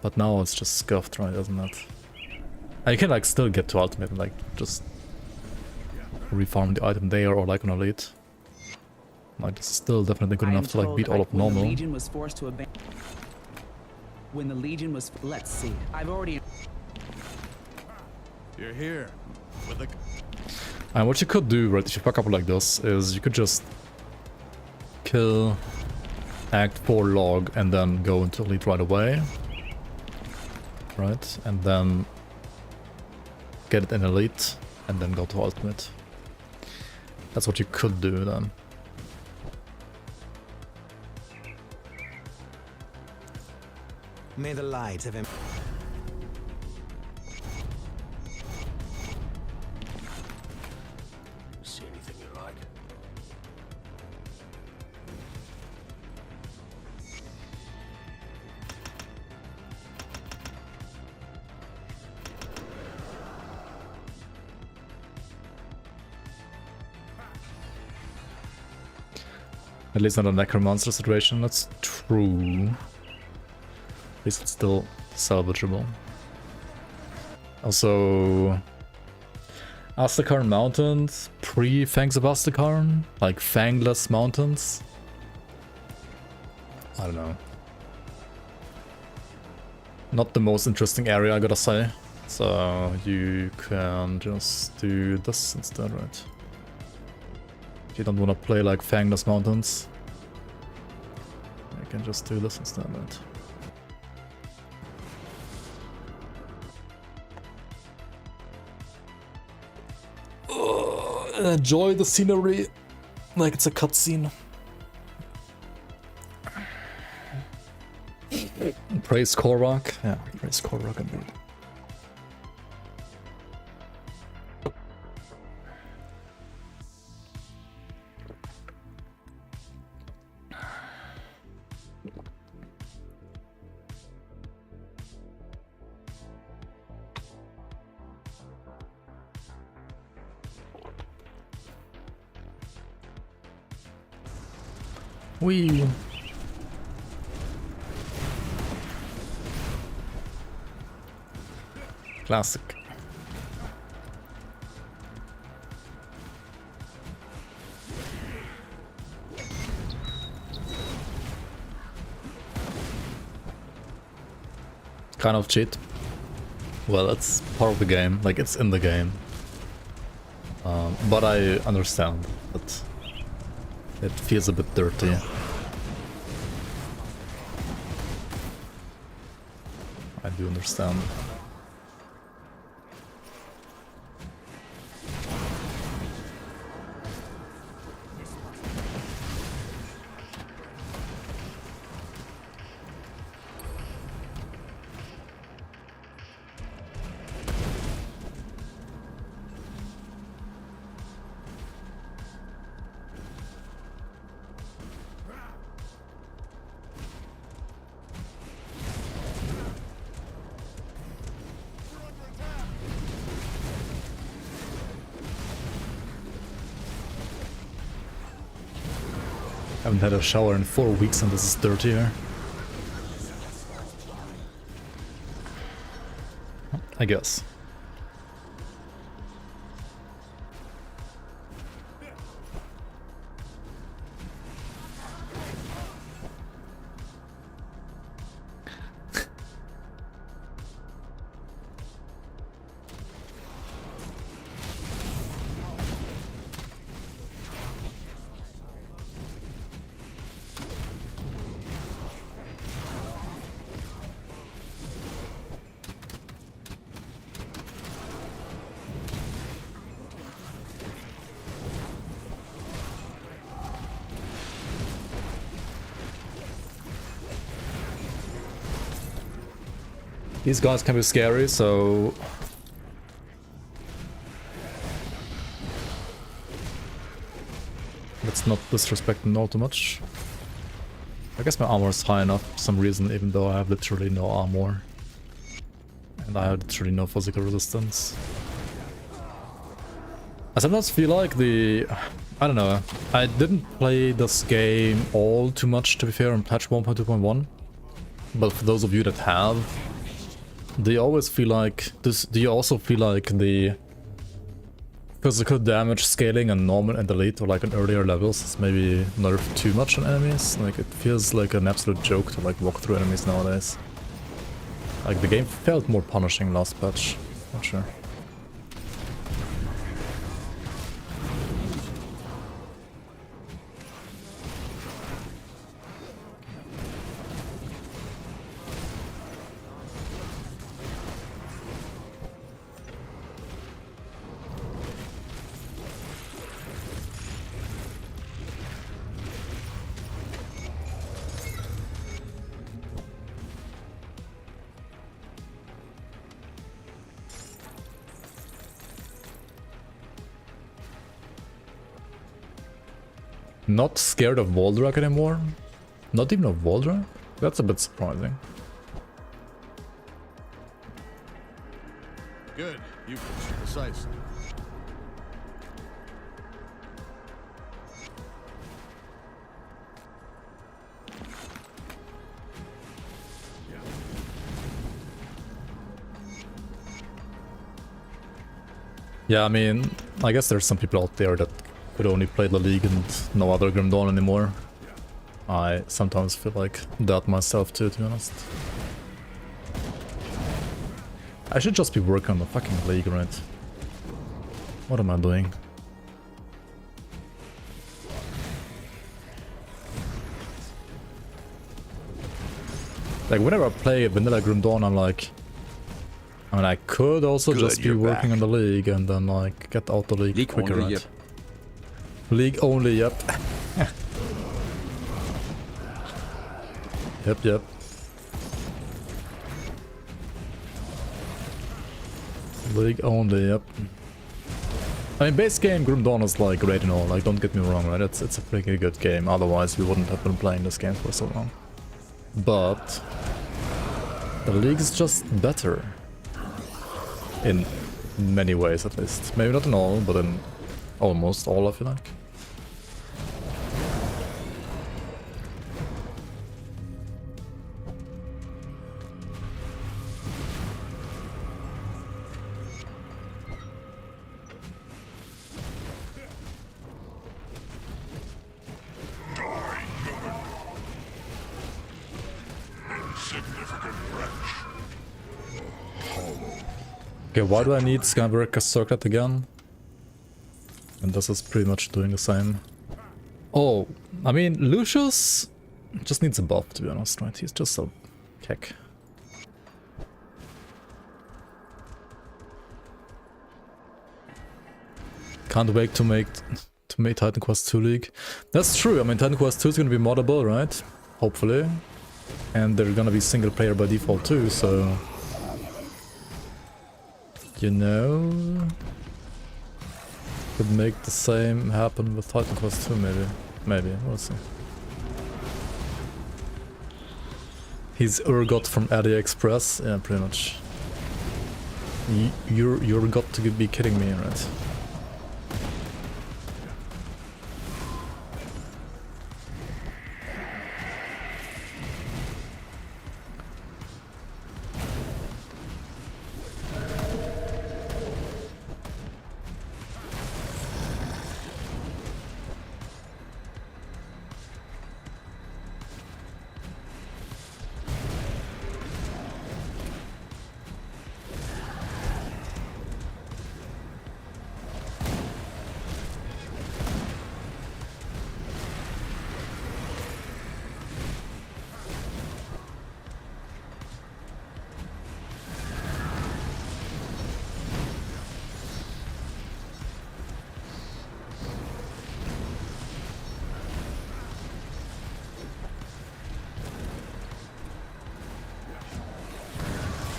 But now it's just scuffed, right, isn't it? And you can like still get to ultimate and like just refarm the item there or like on elite. Like, this is still definitely good enough to like beat all of When the normal. Legion was forced to abandon. When the Legion was, let's see. I've already. You're here. With the... And what you could do, right, if you fuck up like this, is you could just kill Act 4 log and then go into elite right away. Right, and then get it in elite and then go to ultimate. That's what you could do then. May the light of him. See anything you like? At least not a necromancer situation, that's true. At least it's still salvageable. Also, Asterkarn Mountains, pre-Fangs of Asterkarn, like fangless mountains. I don't know. Not the most interesting area, I gotta say. So you can just do this instead, right? If you don't want to play like fangless mountains, you can just do this instead, right? Enjoy the scenery like it's a cutscene. Praise Korok. Yeah, praise Korok indeed. Wee. Classic. Kind of cheat. Well, it's part of the game, like it's in the game. But I understand that it feels a bit dirty. I do understand. Haven't had a shower in 4 weeks and this is dirtier. I guess. These guys can be scary, so... Let's not disrespect them all too much. I guess my armor is high enough for some reason, even though I have literally no armor. And I have literally no physical resistance. I sometimes feel like I don't know, I didn't play this game all too much, to be fair, on patch 1.2.1. But for those of you that have, do you always feel like this? Do you also feel like the physical damage scaling and normal and elite, or like on earlier levels, is maybe nerfed too much on enemies? Like, it feels like an absolute joke to like walk through enemies nowadays. Like, the game felt more punishing last patch. Not sure. Not scared of Voldrak anymore? Not even of Voldrak? That's a bit surprising. Good. You can precisely. Yeah, I mean, I guess there's some people out there that could only play the League and no other Grim Dawn anymore. I sometimes feel like that myself too, to be honest. I should just be working on the fucking League, right? What am I doing? Like, whenever I play vanilla Grim Dawn, I'm like, I mean, I could also Good, just be you're working back. on the League and then like get out the League quicker, only, right? yep. League only, yep. Yep. League only, yep. I mean, base game Grim Dawn is like great and all, like, don't get me wrong, right? It's a pretty good game, otherwise we wouldn't have been playing this game for so long. But the League is just better. In many ways, at least. Maybe not in all, but in almost all, I feel like. Okay, why do I need Skywalker Circlet again? And this is pretty much doing the same. Oh, I mean, Lucius just needs a buff, to be honest, right? He's just a keck. Can't wait to make Titan Quest 2 League. That's true, I mean, Titan Quest 2 is gonna be moddable, right? Hopefully. And they're gonna be single player by default too, so... You know, could make the same happen with Titan Quest 2, maybe, we'll see. He's Urgot from AliExpress, yeah, pretty much. You're got to be kidding me, right?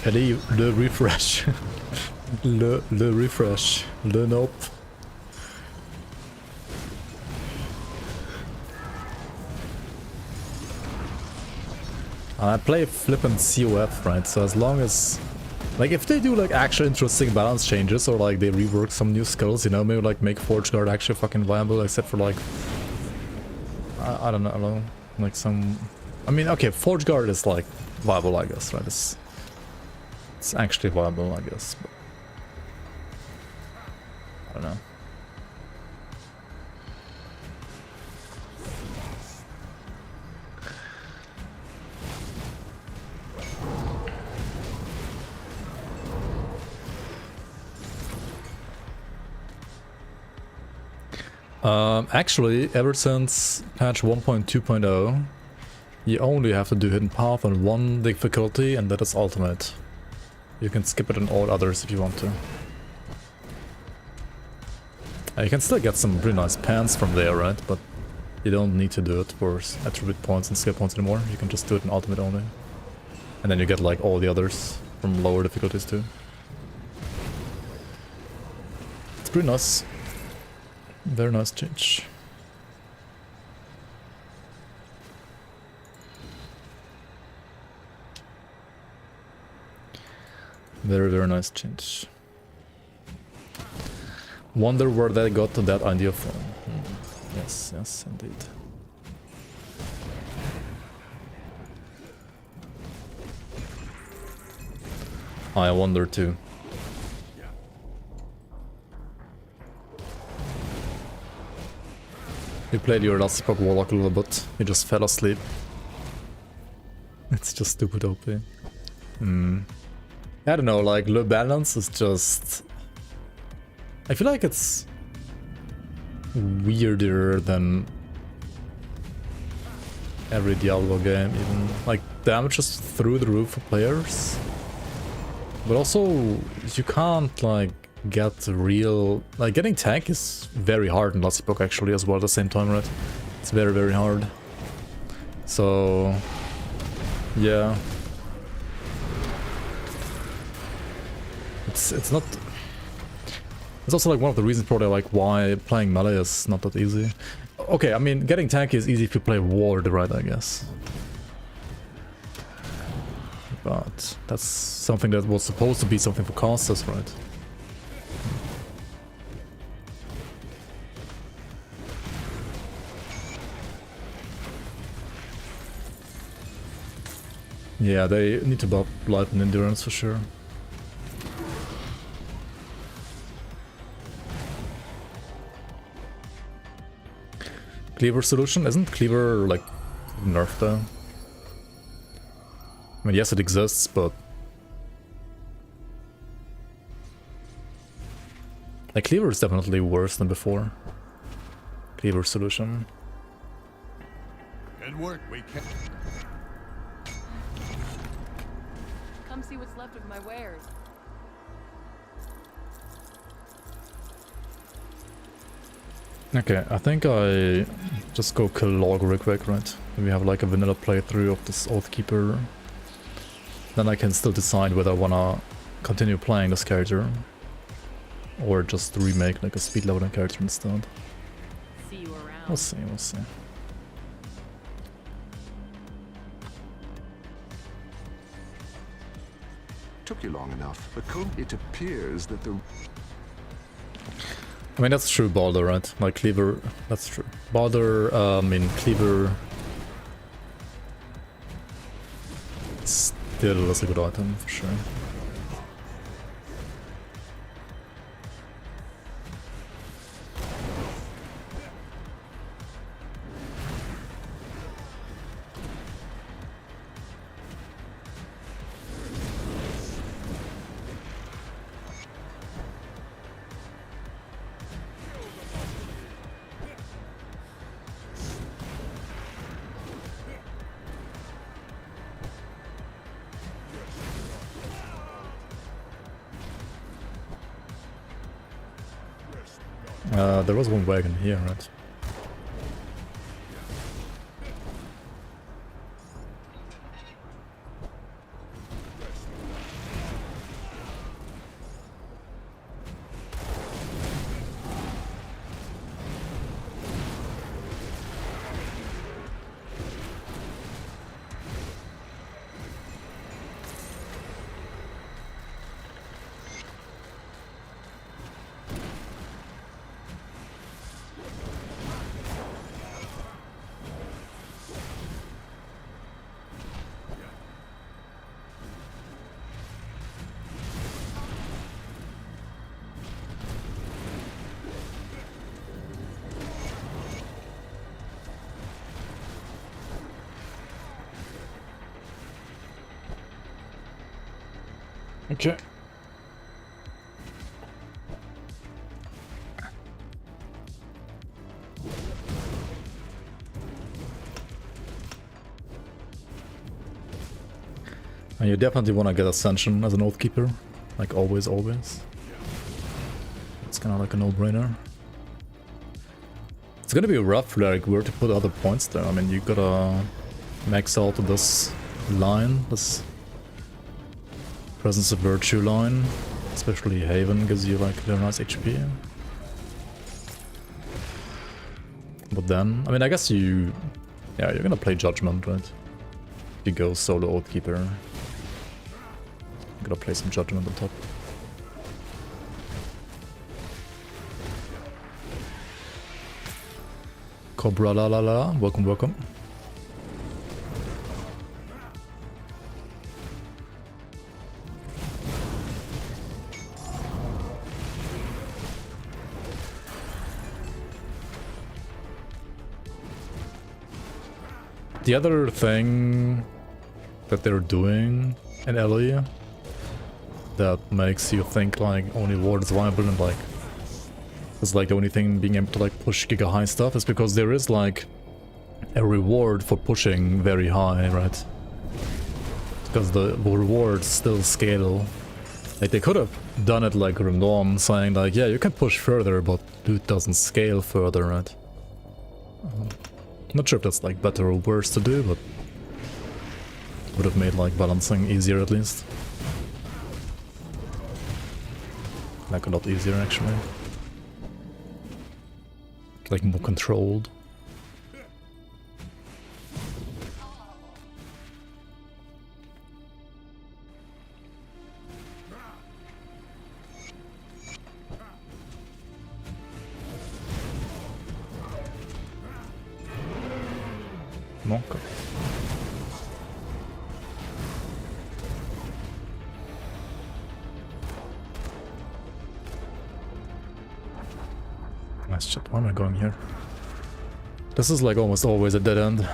Allez, le refresh. le refresh. Le nope. I play flippant COF, right? So as long as... Like, if they do, like, actual interesting balance changes, or, like, they rework some new skills, you know, maybe, like, make Forge Guard actually fucking viable, except for, like... I don't know, like, some... I mean, okay, Forge Guard is, like, viable, I guess, right? It's actually viable, I guess, but... I don't know. Actually, ever since patch 1.2.0, you only have to do Hidden Path on one difficulty, and that is Ultimate. You can skip it on all others if you want to. You can still get some really nice pants from there, right? But you don't need to do it for attribute points and skill points anymore. You can just do it in Ultimate only. And then you get like all the others from lower difficulties too. It's pretty nice. Very nice change. Very, very nice change. Wonder where they got that idea from. Yes, yes, indeed. I wonder too. You played your Asterkarn Warlock a little bit, you just fell asleep. It's just stupid OP. I don't know, like, low balance is just... I feel like it's weirder than every Diablo game even. Like, damage is through the roof for players. But also, you can't, like, get real... Like, getting tank is very hard in Asterkarn actually as well at the same time, right? It's very, very hard. So... yeah. It's not... It's also like one of the reasons probably like why playing melee is not that easy. Okay, I mean, getting tanky is easy if you play Warden, right, I guess. But that's something that was supposed to be something for casters, right? Yeah, they need to buff light and endurance for sure. Cleaver solution? Isn't Cleaver like nerfed though? I mean, yes, it exists, but like Cleaver is definitely worse than before. Cleaver solution. Good work, we can. Come see what's left of my wares. Okay, I think I just go kill Log real quick, right? Maybe have like a vanilla playthrough of this Oathkeeper. Then I can still decide whether I wanna continue playing this character or just remake like a speed loading character instead. See you around. We'll see, we'll see. Took you long enough, but it appears that the... I mean, that's true, Balder, right? Like, Cleaver, that's true. Balder, I mean, Cleaver... Still is a good item, for sure. There was one wagon here, right? Okay. And you definitely want to get Ascension as an Oathkeeper, like always. It's kind of like a no-brainer. It's gonna be rough, like where to put other points there. I mean, you gotta max out this line, this Presence of Virtue line. Especially Haven gives you like very nice HP. But then, I mean, I guess you're gonna play Judgment, right? If you go solo Oathkeeper, you're gonna play some Judgment on top. Cobra la la la, welcome. The other thing that they're doing in LE that makes you think like only Ward is viable and like is like the only thing being able to like push giga high stuff is because there is like a reward for pushing very high, right? Because the rewards still scale. Like they could have done it like Random, saying like, yeah, you can push further, but loot doesn't scale further, right? Not sure if that's like better or worse to do, but would have made like balancing easier at least. Like a lot easier actually. Like more controlled. Monk. Nice shit, why am I going here? This is like almost always a dead end.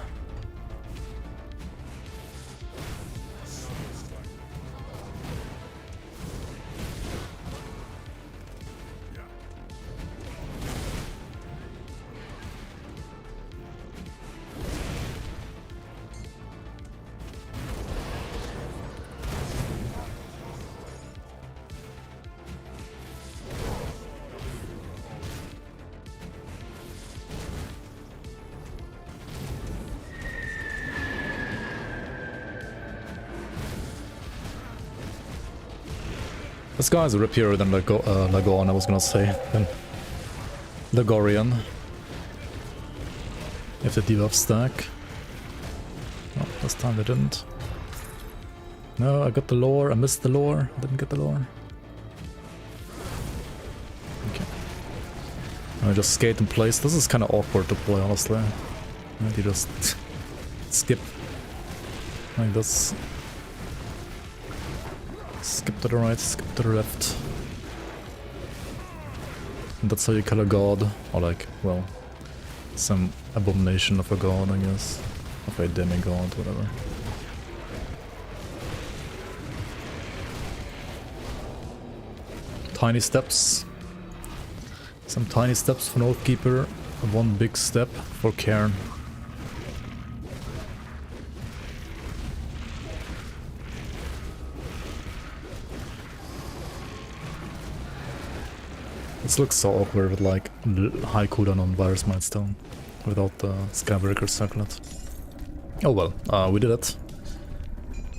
This guy's rippier than Lagon, I was gonna say, than Lagorian. If the debuff stack. Oh, this time they didn't. No, I got the lore, I missed the lore, didn't get the lore. Okay. I just skate in place. This is kind of awkward to play, honestly. You just skip like this. Skip to the right, skip to the left. And that's how you kill a god. Or like, well, some abomination of a god, I guess. Of a demigod, whatever. Tiny steps. Some tiny steps for an Oathkeeper. One big step for Cairn. This looks so awkward with like high cooldown on Virus Mindstone without the Skybreaker Circlet. Oh well, we did it.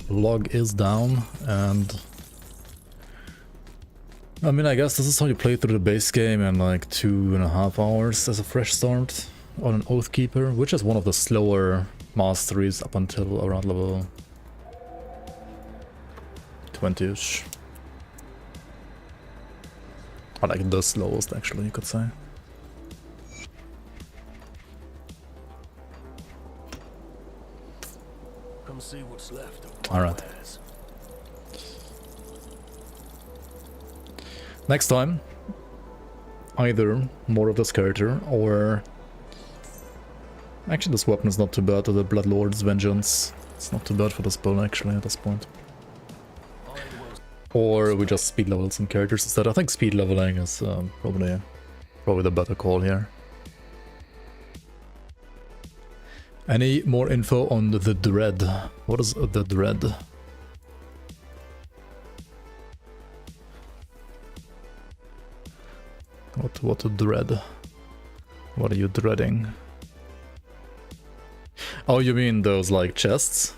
Log is down, and I mean, I guess this is how you play through the base game in like 2.5 hours as a fresh start on an Oathkeeper, which is one of the slower masteries up until around level 20ish. Or like the slowest, actually, you could say. Come see what's left of all right. Next time, either more of this character or actually this weapon is not too bad. The Bloodlord's Vengeance. It's not too bad for this build actually at this point. Or we just speed level some characters instead. I think speed leveling is probably the better call here. Any more info on the Dread? What is the Dread? What a dread? What are you dreading? Oh, you mean those like chests?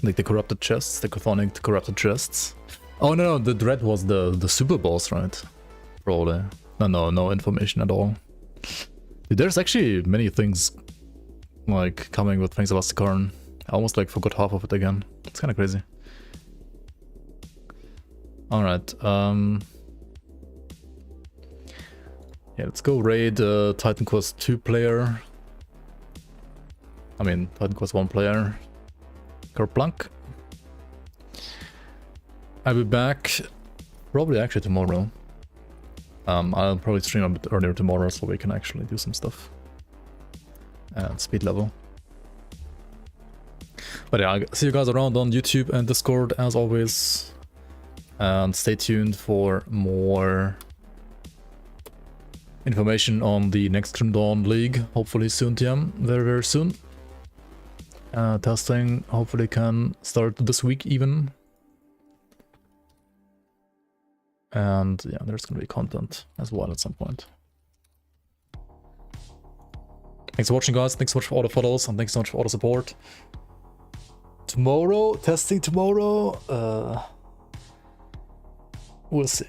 Like the corrupted chests? The chthonic corrupted chests? Oh no, the Dread was the super boss, right? Probably. No information at all. Dude, there's actually many things like coming with Fangs of Asterkarn. I almost like forgot half of it again. It's kind of crazy. Alright, yeah, let's go raid Titan Quest 2 player. I mean, Titan Quest 1 player. Kerplunk. I'll be back probably actually tomorrow. I'll probably stream a bit earlier tomorrow so we can actually do some stuff. And speed level. But yeah, I'll see you guys around on YouTube and Discord as always. And stay tuned for more information on the next Grim Dawn League. Hopefully soon, TM. Very soon. Testing hopefully can start this week even. And yeah, there's gonna be content as well at some point. Thanks for watching, guys. Thanks so much for all the follows and thanks so much for all the support. Tomorrow, testing tomorrow. We'll see.